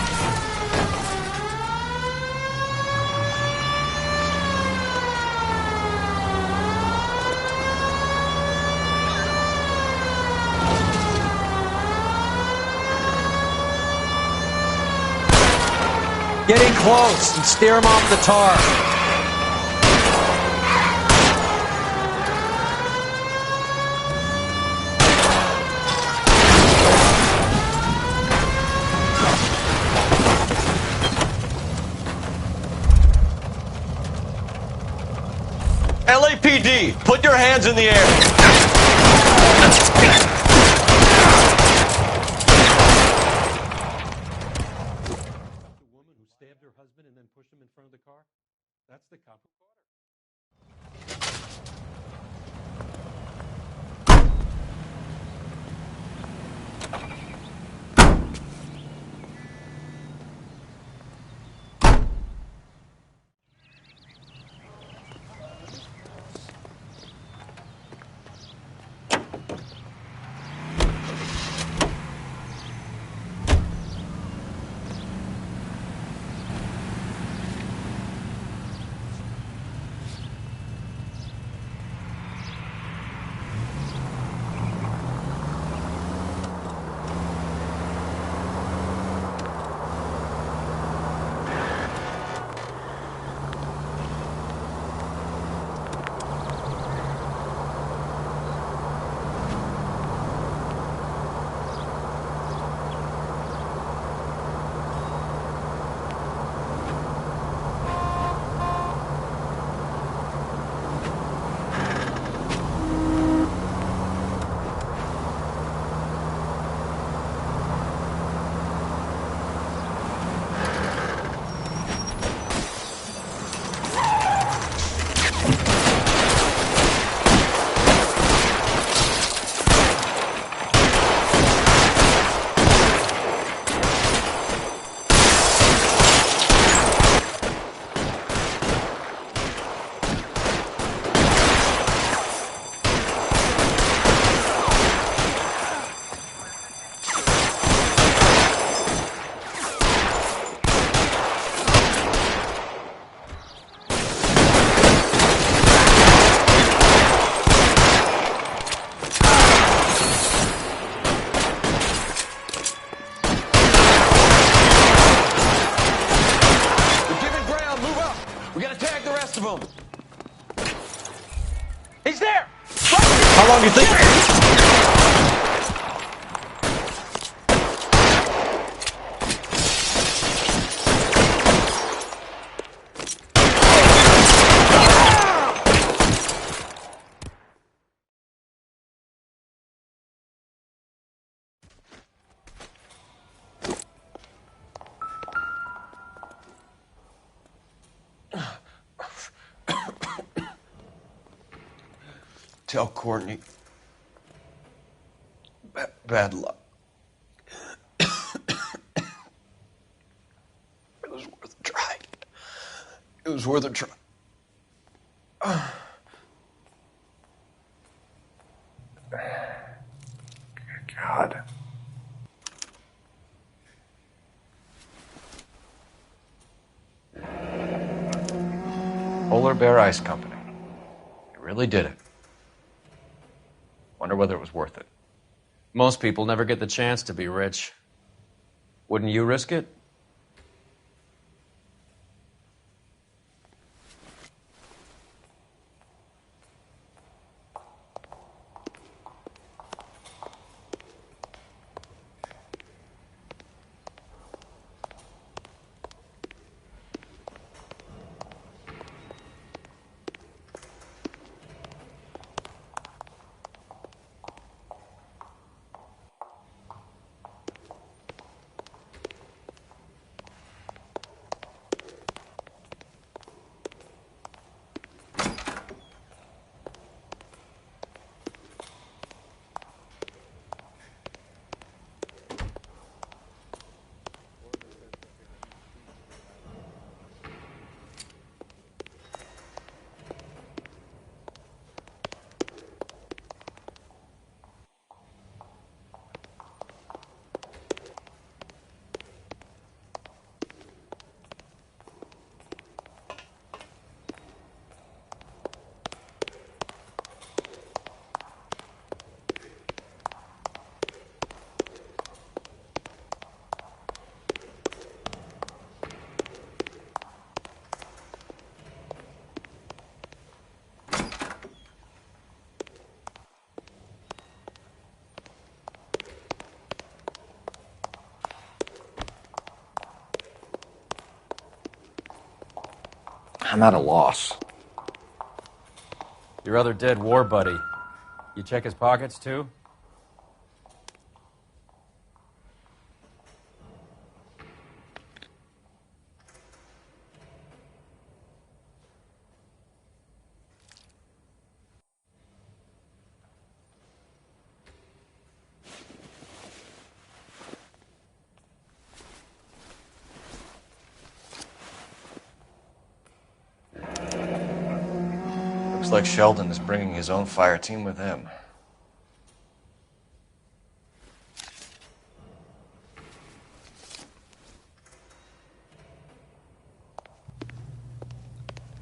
Get in close and steer him off the tar. LAPD, put your hands in the air. That's the cop who caught her. He's there! How long do you think? Tell Courtney. Bad luck. was worth a try. God. Polar Bear Ice Company. You really did it. Wonder whether it was worth it. Most people never get the chance to be rich. Wouldn't you risk it? I'm at a loss. Your other dead war buddy. You check his pockets, too? Looks like Sheldon is bringing his own fire team with him.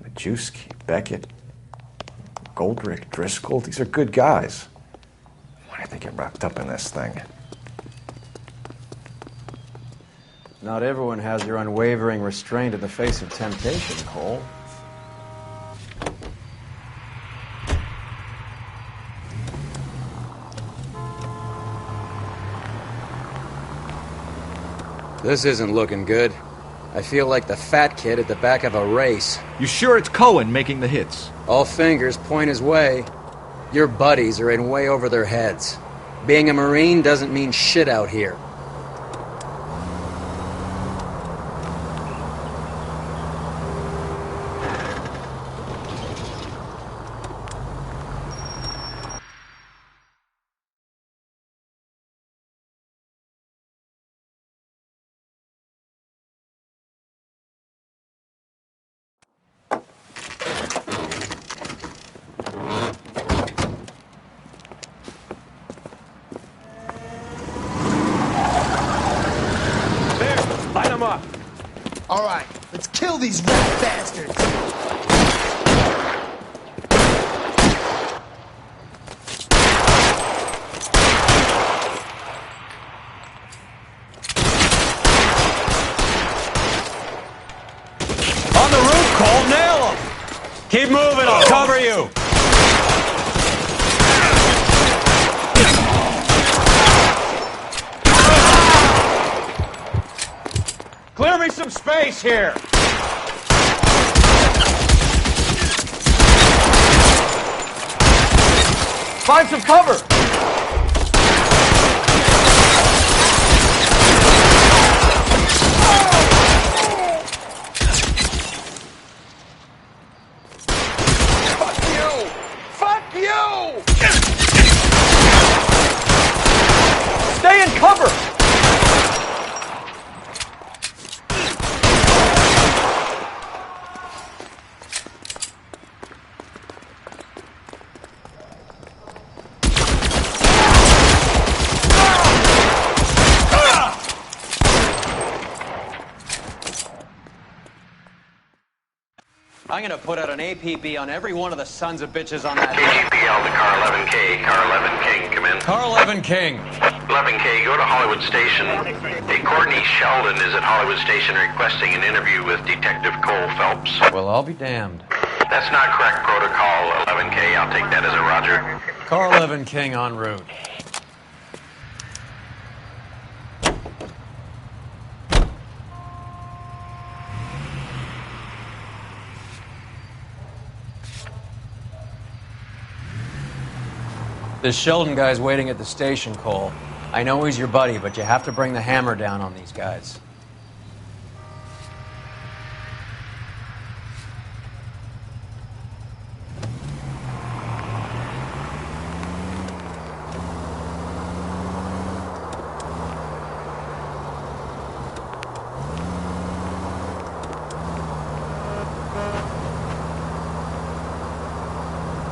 Majewski, Beckett, Goldrick, Driscoll, these are good guys. Why did they get wrapped up in this thing? Not everyone has your unwavering restraint in the face of temptation, Cole. This isn't looking good. I feel like the fat kid at the back of a race. You sure it's Cohen making the hits? All fingers point his way. Your buddies are in way over their heads. Being a Marine doesn't mean shit out here. All right, let's kill these rat bastards. On the roof, Cole, nail him! Keep moving, I'll cover you! Clear me some space here! Find some cover! Fuck you! Stay in cover! gonna put out an APB on every one of the sons of bitches on that. KGPL to car 11K. Car 11 King, come in. Car 11 King. 11K, go to Hollywood Station. Hey, Courtney Sheldon is at Hollywood Station requesting an interview with Detective Cole Phelps. Well, I'll be damned. That's not correct protocol, 11K. I'll take that as a roger. Car 11 King en route. This Sheldon guy's waiting at the station, Cole. I know he's your buddy, but you have to bring the hammer down on these guys.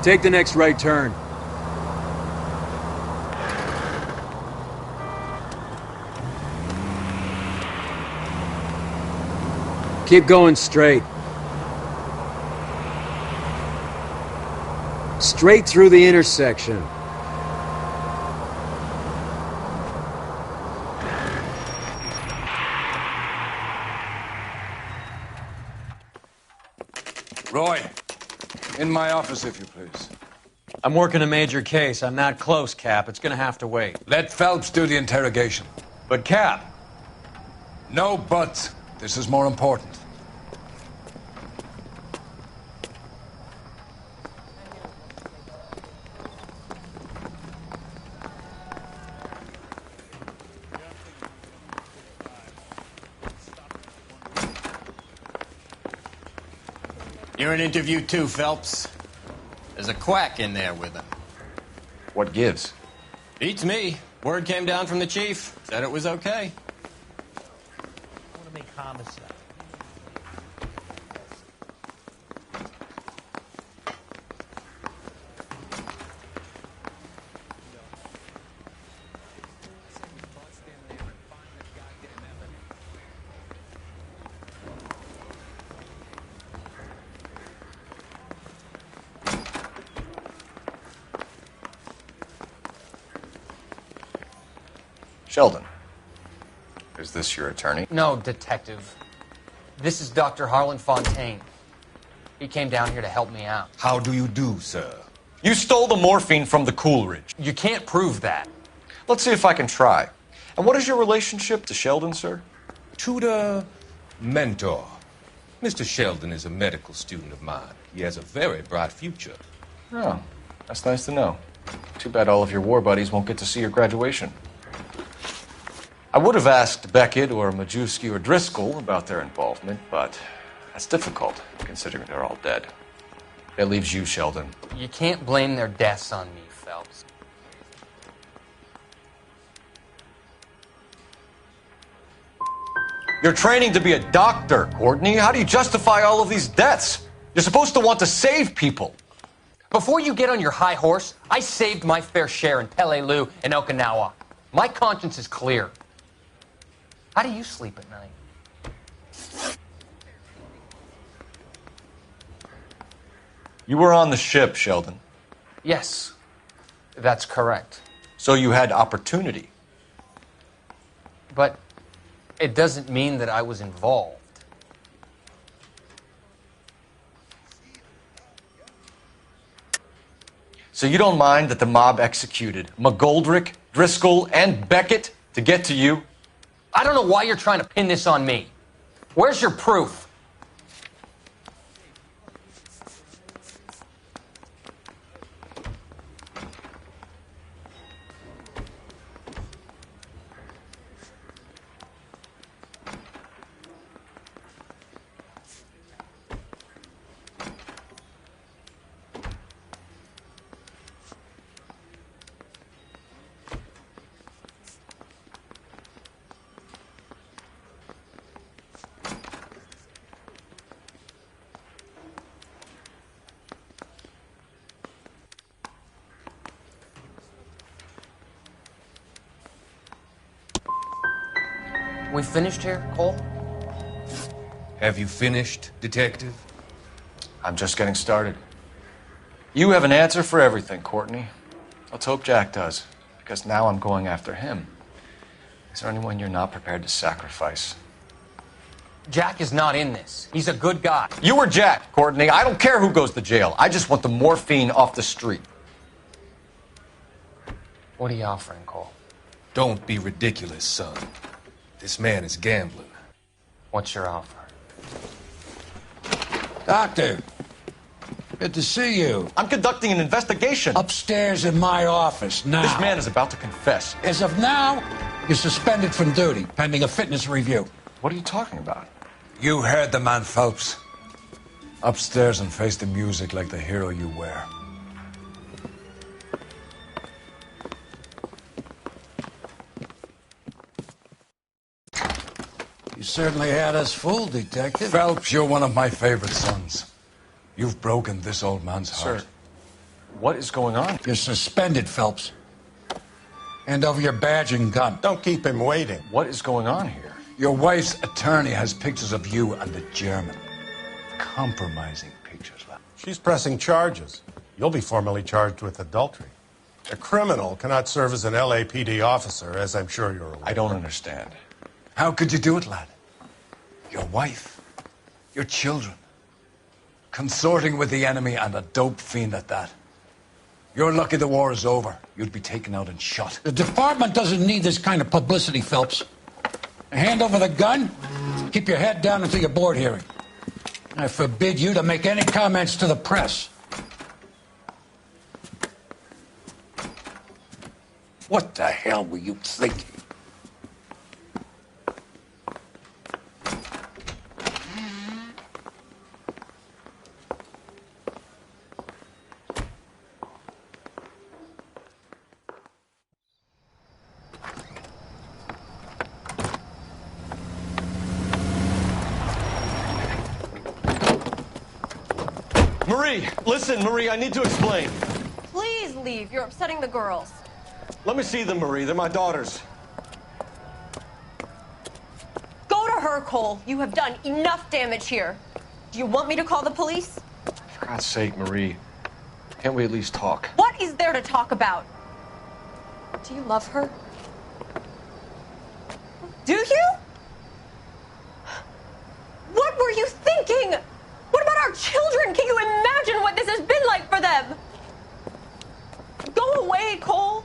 Take the next right turn. Keep going straight. Straight through the intersection. Roy, in my office, if you please. I'm working a major case. I'm not close, Cap. It's gonna have to wait. Let Phelps do the interrogation. But, Cap... No buts. This is more important. You're in interview too, Phelps. There's a quack in there with him. What gives? Beats me. Word came down from the chief. Said it was okay. I want to make homicide. Sheldon, is this your attorney? No, Detective. This is Dr. Harlan Fontaine. He came down here to help me out. How do you do, sir? You stole the morphine from the Coolidge. You can't prove that. Let's see if I can try. And what is your relationship to Sheldon, sir? Tutor, mentor. Mr. Sheldon is a medical student of mine. He has a very bright future. Oh, that's nice to know. Too bad all of your war buddies won't get to see your graduation. I would have asked Beckett or Majewski or Driscoll about their involvement, but that's difficult, considering they're all dead. That leaves you, Sheldon. You can't blame their deaths on me, Phelps. You're training to be a doctor, Courtney. How do you justify all of these deaths? You're supposed to want to save people. Before you get on your high horse, I saved my fair share in Peleliu and Okinawa. My conscience is clear. How do you sleep at night? You were on the ship, Sheldon. Yes, that's correct. So you had opportunity. But it doesn't mean that I was involved. So you don't mind that the mob executed McGoldrick, Driscoll, and Beckett to get to you? I don't know why you're trying to pin this on me. Where's your proof? We finished here, Cole? Have you finished, Detective? I'm just getting started. You have an answer for everything, Courtney. Let's hope Jack does, because now I'm going after him. Is there anyone you're not prepared to sacrifice? Jack is not in this. He's a good guy. You or Jack, Courtney. I don't care who goes to jail. I just want the morphine off the street. What are you offering, Cole? Don't be ridiculous, son. This man is gambling. What's your offer? Doctor, good to see you. I'm conducting an investigation. Upstairs in my office, now. This man is about to confess. As of now, you're suspended from duty, pending a fitness review. What are you talking about? You heard the man, Phelps. Upstairs and face the music like the hero you were. You certainly had us fooled, Detective. Phelps, you're one of my favorite sons. You've broken this old man's heart. Sir, what is going on? You're suspended, Phelps. Hand over your badge and gun. Don't keep him waiting. What is going on here? Your wife's attorney has pictures of you and the German. Compromising pictures. She's pressing charges. You'll be formally charged with adultery. A criminal cannot serve as an LAPD officer, as I'm sure you're aware. I don't understand. How could you do it, lad? Your wife, your children, consorting with the enemy and a dope fiend at that. You're lucky the war is over. You'd be taken out and shot. The department doesn't need this kind of publicity, Phelps. Hand over the gun. Keep your head down until your board hearing. I forbid you to make any comments to the press. What the hell were you thinking? Marie, listen, Marie, I need to explain. Please leave. You're upsetting the girls. Let me see them, Marie. They're my daughters. Go to her, Cole. You have done enough damage here. Do you want me to call the police? For God's sake, Marie. Can't we at least talk? What is there to talk about? Do you love her? Do you? What were you thinking? What about our children? Can you imagine what this has been like for them? Go away, Cole.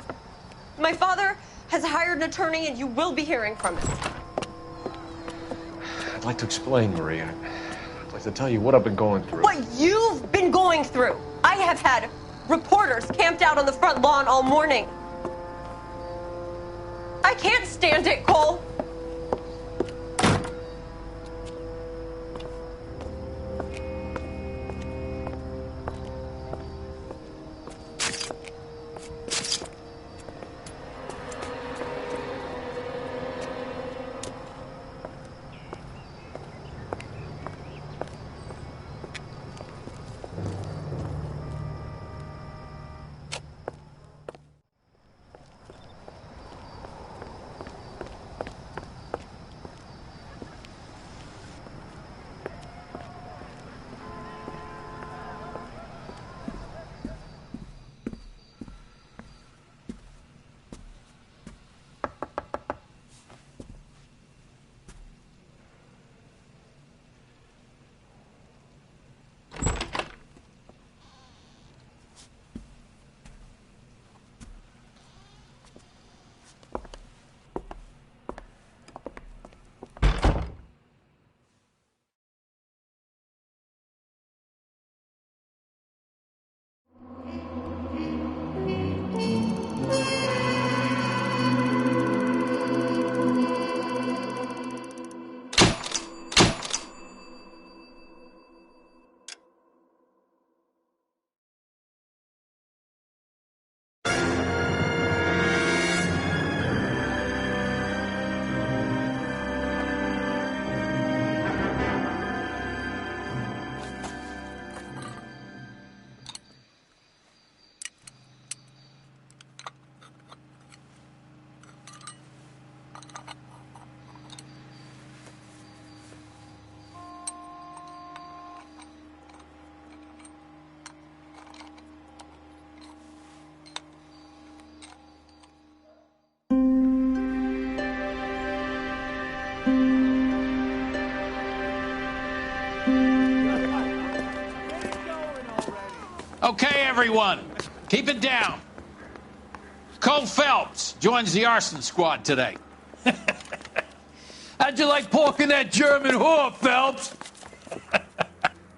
My father has hired an attorney and you will be hearing from him. I'd like to explain, Marie. I'd like to tell you what I've been going through. What you've been going through. I have had reporters camped out on the front lawn all morning. I can't stand it, Cole. everyone. Keep it down. Cole Phelps joins the arson squad today. How'd you like porking that German whore, Phelps?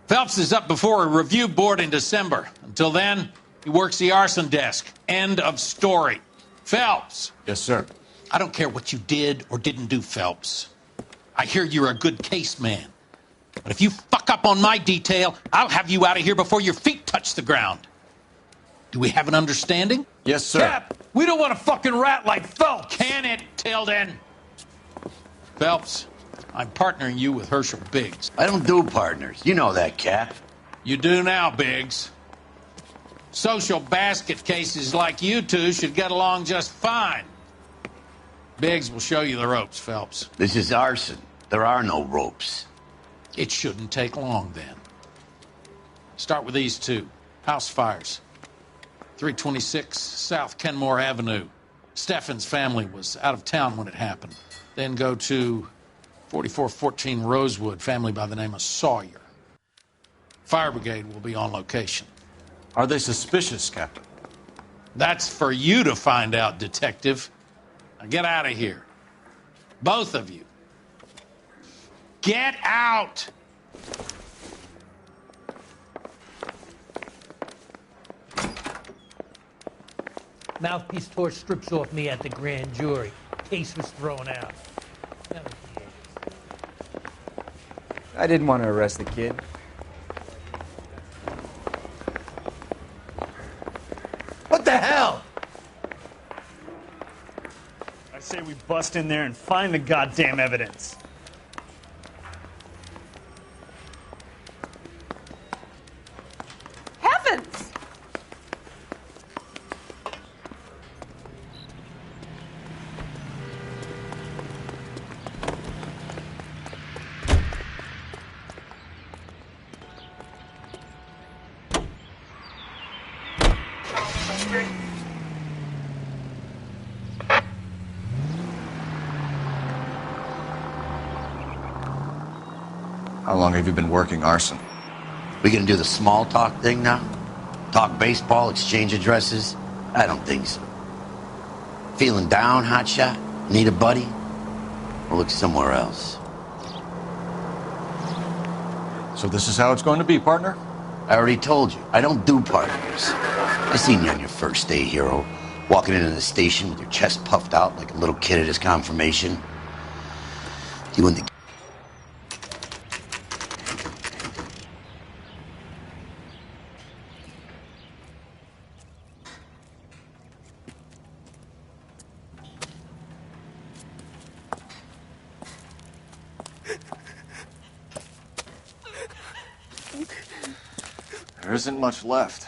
Phelps is up before a review board in December. Until then, he works the arson desk. End of story. Phelps. Yes, sir. I don't care what you did or didn't do, Phelps. I hear you're a good case man. But if you fuck up on my detail, I'll have you out of here before your feet touch the ground. Do we have an understanding? Yes, sir. Cap, we don't want a fucking rat like Phelps. Can it, Tilden? Phelps, I'm partnering you with Herschel Biggs. I don't do partners. You know that, Cap. You do now, Biggs. Social basket cases like you two should get along just fine. Biggs will show you the ropes, Phelps. This is arson. There are no ropes. It shouldn't take long, then. Start with these two. House fires. 326 South Kenmore Avenue. Steffen's family was out of town when it happened. Then go to 4414 Rosewood, family by the name of Sawyer. Fire brigade will be on location. Are they suspicious, Captain? That's for you to find out, Detective. Now get out of here. Both of you. Get out! Mouthpiece tore strips off me at the grand jury. Case was thrown out. I didn't want to arrest the kid. What the hell? I say we bust in there and find the goddamn evidence. Heavens! How long have you been working arson? We gonna do the small talk thing now? Talk baseball, exchange addresses? I don't think so. Feeling down, hotshot? Need a buddy? Or look somewhere else? So this is how it's going to be, partner? I already told you, I don't do partners. I seen you on your first day, hero. Walking into the station with your chest puffed out like a little kid at his confirmation. You and the... There isn't much left.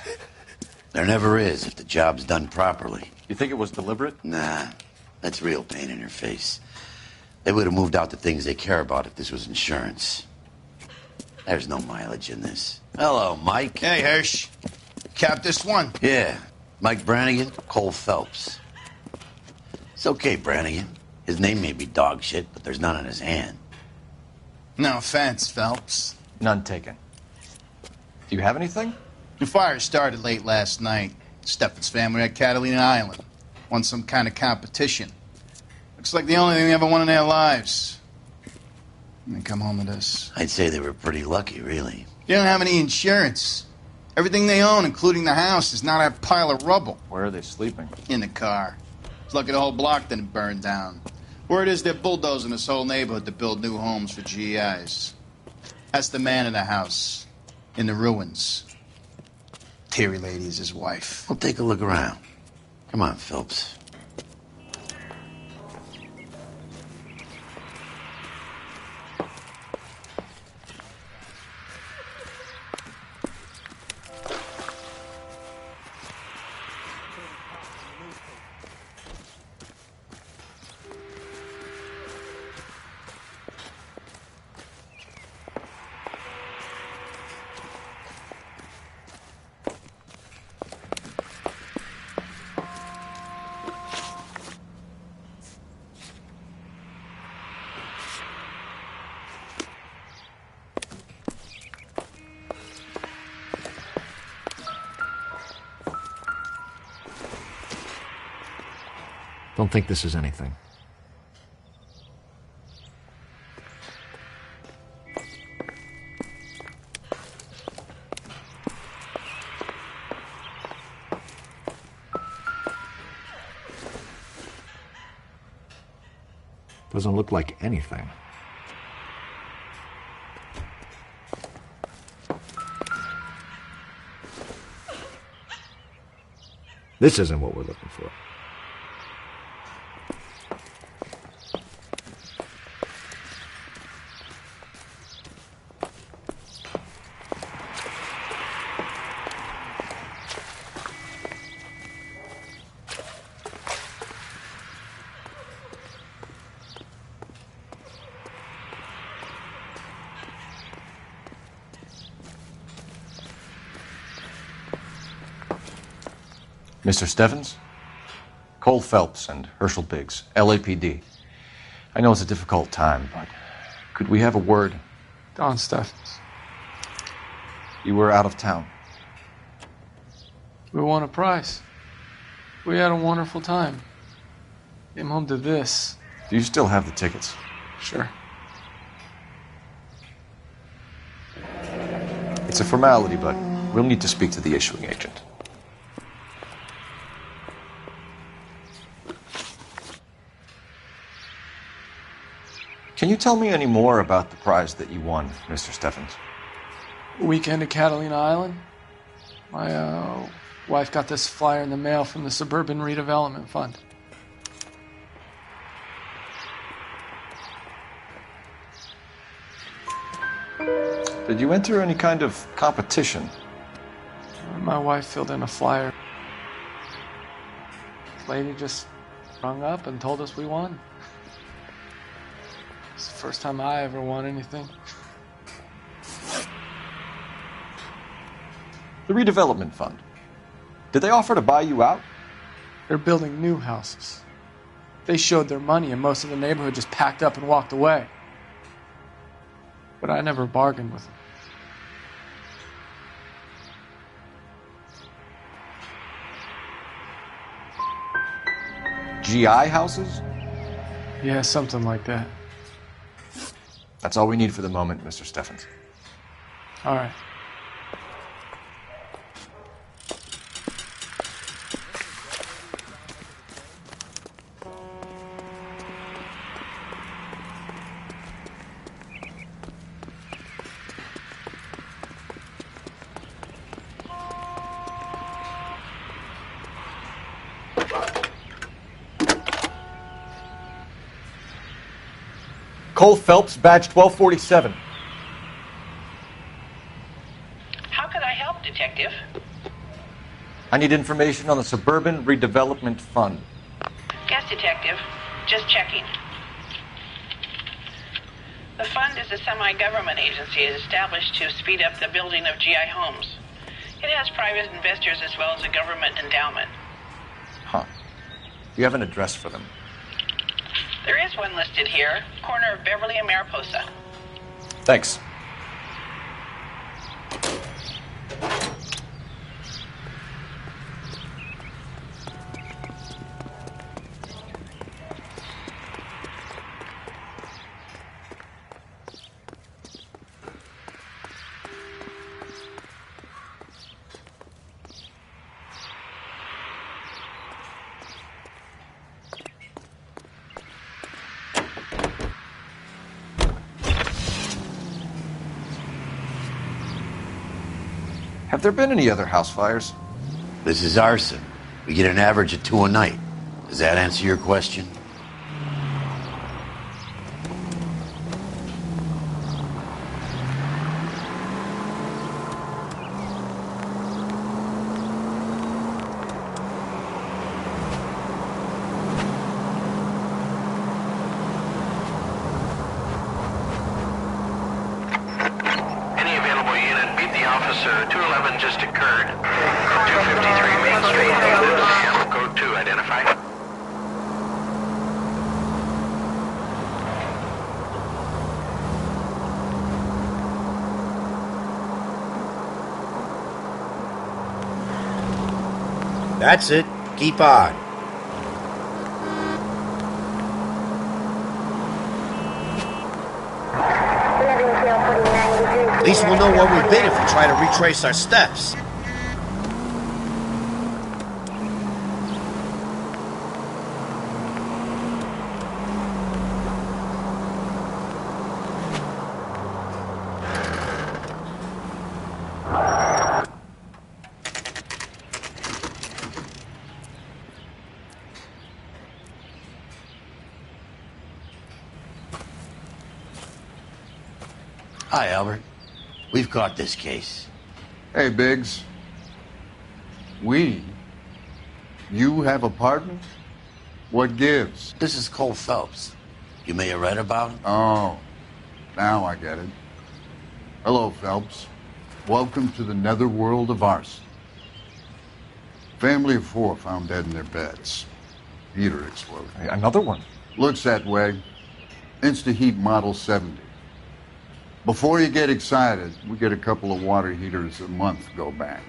There never is if the job's done properly. You think it was deliberate? Nah, that's real pain in your face. They would have moved out the things they care about if this was insurance. There's no mileage in this. Hello, Mike. Hey, Hirsch. Cap this one? Yeah, Mike Brannigan, Cole Phelps. It's okay, Brannigan. His name may be dog shit, but there's none on his hand. No offense, Phelps. None taken. Do you have anything? The fire started late last night. Steffen's family at Catalina Island. Won some kind of competition. Looks like the only thing they ever won in their lives. And they come home to this. I'd say they were pretty lucky, really. They don't have any insurance. Everything they own, including the house, is not a pile of rubble. Where are they sleeping? In the car. It's lucky the whole block didn't burn down. Word is they're bulldozing this whole neighborhood to build new homes for GIs. That's the man in the house. In the ruins. Terry lady is his wife. We'll take a look around. Come on, Phelps. Don't think this is anything. Doesn't look like anything. This isn't what we're looking for. Mr. Steffens? Cole Phelps and Herschel Biggs, LAPD. I know it's a difficult time, but could we have a word? Don Steffens. You were out of town. We won a prize. We had a wonderful time. Came home to this. Do you still have the tickets? Sure. It's a formality, but we'll need to speak to the issuing agent. Can you tell me any more about the prize that you won, Mr. Steffens? Weekend at Catalina Island. My wife got this flyer in the mail from the Suburban Redevelopment Fund. Did you enter any kind of competition? My wife filled in a flyer. This lady just rung up and told us we won. It's the first time I ever won anything. The redevelopment fund. Did they offer to buy you out? They're building new houses. They showed their money and most of the neighborhood just packed up and walked away. But I never bargained with them. GI houses? Yeah, something like that. That's all we need for the moment, Mr. Steffens. All right. Cole Phelps, badge 1247. How could I help, Detective? I need information on the Suburban Redevelopment Fund. Yes, Detective. Just checking. The fund is a semi-government agency established to speed up the building of GI homes. It has private investors as well as a government endowment. Huh. You have an address for them? There is one listed here, corner of Beverly and Mariposa. Thanks. Have there been any other house fires? This is arson. We get an average of 2 a night. Does that answer your question? Any available unit, meet the officer. 211 just occurred. 253 Main Street, exit code 2, identify. That's it. Keep on. least we'll know where we've been if we try to retrace our steps. Hi, Albert. We've caught this case. Hey, Biggs. We? You have a partner? What gives? This is Cole Phelps. You may have read about him. Oh, now I get it. Hello, Phelps. Welcome to the netherworld of arson. Family of 4 found dead in their beds. Heater exploded. Hey, another one? Looks that way. Insta-Heat Model 70. Before you get excited, we get a couple of water heaters a month go bang.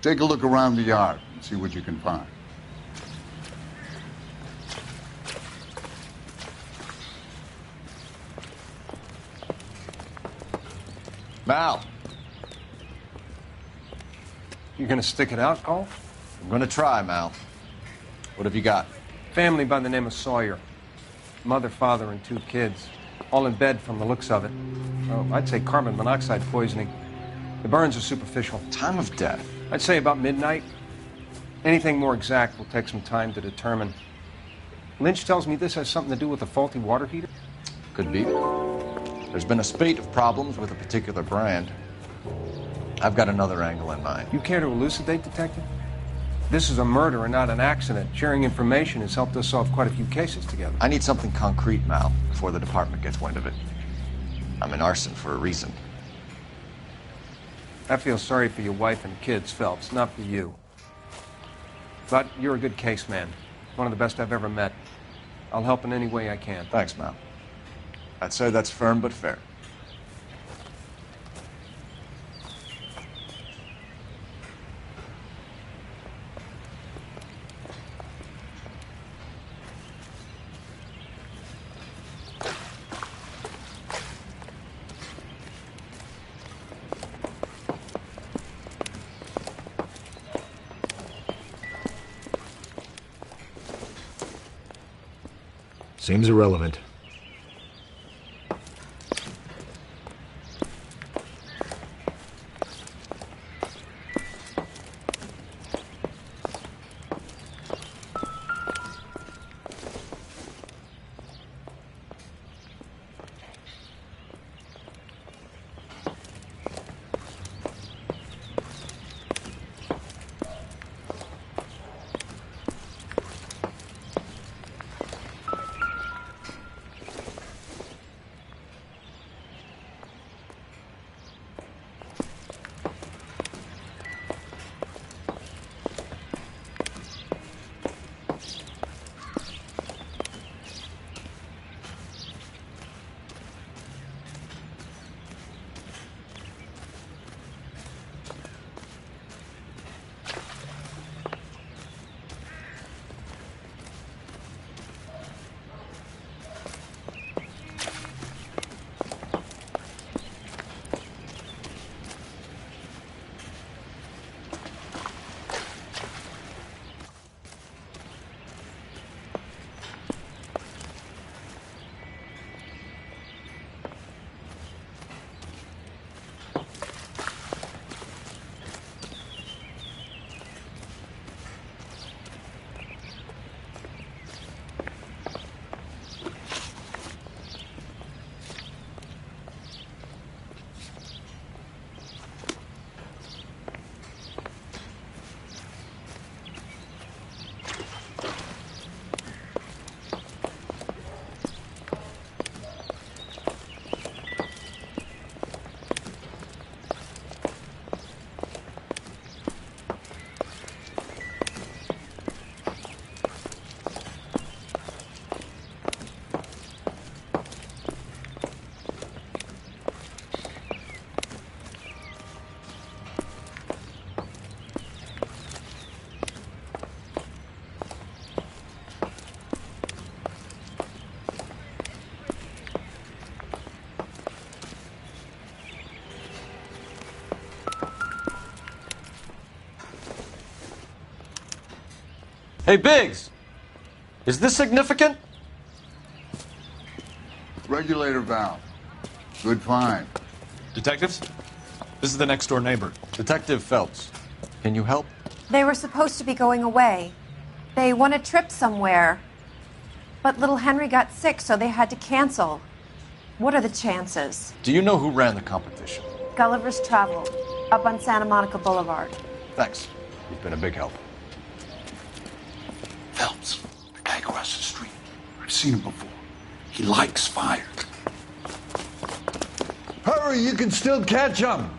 Take a look around the yard and see what you can find. Mal, You gonna stick it out, Cole? I'm gonna try, Mal. What have you got? Family by the name of Sawyer. Mother, father, and 2 kids. All in bed from the looks of it. Oh, I'd say carbon monoxide poisoning. The burns are superficial. Time of death? I'd say about midnight. Anything more exact will take some time to determine. Lynch tells me this has something to do with a faulty water heater. Could be. There's been a spate of problems with a particular brand. I've got another angle in mind. You care to elucidate, Detective? This is a murder and not an accident. Sharing information has helped us solve quite a few cases together. I need something concrete, Mal, before the department gets wind of it. I'm in arson for a reason. I feel sorry for your wife and kids, Phelps, not for you. But you're a good case man. One of the best I've ever met. I'll help in any way I can. Thanks, Mal. I'd say that's firm but fair. Seems irrelevant. Hey, Biggs! Is this significant? Regulator valve. Good find. Detectives? This is the next door neighbor. Detective Phelps. Can you help? They were supposed to be going away. They won a trip somewhere. But little Henry got sick, so they had to cancel. What are the chances? Do you know who ran the competition? Gulliver's Travel, up on Santa Monica Boulevard. Thanks. You've been a big help. Phelps, the guy across the street. I've seen him before. He likes fire. Hurry, you can still catch him.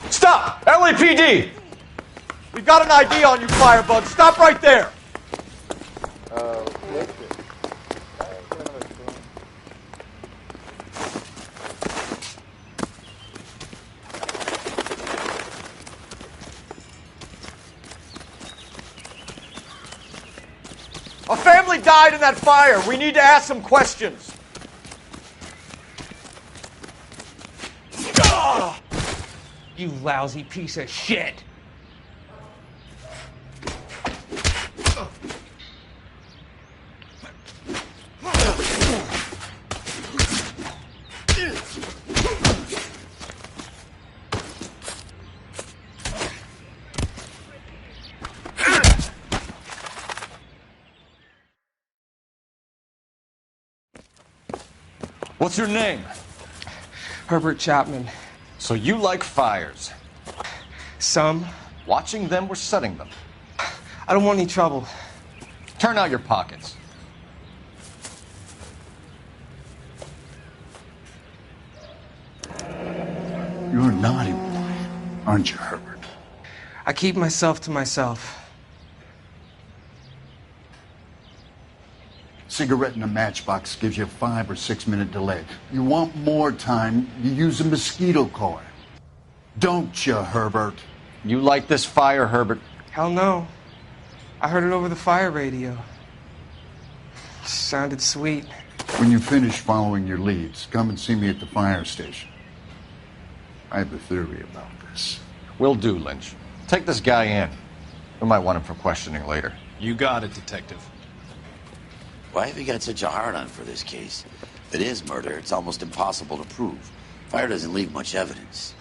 Stop! LAPD! We've got an ID on you, Firebug. Stop right there! A family died in that fire. We need to ask some questions. You lousy piece of shit! What's your name? Herbert Chapman. So you like fires? Some. Watching them or setting them? I don't want any trouble. Turn out your pockets. You're a naughty boy, aren't you, Herbert? I keep myself to myself. Cigarette in a matchbox gives you a 5 or 6 minute delay. You want more time, you use a mosquito coil. Don't you, Herbert? You like this fire, Herbert? Hell no. I heard it over the fire radio. Sounded sweet. When you finish following your leads, come and see me at the fire station. I have a theory about this. Will do, Lynch. Take this guy in. We might want him for questioning later. You got it, Detective. Why have you got such a hard-on for this case? If it is murder, it's almost impossible to prove. Fire doesn't leave much evidence.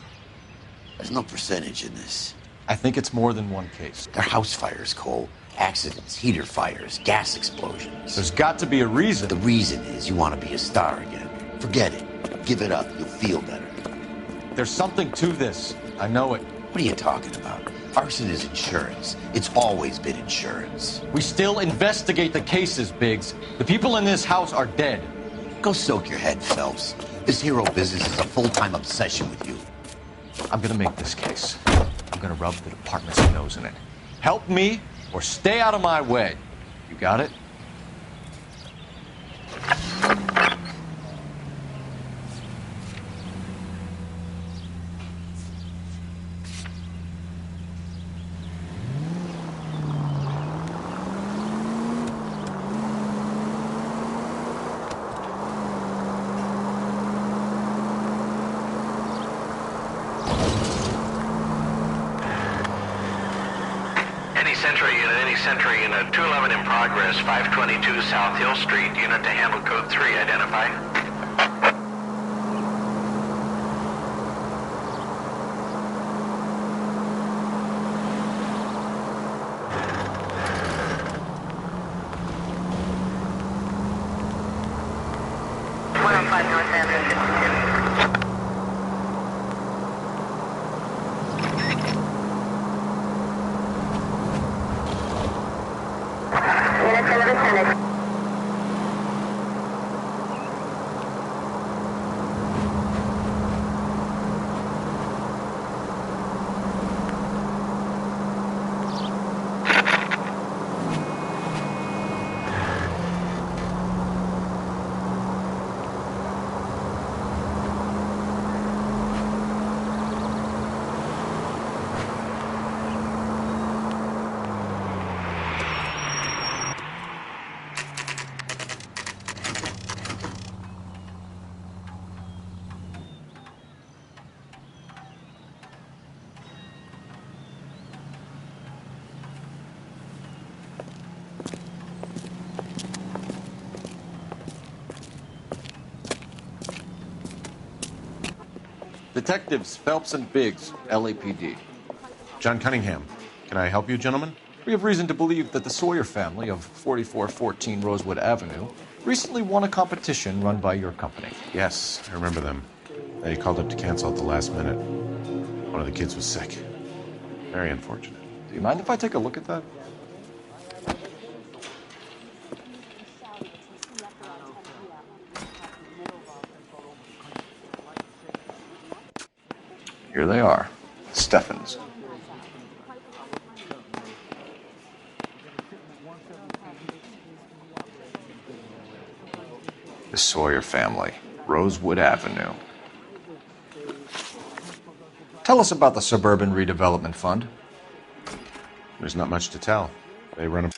There's no percentage in this. I think it's more than one case. They're house fires, Cole. Accidents, heater fires, gas explosions. There's got to be a reason. The reason is you want to be a star again. Forget it. Give it up. You'll feel better. There's something to this. I know it. What are you talking about? Arson is insurance. It's always been insurance. We still investigate the cases, Biggs. The people in this house are dead. Go soak your head, Phelps. This hero business is a full-time obsession with you. I'm gonna make this case. I'm gonna rub the department's nose in it. Help me or stay out of my way. You got it? Sentry unit 211 in progress, 522 South Hill Street, unit to handle code 3, identify. Detectives Phelps and Biggs, LAPD. John Cunningham. Can I help you, gentlemen? We have reason to believe that the Sawyer family of 4414 Rosewood Avenue recently won a competition run by your company. Yes, I remember them. They called up to cancel at the last minute. One of the kids was sick. Very unfortunate. Do you mind if I take a look at that? Here they are. Steffens. The Sawyer family, Rosewood Avenue. Tell us about the Suburban Redevelopment Fund. There's not much to tell. They run a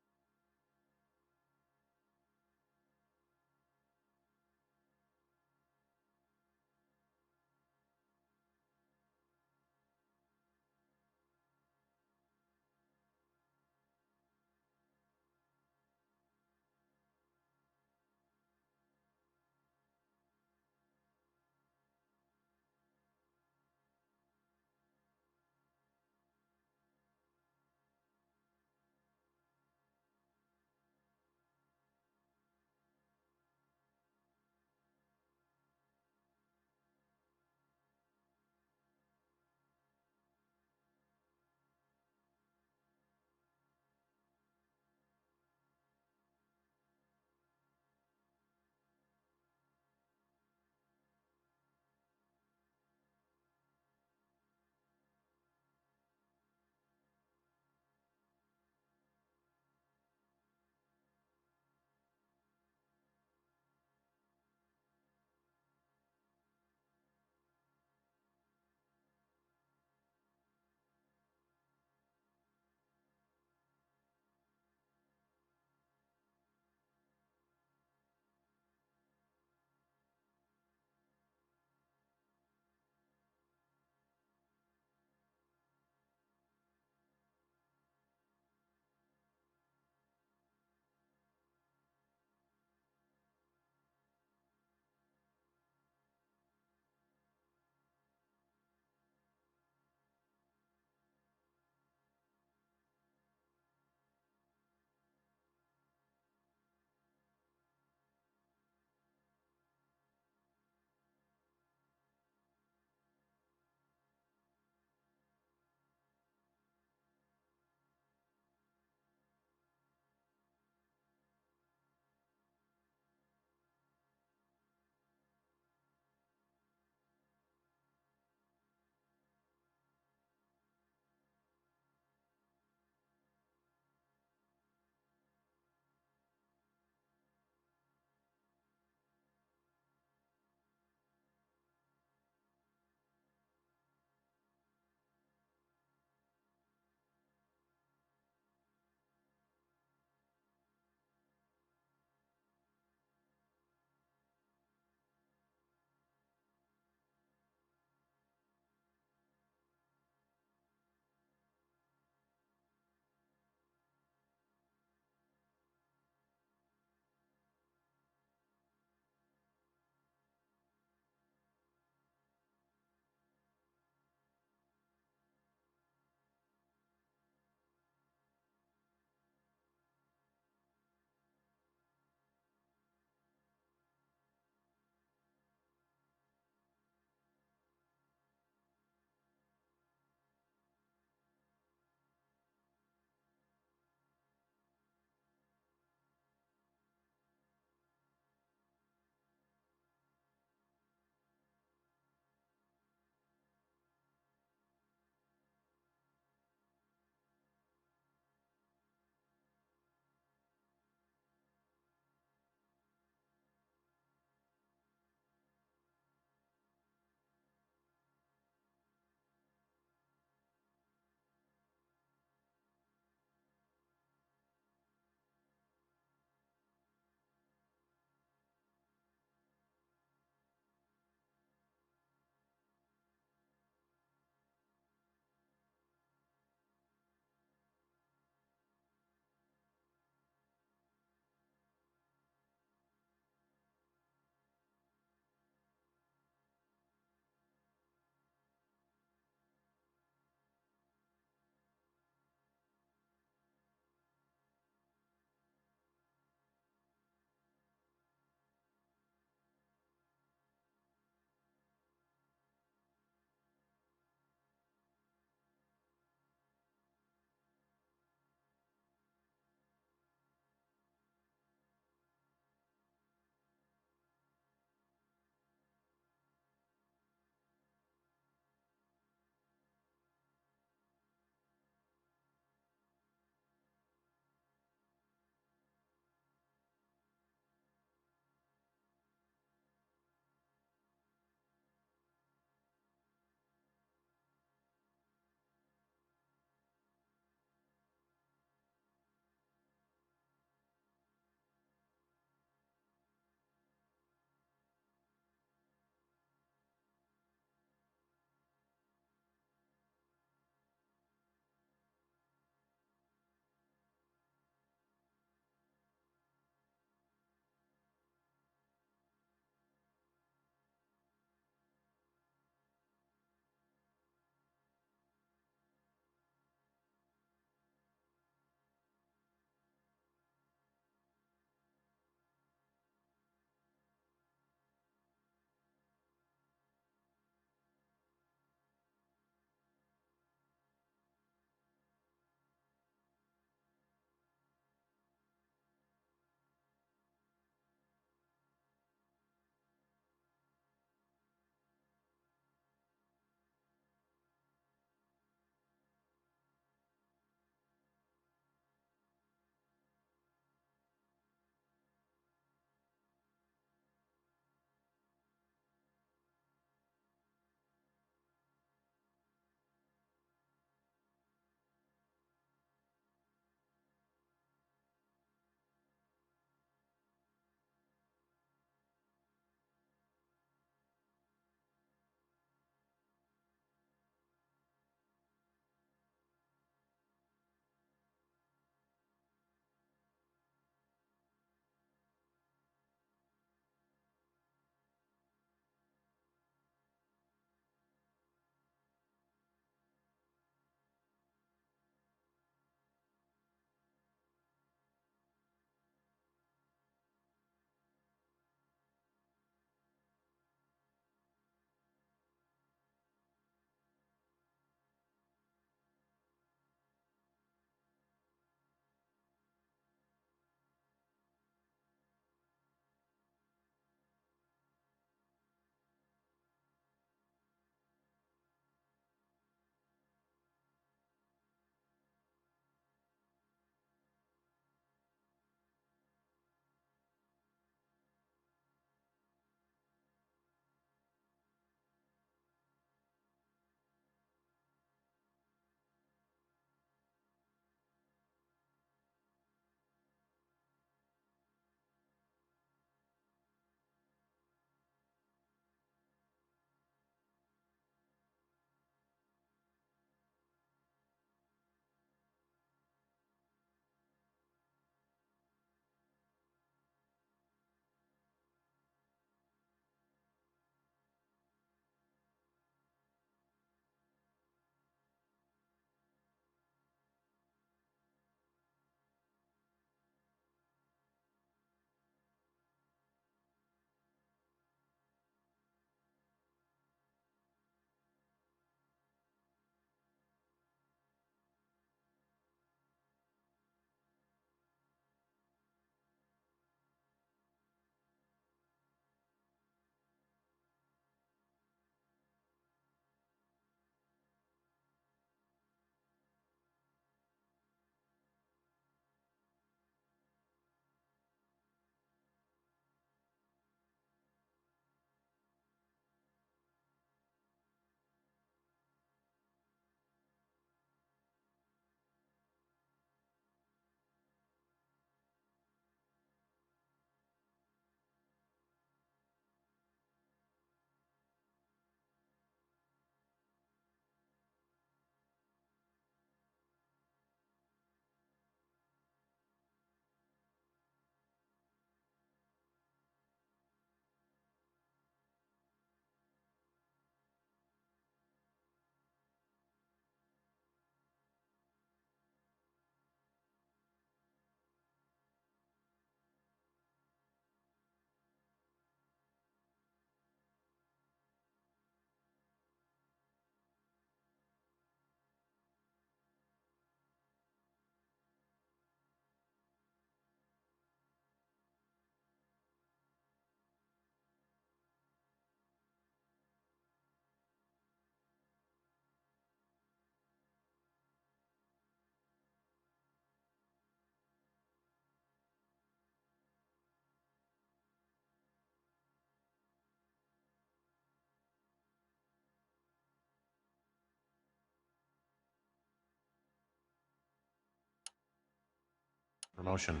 Promotion.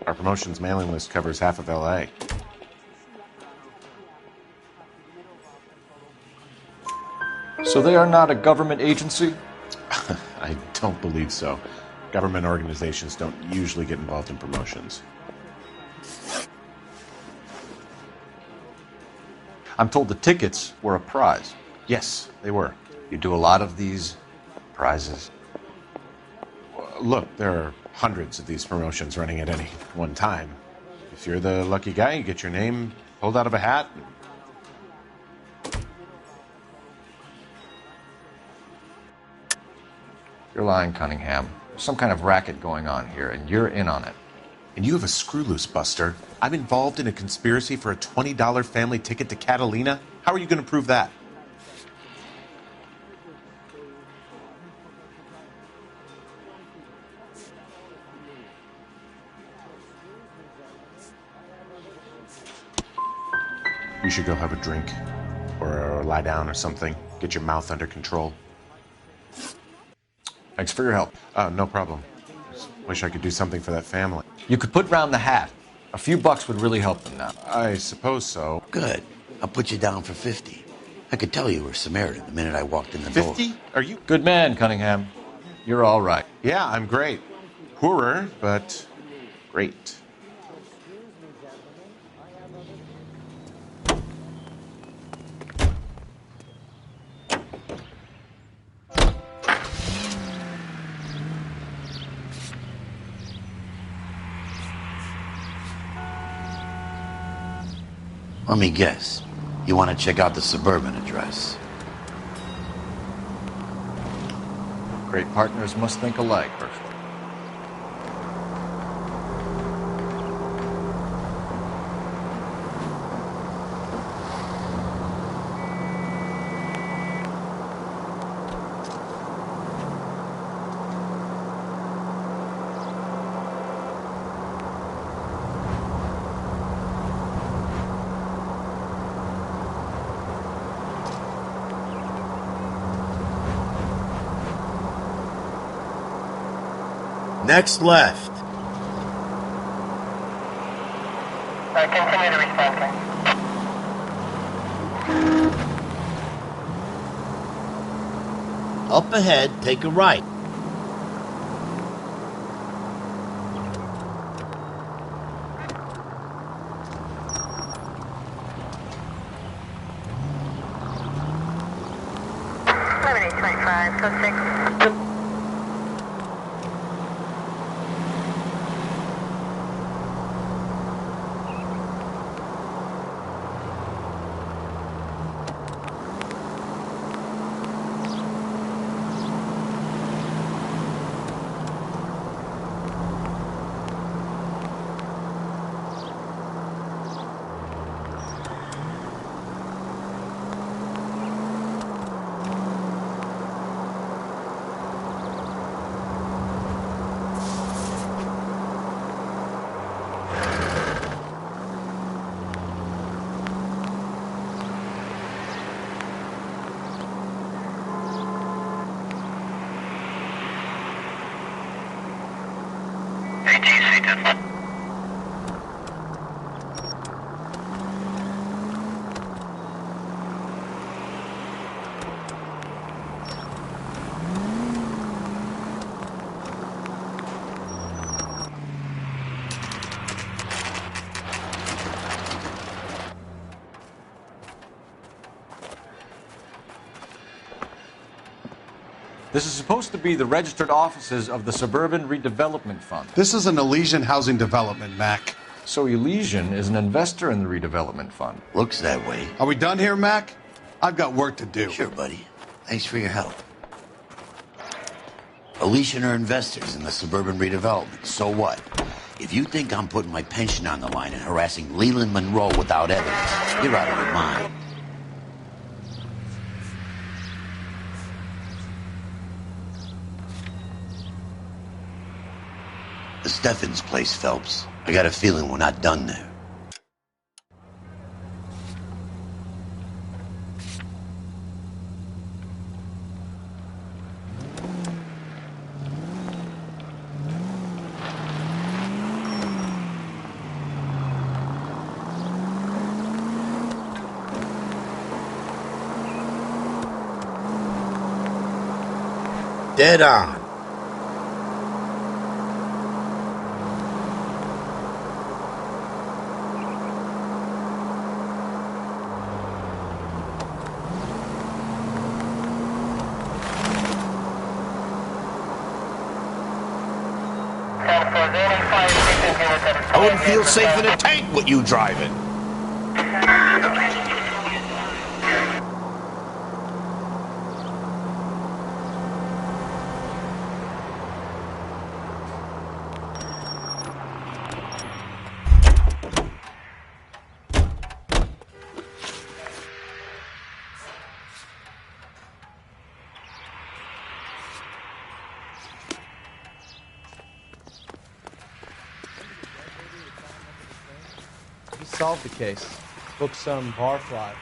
Our promotion's mailing list covers half of L.A. So they are not a government agency? I don't believe so. Government organizations don't usually get involved in promotions. I'm told the tickets were a prize. Yes, they were. You do a lot of these prizes? Look, there are hundreds of these promotions running at any one time. If you're the lucky guy, you get your name pulled out of a hat. You're lying, Cunningham. There's some kind of racket going on here, and you're in on it. And you have a screw loose, Buster. I'm involved in a conspiracy for a $20 family ticket to Catalina. How are you going to prove that? You should go have a drink or lie down or something. Get your mouth under control. Thanks for your help. No problem. Just wish I could do something for that family. You could put round the hat. A few bucks would really help them now. I suppose so. Good. I'll put you down for 50. I could tell you were Samaritan the minute I walked in the door. 50? Are you... Good man, Cunningham. You're all right. Yeah, I'm great. Poorer, but great. Let me guess. You want to check out the suburban address? Great partners must think alike, Herschel. Next left. Continue to respond, Ken. Up ahead, take a right. Code 6. This is supposed to be the registered offices of the Suburban Redevelopment Fund. This is an Elysian housing development, Mac. So Elysian is an investor in the redevelopment fund. Looks that way. Are we done here, Mac? I've got work to do. Sure, buddy. Thanks for your help. Elysian are investors in the suburban redevelopment. So what? If you think I'm putting my pension on the line and harassing Leland Monroe without evidence, you're out of your mind. The Steffens place, Phelps. I got a feeling we're not done there. Dead on. I wouldn't feel safe in a tank with you driving. He solved the case. Booked some barfly.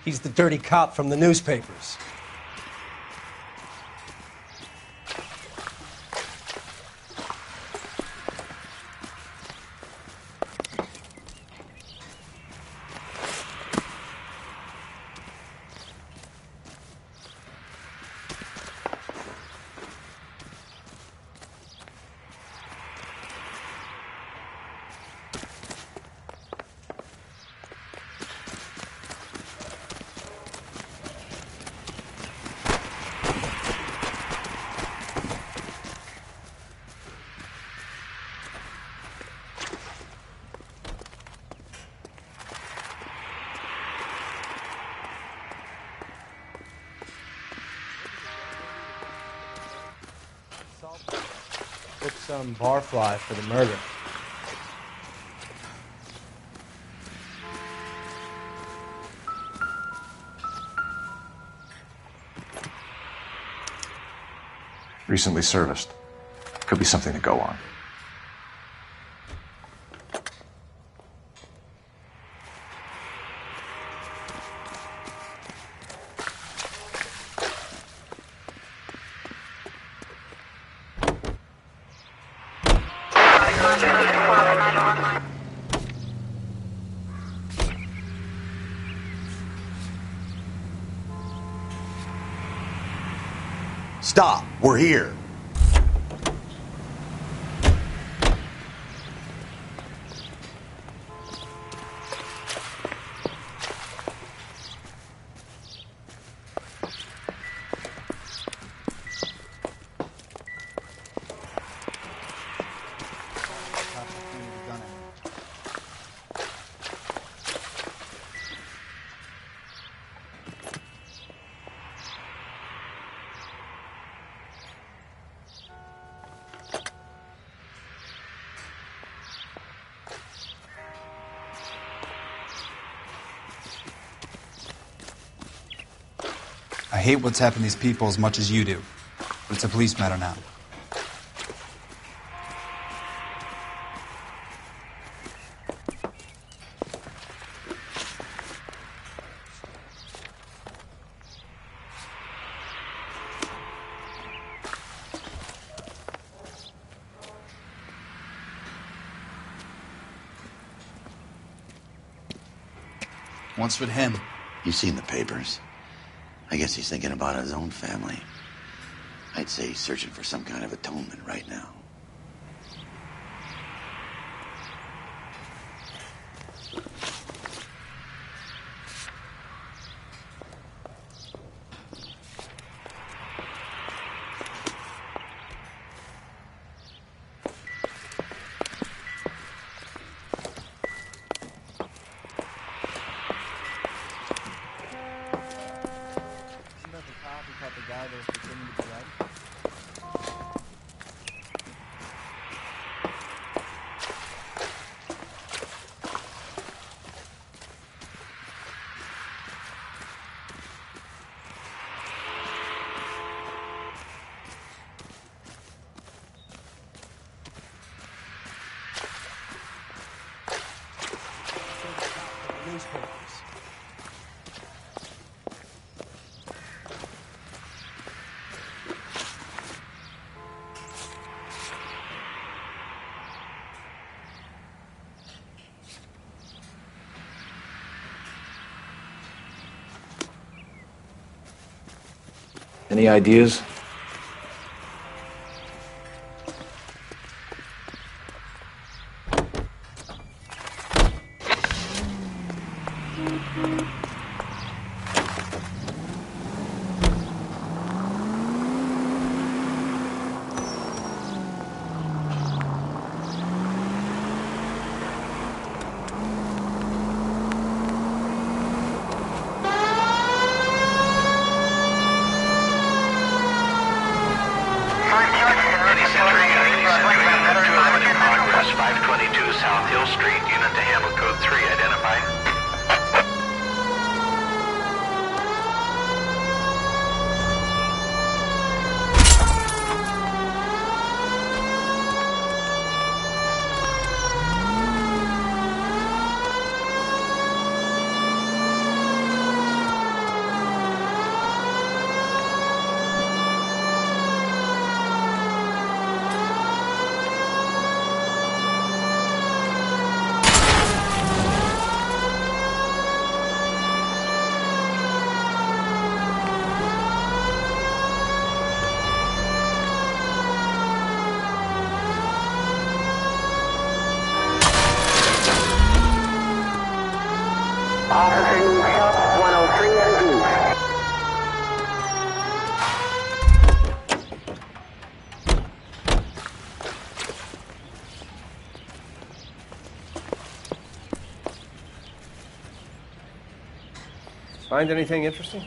He's the dirty cop from the newspapers. Booked some barfly for the murder. Recently serviced. Could be something to go on. Stop. We're here. I hate what's happened to these people as much as you do, but it's a police matter now. What's with him? You've seen the papers. I guess he's thinking about his own family. I'd say he's searching for some kind of atonement right now. Any ideas? Find anything interesting?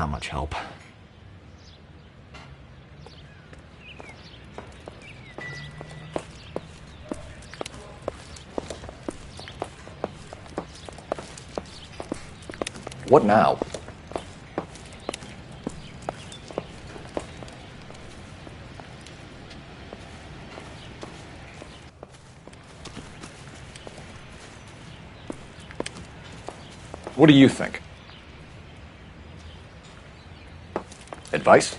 Not much help. What now? What do you think? Advice?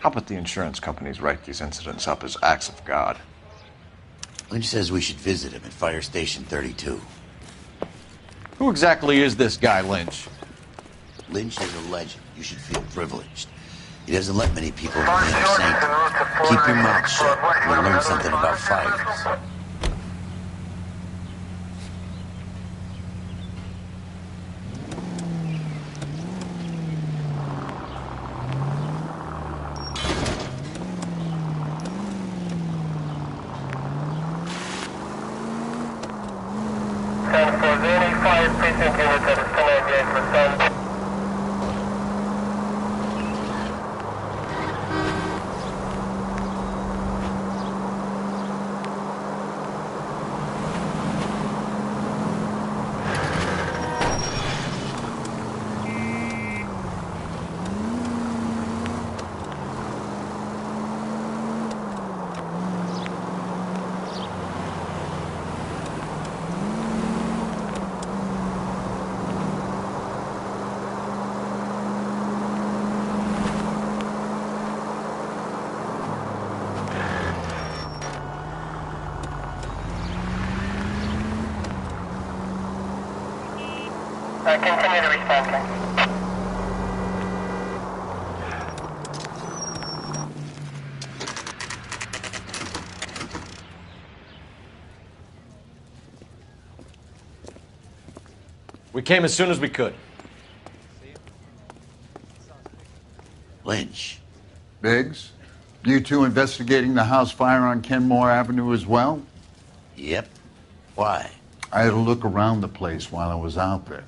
How about the insurance companies write these incidents up as acts of God? Lynch says we should visit him at Fire Station 32. Who exactly is this guy, Lynch? Lynch is a legend. You should feel privileged. He doesn't let many people in the inner sanctum. Keep your mouth shut. You'll learn something about fires. Continue to respond, sir. We came as soon as we could. Lynch. Biggs, you two investigating the house fire on Kenmore Avenue as well? Yep. Why? I had a look around the place while I was out there.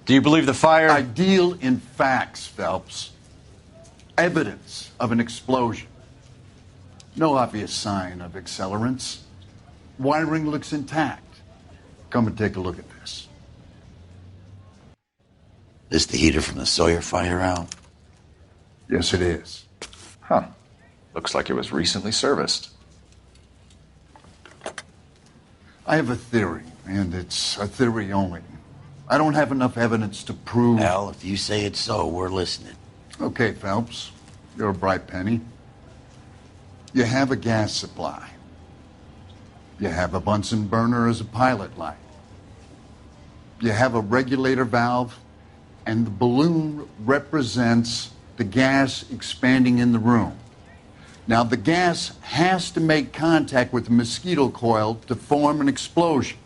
Do you believe the fire? I deal in facts, Phelps. Evidence of an explosion. No obvious sign of accelerants. Wiring looks intact. Come and take a look at this. This the heater from the Sawyer fire, Al? Yes, it is. Huh. Looks like it was recently serviced. I have a theory, and it's a theory only. I don't have enough evidence to prove... Al, if you say it's so, we're listening. Okay, Phelps. You're a bright penny. You have a gas supply. You have a Bunsen burner as a pilot light. You have a regulator valve, and the balloon represents the gas expanding in the room. Now, the gas has to make contact with the mosquito coil to form an explosion.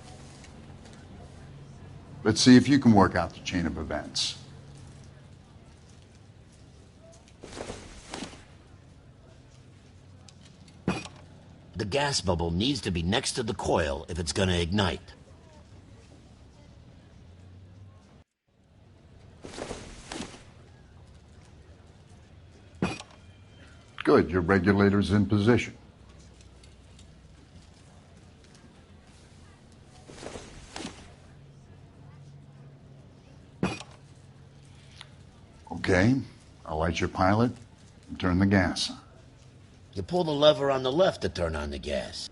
Let's see if you can work out the chain of events. The gas bubble needs to be next to the coil if it's going to ignite. Good, your regulator's in position. Okay, I'll light your pilot and turn the gas on. You pull the lever on the left to turn on the gas.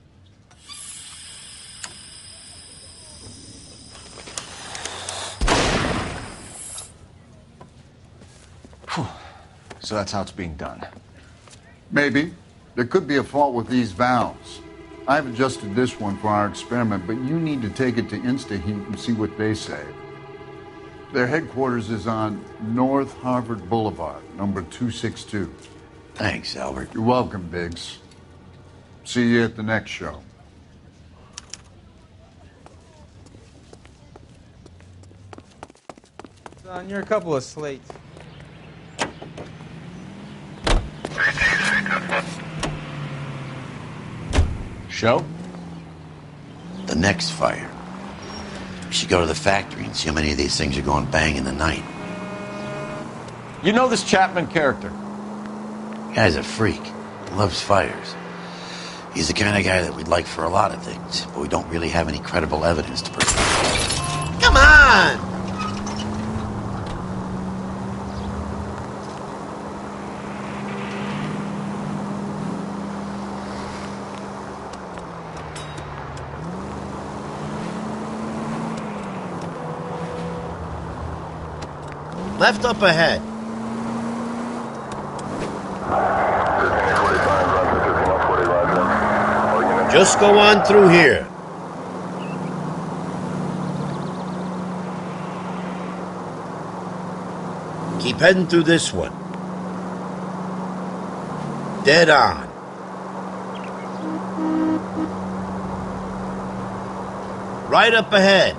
So that's how it's being done. Maybe. There could be a fault with these valves. I've adjusted this one for our experiment, but you need to take it to InstaHeat and see what they say. Their headquarters is on North Harvard Boulevard, number 262. Thanks, Albert. You're welcome, Biggs. See you at the next show. Son, you're a couple of slates. Show? The next fire. We should go to the factory and see how many of these things are going bang in the night. You know this Chapman character? Guy's a freak. He loves fires. He's the kind of guy that we'd like for a lot of things, but we don't really have any credible evidence to prove. Come on! Left up ahead. Just go on through here. Keep heading through this one. Dead on. Right up ahead.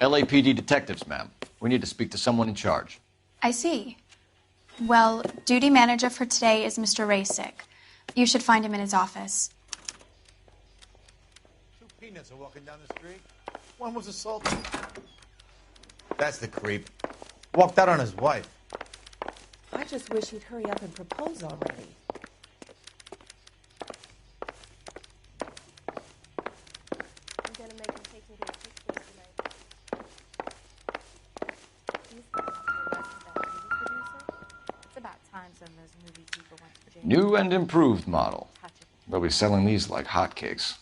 LAPD detectives, ma'am. We need to speak to someone in charge. I see. Well, duty manager for today is Mr. Rasick. You should find him in his office. Two peanuts are walking down the street. One was assaulted. That's the creep. Walked out on his wife. I just wish he'd hurry up and propose already. I'm gonna make him take me to a picture tonight. He's the one who arrested that movie producer. It's about time some of those movie people went to jail. New and improved model. They'll be selling these like hotcakes.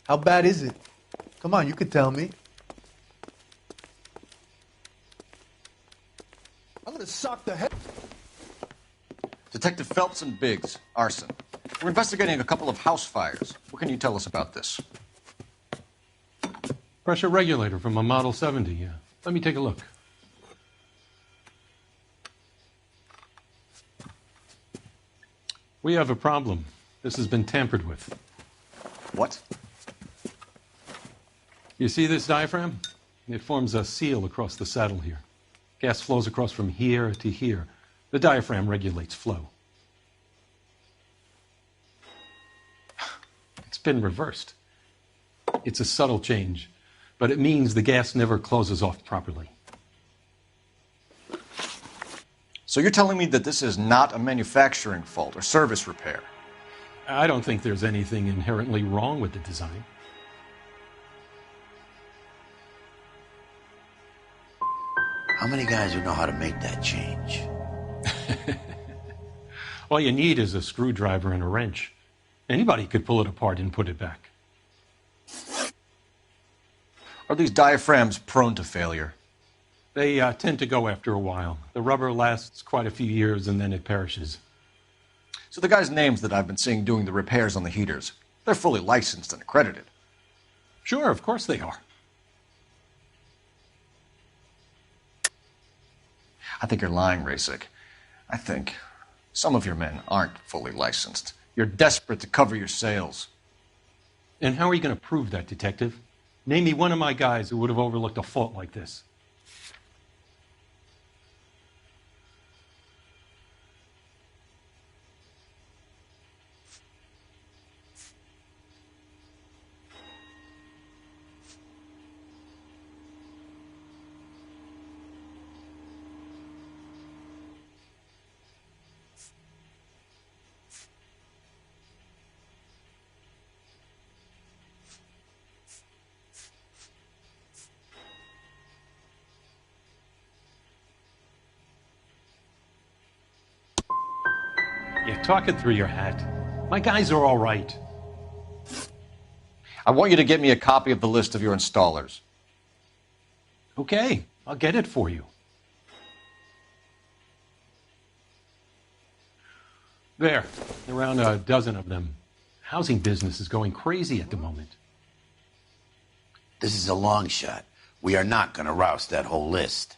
How bad is it? Come on, you could tell me. I'm gonna sock the head. Detective Phelps and Biggs, arson. We're investigating a couple of house fires. What can you tell us about this? Pressure regulator from a Model 70, yeah. Let me take a look. We have a problem. This has been tampered with. What? You see this diaphragm? It forms a seal across the saddle here. Gas flows across from here to here. The diaphragm regulates flow. It's been reversed. It's a subtle change, but it means the gas never closes off properly. So you're telling me that this is not a manufacturing fault or service repair? I don't think there's anything inherently wrong with the design. How many guys would know how to make that change? All you need is a screwdriver and a wrench. Anybody could pull it apart and put it back. Are these diaphragms prone to failure? They tend to go after a while. The rubber lasts quite a few years and then it perishes. So the guys' names that I've been seeing doing the repairs on the heaters, They're fully licensed and accredited. Sure, of course they are. I think you're lying, Rasik. I think some of your men aren't fully licensed. You're desperate to cover your sales. And how are you going to prove that, Detective? Name me one of my guys who would have overlooked a fault like this. You're talking through your hat. My guys are all right. I want you to get me a copy of the list of your installers. Okay, I'll get it for you. There, around a dozen of them. Housing business is going crazy at the moment. This is a long shot. We are not going to roust that whole list.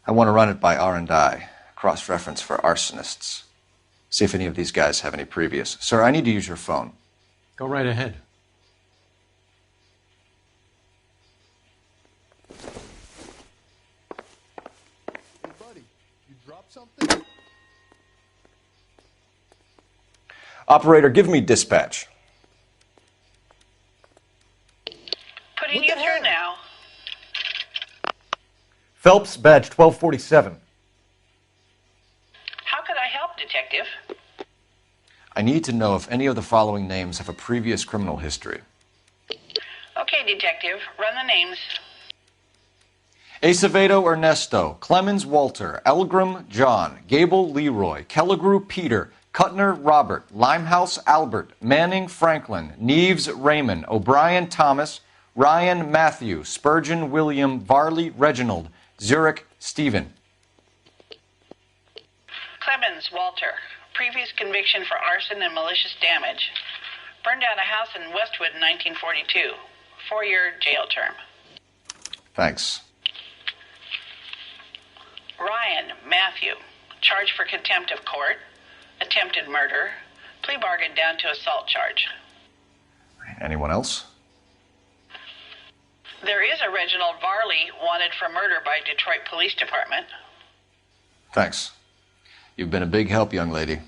I want to run it by R&I, cross-reference for arsonists. See if any of these guys have any previous. Sir, I need to use your phone. Go right ahead. Hey, buddy, you dropped something? Operator, give me dispatch. Putting you through now. Phelps, badge 1247. How could I help, Detective? I need to know if any of the following names have a previous criminal history. Okay, Detective, run the names. Acevedo Ernesto, Clemens Walter, Elgram John, Gable Leroy, Kelligrew Peter, Cutner Robert, Limehouse Albert, Manning Franklin, Neves Raymond, O'Brien Thomas, Ryan Matthew, Spurgeon William, Varley Reginald, Zurich Stephen. Clemens Walter. Previous conviction for arson and malicious damage. Burned down a house in Westwood in 1942. 4-year jail term. Thanks. Ryan Matthew. Charged for contempt of court. Attempted murder. Plea bargain down to assault charge. Anyone else? There is a Reginald Varley wanted for murder by Detroit Police Department. Thanks. You've been a big help, young lady.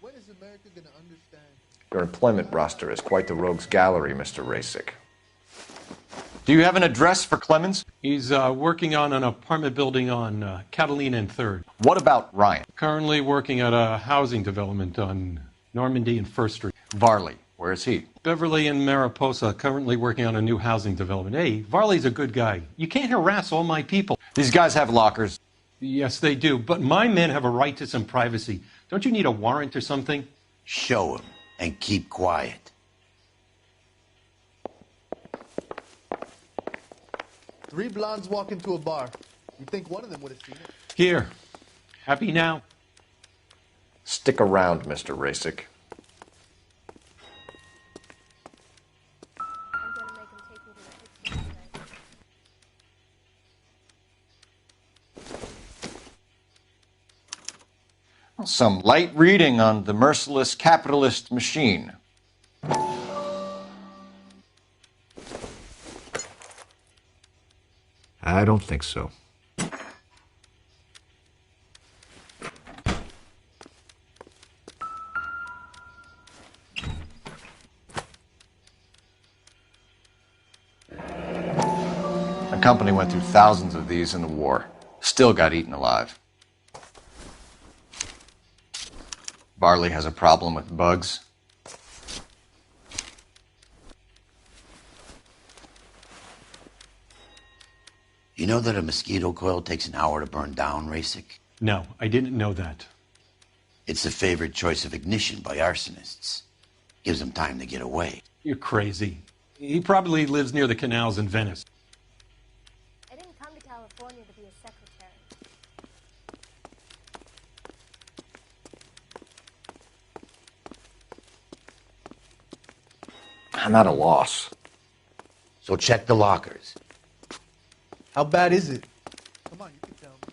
When is America going to understand? Your employment roster is quite the rogues gallery, Mr. Rasik. Do you have an address for Clemens? He's working on an apartment building on Catalina and 3rd. What about Ryan? Currently working at a housing development on Normandy and 1st Street. Varley, where is he? Beverly and Mariposa, currently working on a new housing development. Hey, Varley's a good guy. You can't harass all my people. These guys have lockers. Yes, they do, but my men have a right to some privacy. Don't you need a warrant or something? Show him and keep quiet. Three blondes walk into a bar. You'd think one of them would have seen it. Here. Happy now? Stick around, Mr. Rasik. Some light reading on the merciless capitalist machine. I don't think so. The company went through thousands of these in the war. Still got eaten alive. Varley has a problem with bugs. You know that a mosquito coil takes an hour to burn down, Rasik? No, I didn't know that. It's the favorite choice of ignition by arsonists. Gives them time to get away. You're crazy. He probably lives near the canals in Venice. I didn't come to California to be a secretary. I'm at a loss. So check the lockers. How bad is it? Come on, you can tell me.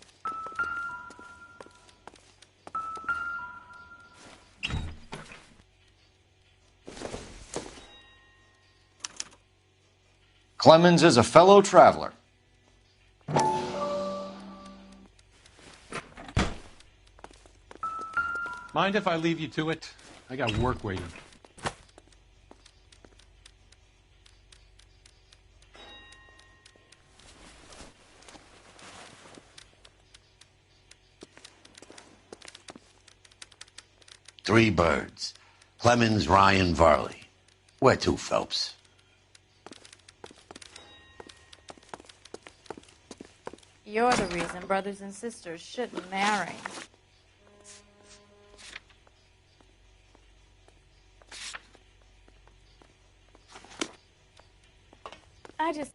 Clemens is a fellow traveler. Mind if I leave you to it? I got work waiting. Three birds. Clemens, Ryan, Varley. Where to, Phelps? You're the reason brothers and sisters shouldn't marry. I just...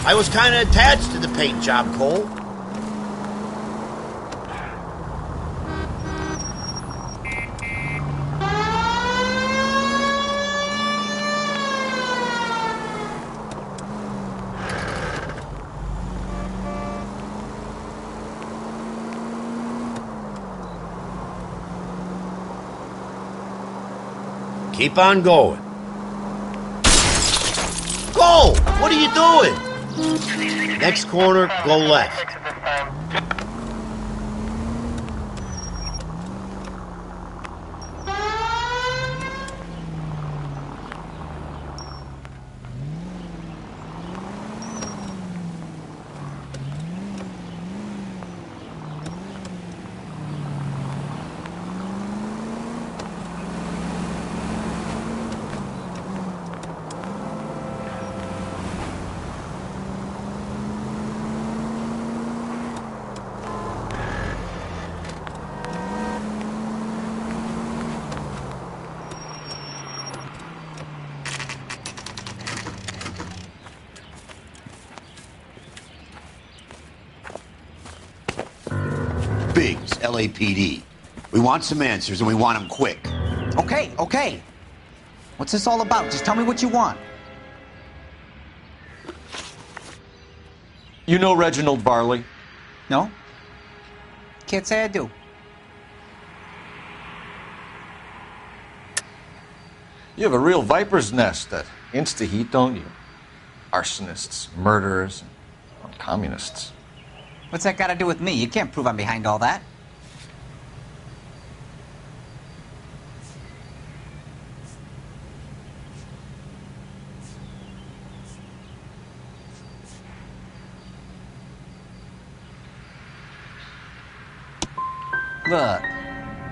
I was kind of attached to the paint job, Cole. Keep on going. Cole, what are you doing? Next corner, go left. Biggs, LAPD. We want some answers, and we want them quick. Okay, okay. What's this all about? Just tell me what you want. You know Reginald Varley? No? Can't say I do. You have a real viper's nest at Insta-Heat, don't you? Arsonists, murderers, and communists. What's that got to do with me? You can't prove I'm behind all that. Look,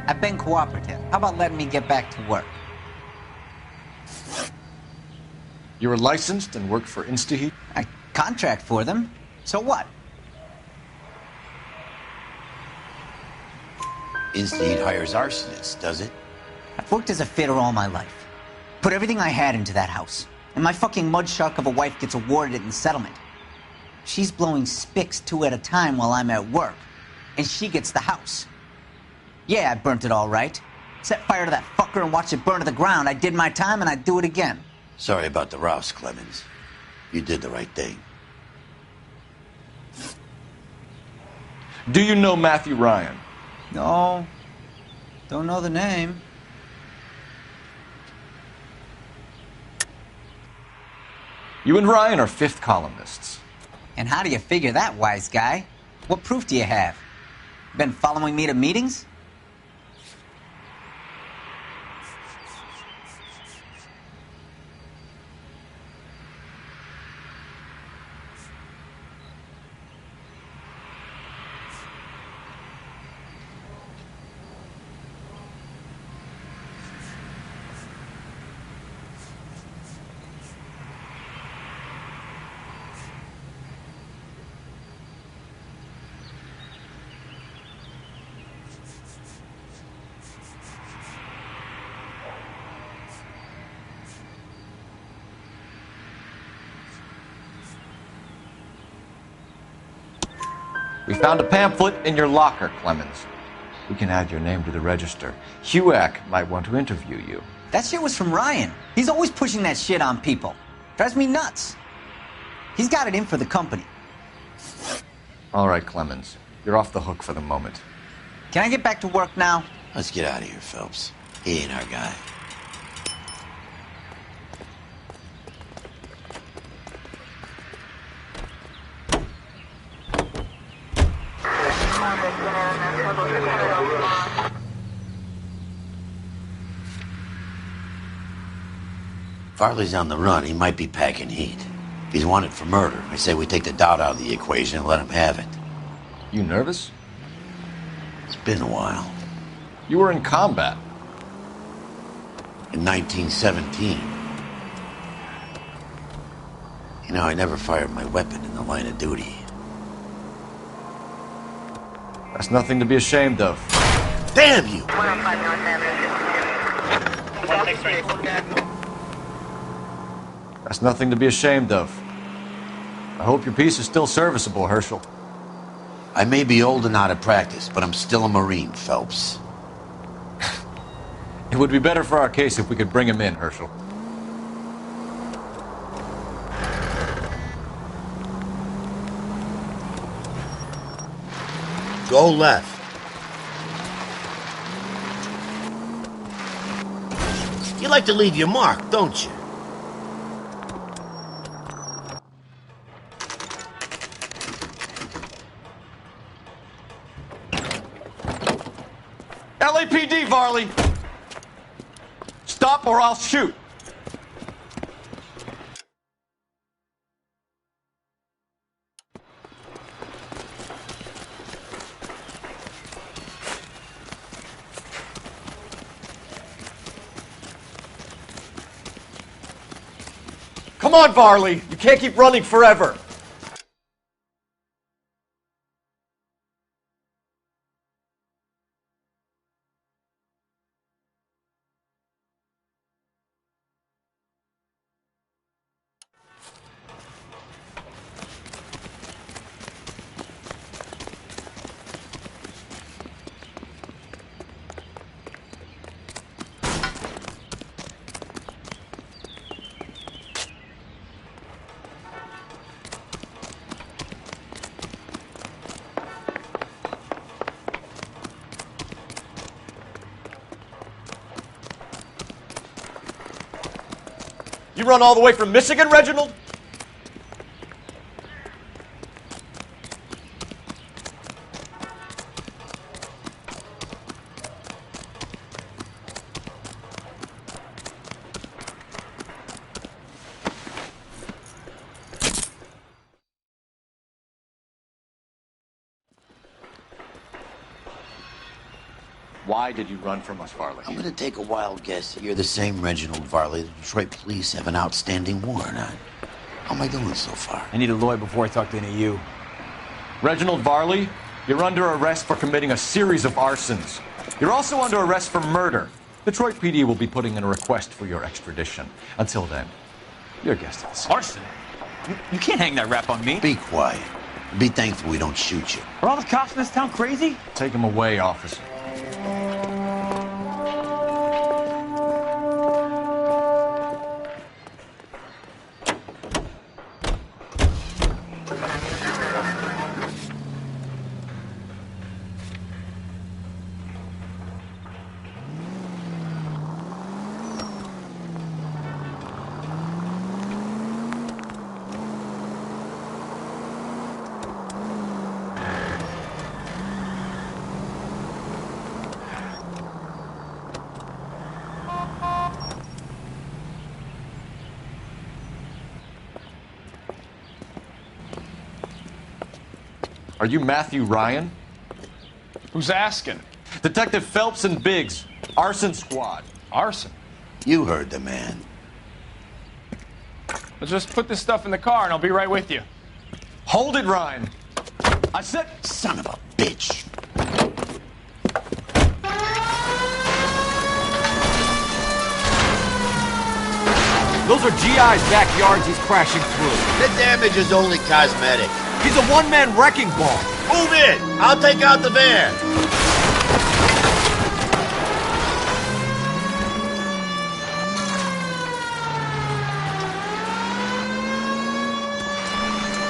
I've been cooperative. How about letting me get back to work? You were licensed and worked for Insta-Heat? I contract for them. So what? Insta-Heat hires arsonists, does it? I've worked as a fitter all my life. Put everything I had into that house. And my fucking mudshark of a wife gets awarded it in settlement. She's blowing spics 2 at a time while I'm at work. and she gets the house. Yeah, I burnt it all right. Set fire to that fucker and watched it burn to the ground. I did my time, and I'd do it again. Sorry about the rouse, Clemens. You did the right thing. Do you know Matthew Ryan? No. Don't know the name. You and Ryan are fifth columnists. And how do you figure that, wise guy? What proof do you have? Been following me to meetings? We found a pamphlet in your locker, Clemens. We can add your name to the register. HUAC might want to interview you. That shit was from Ryan. He's always pushing that shit on people. Drives me nuts. He's got it in for the company. All right, Clemens. You're off the hook for the moment. Can I get back to work now? Let's get out of here, Phelps. He ain't our guy. Farley's on the run. He might be packing heat. If he's wanted for murder, I say we take the doubt out of the equation and let him have it. You nervous? It's been a while. You were in combat. In 1917. You know, I never fired my weapon in the line of duty. That's nothing to be ashamed of. Damn you! That's nothing to be ashamed of. I hope your piece is still serviceable, Herschel. I may be old and out of practice, but I'm still a Marine, Phelps. It would be better for our case if we could bring him in, Herschel. Go left. You like to leave your mark, don't you? LAPD, Varley! Stop or I'll shoot! Come on, Varley! You can't keep running forever! You run all the way from Michigan, Reginald? Why did you run from us, Varley? I'm gonna take a wild guess that you're the same Reginald Varley the Detroit police have an outstanding warrant on. How am I doing so far? I need a lawyer before I talk to any of you. Reginald Varley, you're under arrest for committing a series of arsons. You're also under arrest for murder. Detroit PD will be putting in a request for your extradition. Until then, you're a guest of the city. Arson? You can't hang that rap on me. Be quiet. Be thankful we don't shoot you. Are all the cops in this town crazy? Take him away, officer. Are you Matthew Ryan? Who's asking? Detective Phelps and Biggs, arson squad. Arson? You heard the man. Let's just put this stuff in the car and I'll be right with you. Hold it, Ryan. I said, son of a bitch. Those are GI's backyards he's crashing through. The damage is only cosmetic. He's a one-man wrecking ball. Move in! I'll take out the van.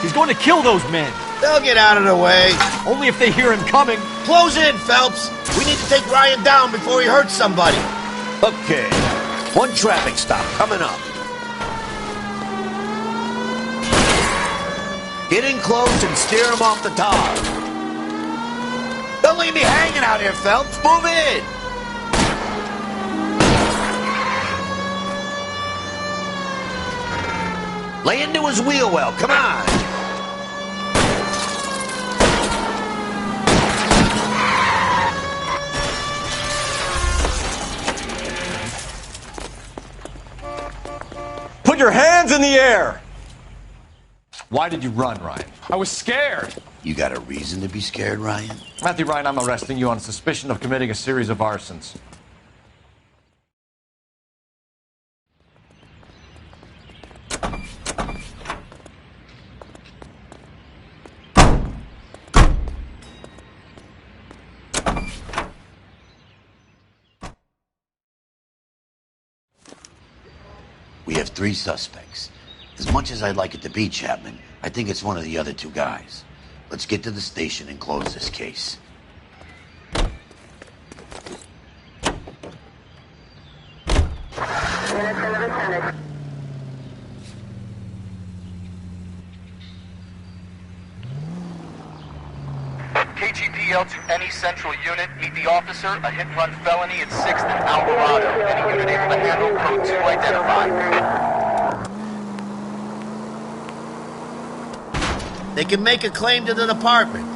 He's going to kill those men. They'll get out of the way. Only if they hear him coming. Close in, Phelps. We need to take Ryan down before he hurts somebody. Okay. One traffic stop coming up. Get in close and steer him off the tar. Don't leave me hanging out here, Phelps. Move in. Lay into his wheel well. Come on. Put your hands in the air! Why did you run, Ryan? I was scared. You got a reason to be scared, Ryan? Matthew Ryan, I'm arresting you on suspicion of committing a series of arsons. We have 3 suspects. As much as I'd like it to be Chapman, I think it's one of the other 2 guys. Let's get to the station and close this case. KGPL to any central unit. Meet the officer. A hit-and-run felony at 6th and Alvarado. Any unit able to handle code 2 identified. They can make a claim to the department.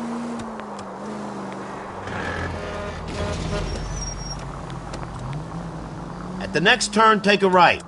At the next turn, take a right.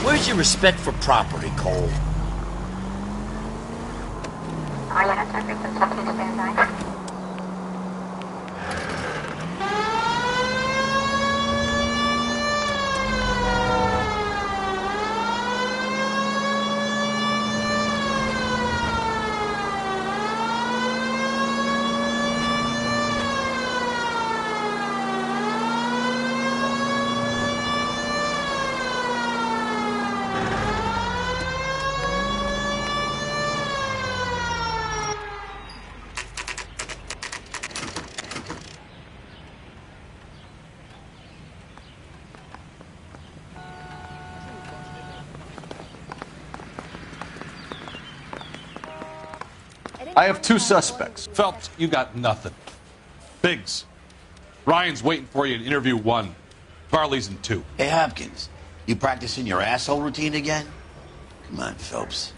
Where's your respect for property, Cole? I have 2 suspects. Phelps, you got nothing. Biggs, Ryan's waiting for you in interview 1. Varley's in 2. Hey, Hopkins, you practicing your asshole routine again? Come on, Phelps.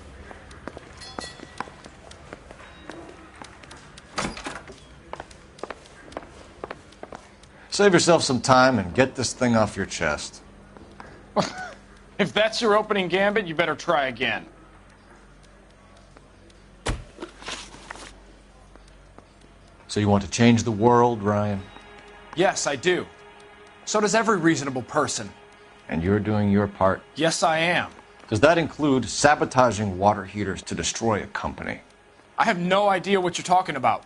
Save yourself some time and get this thing off your chest. If that's your opening gambit, you better try again. So you want to change the world, Ryan? Yes, I do. So does every reasonable person. And you're doing your part? Yes, I am. Does that include sabotaging water heaters to destroy a company? I have no idea what you're talking about.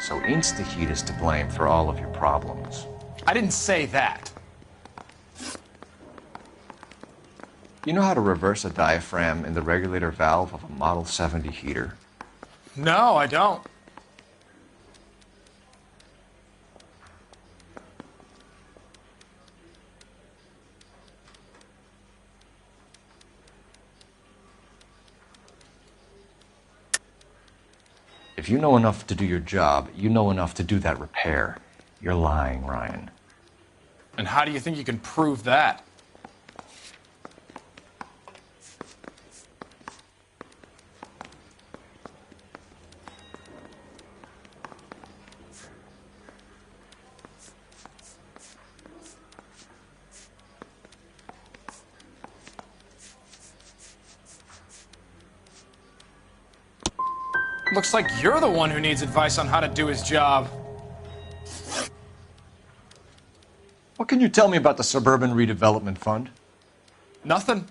So InstaHeat is to blame for all of your problems. I didn't say that. You know how to reverse a diaphragm in the regulator valve of a Model 70 heater? No, I don't. If you know enough to do your job, you know enough to do that repair. You're lying, Ryan. And how do you think you can prove that? Looks like you're the one who needs advice on how to do his job. What can you tell me about the Suburban Redevelopment Fund? Nothing.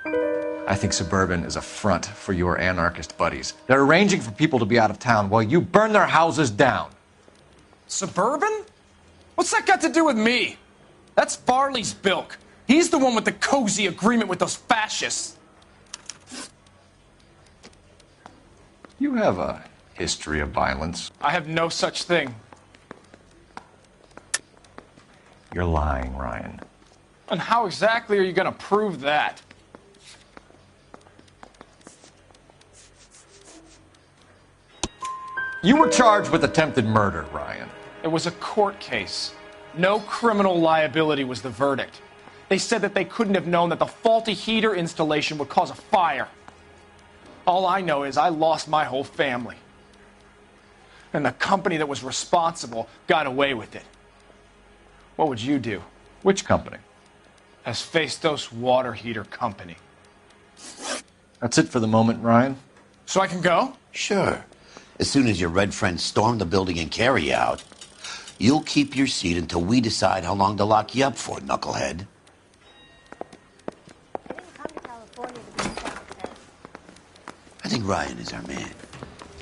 I think Suburban is a front for your anarchist buddies. They're arranging for people to be out of town while you burn their houses down. Suburban? What's that got to do with me? That's Varley's bilk. He's the one with the cozy agreement with those fascists. You have a history of violence. I have no such thing. You're lying, Ryan. And how exactly are you going to prove that? You were charged with attempted murder, Ryan. It was a court case. No criminal liability was the verdict. They said that they couldn't have known that the faulty heater installation would cause a fire. All I know is I lost my whole family. And the company that was responsible got away with it. What would you do? Which company? Hephaestus Water Heater Company. That's it for the moment, Ryan. So I can go? Sure. As soon as your red friends storm the building and carry you out, you'll keep your seat until we decide how long to lock you up for, knucklehead. I think Ryan is our man.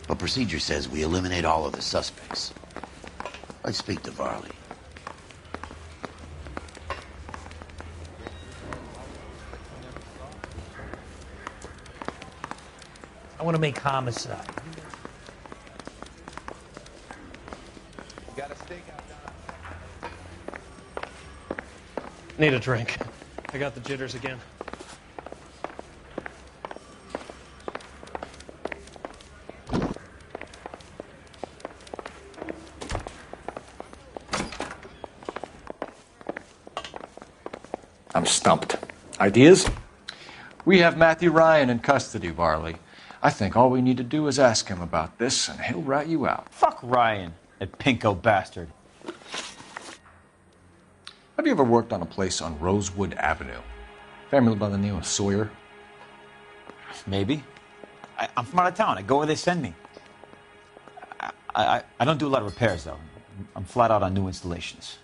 But procedure says we eliminate all of the suspects. Let's speak to Varley. I want to make homicide. Got a steak out down. Need a drink. I got the jitters again. I'm stumped. Ideas? We have Matthew Ryan in custody, Varley. I think all we need to do is ask him about this, and he'll rat you out. Fuck Ryan, that pinko bastard. Have you ever worked on a place on Rosewood Avenue? Family by the name of Sawyer? Maybe. I'm from out of town. I go where they send me. I don't do a lot of repairs, though. I'm flat out on new installations.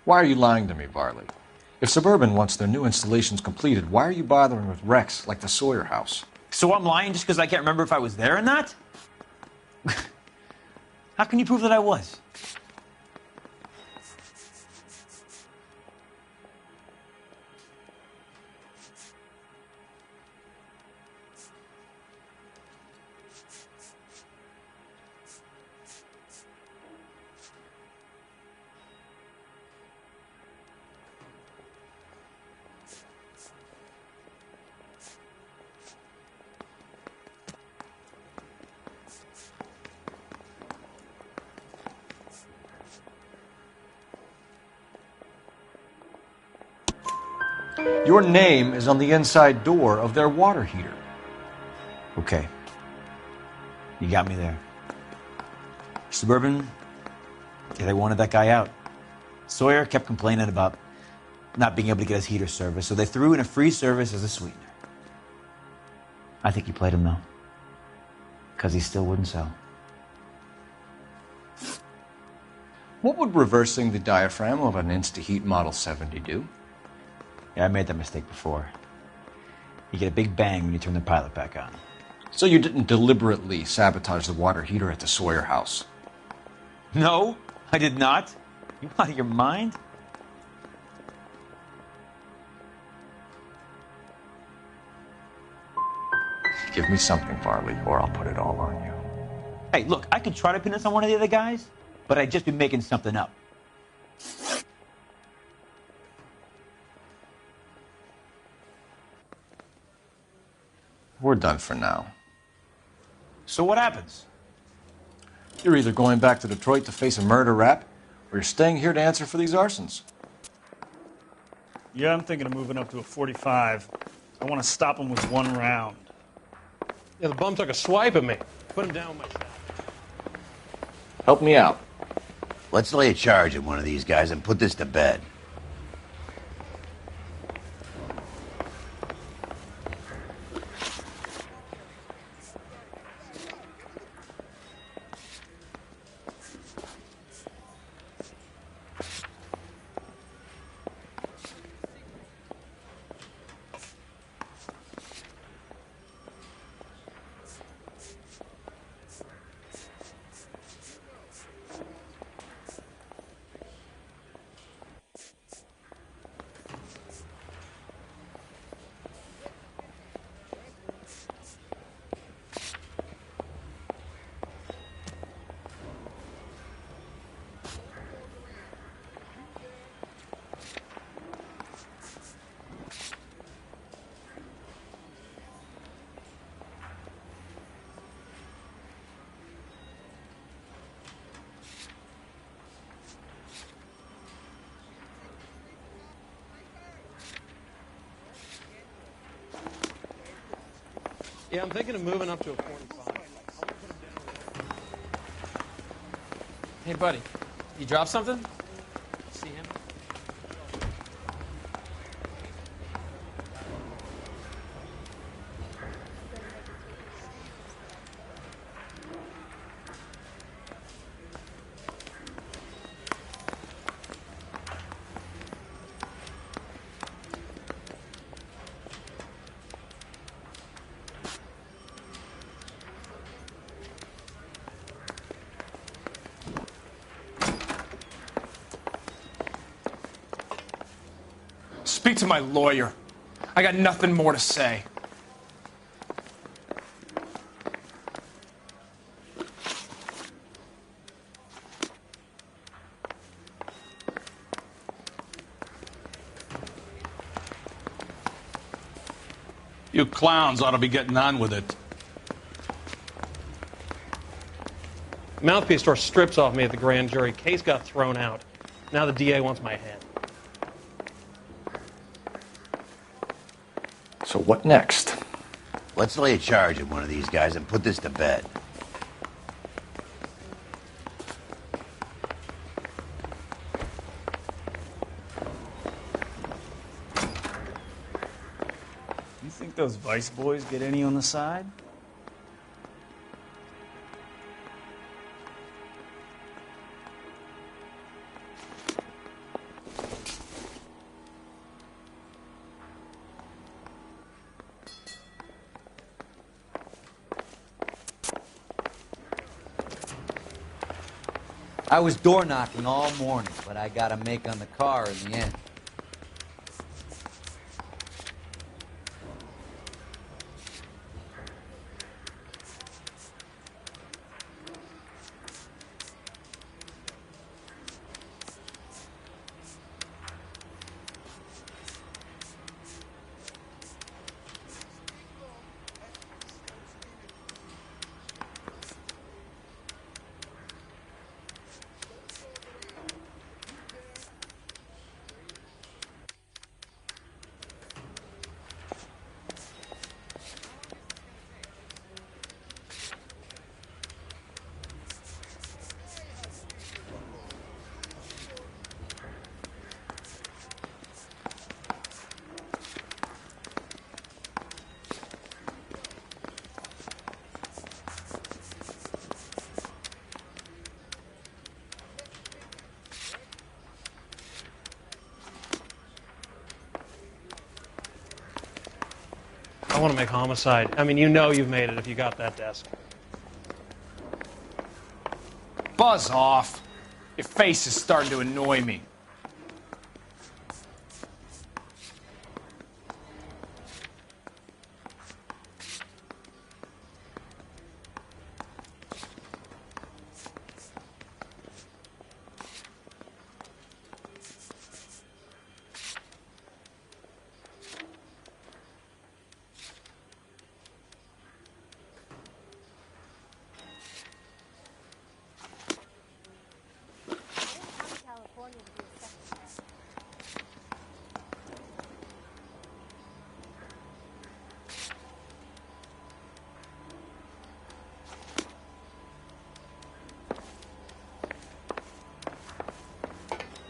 Why are you lying to me, Varley? If Suburban wants their new installations completed, why are you bothering with wrecks like the Sawyer house? So I'm lying just because I can't remember if I was there or not? How can you prove that I was? Your name is on the inside door of their water heater. Okay. You got me there. Suburban, yeah, they wanted that guy out. Sawyer kept complaining about not being able to get his heater service, so they threw in a free service as a sweetener. I think he played him, though. Because he still wouldn't sell. What would reversing the diaphragm of an InstaHeat Model 70 do? Yeah, I made that mistake before. You get a big bang when you turn the pilot back on. So you didn't deliberately sabotage the water heater at the Sawyer house? No, I did not. You out of your mind? Give me something, Varley, or I'll put it all on you. Hey, look, I could try to pin this on one of the other guys, but I'd just be making something up. We're done for now. So what happens? You're either going back to Detroit to face a murder rap, or you're staying here to answer for these arsons. Yeah, I'm thinking of moving up to a 45. I want to stop him with one round. Yeah, the bum took a swipe at me. Put him down with my shot. Help me out. Let's lay a charge at one of these guys and put this to bed. Yeah, I'm thinking of moving up to a 45. Hey, buddy, you dropped something? See him? Speak to my lawyer. I got nothing more to say. You clowns ought to be getting on with it. Mouthpiece tore strips off me at the grand jury. Case got thrown out. Now the DA wants my head. So what next? Let's lay a charge at one of these guys and put this to bed. You think those Vice boys get any on the side? I was door knocking all morning, but I got a make on the car in the end. want to make homicide. I mean, you know you've made it if you got that desk. Buzz off. Your face is starting to annoy me.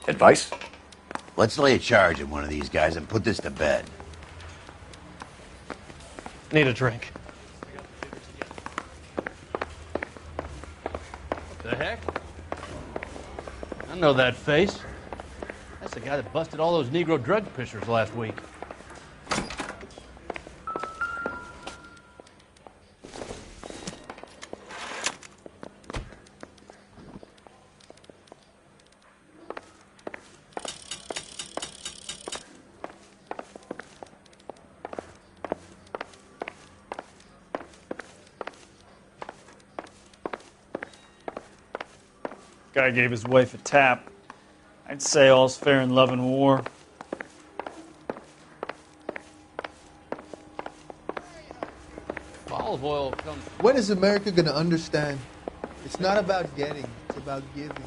Advice? Let's lay a charge at one of these guys and put this to bed. Need a drink. What the heck? I know that face. That's the guy that busted all those Negro drug pushers last week. Guy gave his wife a tap. I'd say all's fair in love and war. Olive oil comes. When is America going to understand? It's not about getting, it's about giving.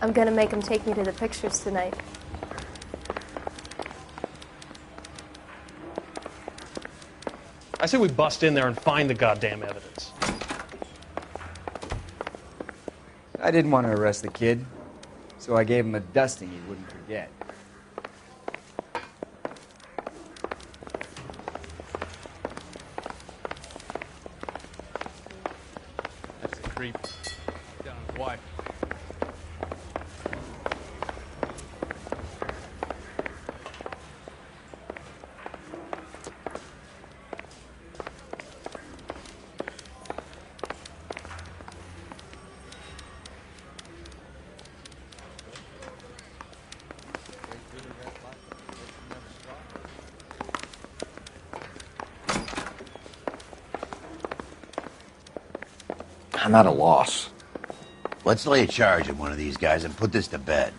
I'm gonna make him take me to the pictures tonight. I say we bust in there and find the goddamn evidence. I didn't want to arrest the kid, so I gave him a dusting he wouldn't forget. That's the creep. Down his wife. I'm at a loss. Let's lay a charge at one of these guys and put this to bed.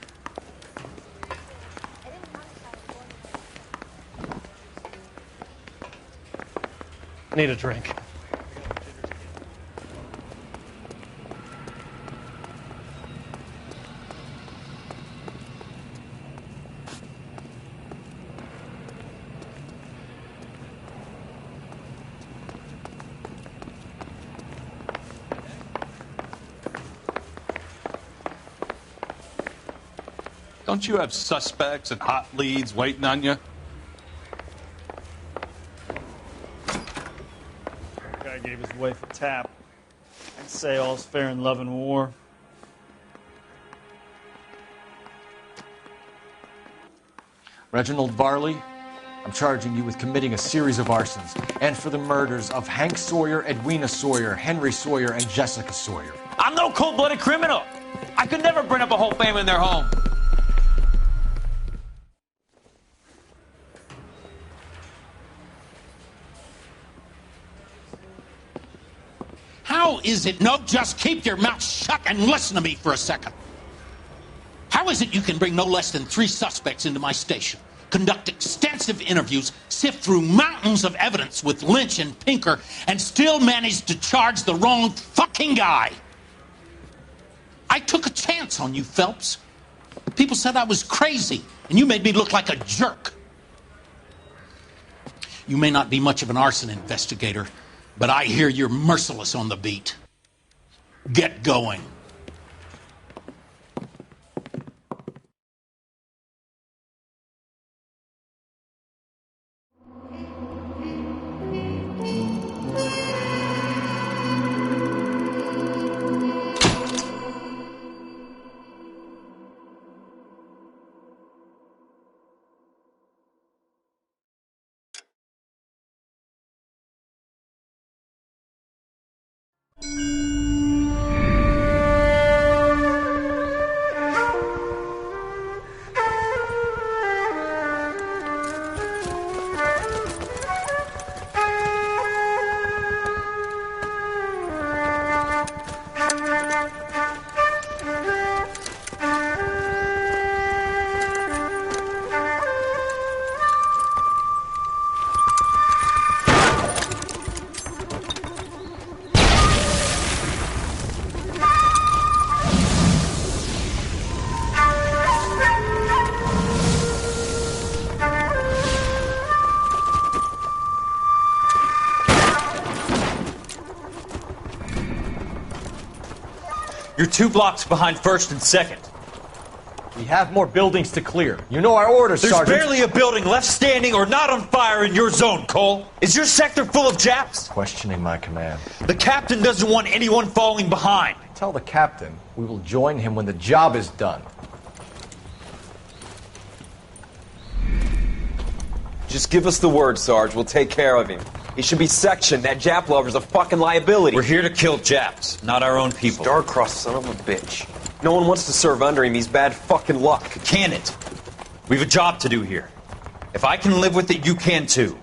Need a drink. Don't you have suspects and hot leads waiting on you? Guy gave his wife a tap. I'd say all's fair in love and war. Reginald Varley, I'm charging you with committing a series of arsons and for the murders of Hank Sawyer, Edwina Sawyer, Henry Sawyer, and Jessica Sawyer. I'm no cold-blooded criminal. I could never burn up a whole family in their home. How is it? No, just keep your mouth shut and listen to me for a second. How is it you can bring no less than 3 suspects into my station, conduct extensive interviews, sift through mountains of evidence with Lynch and Pinker, and still manage to charge the wrong fucking guy? I took a chance on you, Phelps. People said I was crazy, and you made me look like a jerk. You may not be much of an arson investigator, but I hear you're merciless on the beat. Get going. You're 2 blocks behind 1st and 2nd. We have more buildings to clear. You know our orders, There's Sergeant. barely a building left standing or not on fire in your zone, Cole. Is your sector full of Japs? Questioning my command. The captain doesn't want anyone falling behind. Tell the captain we will join him when the job is done. Just give us the word, Sarge. We'll take care of him. He should be sectioned. That Jap lover's a fucking liability. We're here to kill Japs, not our own people. Star-crossed son of a bitch. No one wants to serve under him. He's bad fucking luck. Can it? We have a job to do here. If I can live with it, you can too.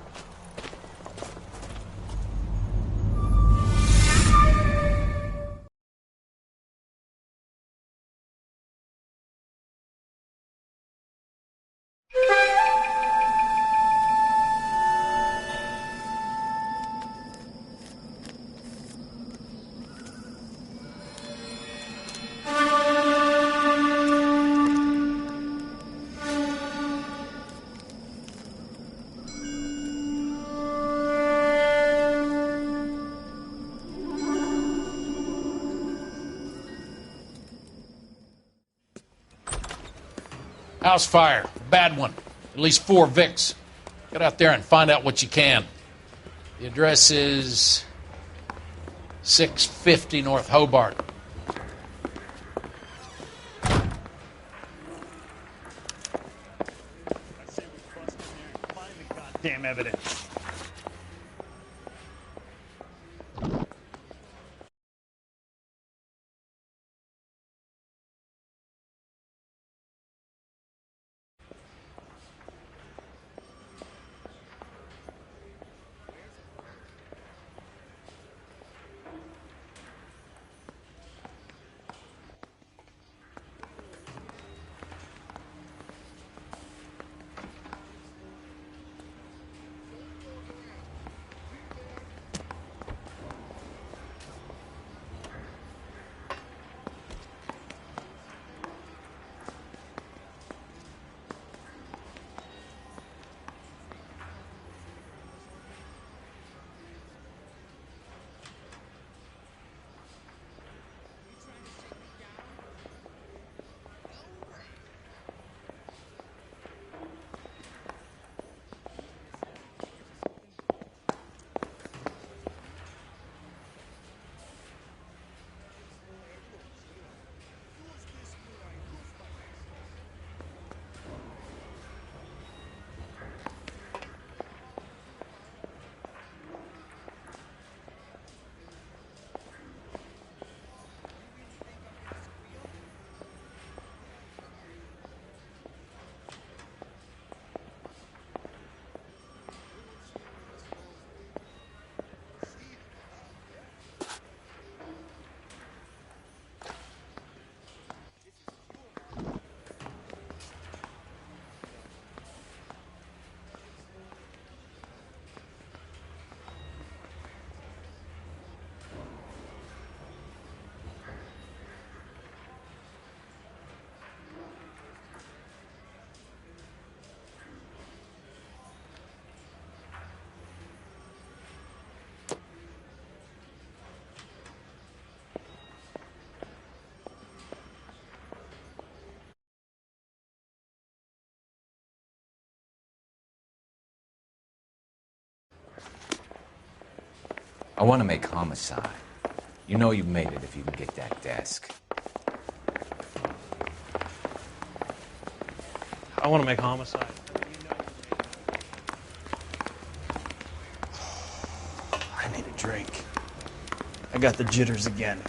House fire. Bad one. At least 4 Vicks. Get out there and find out what you can. The address is 650 North Hobart. Damn evidence. I want to make homicide. You know you've made it if you can get that desk. I want to make homicide. I need a drink. I got the jitters again.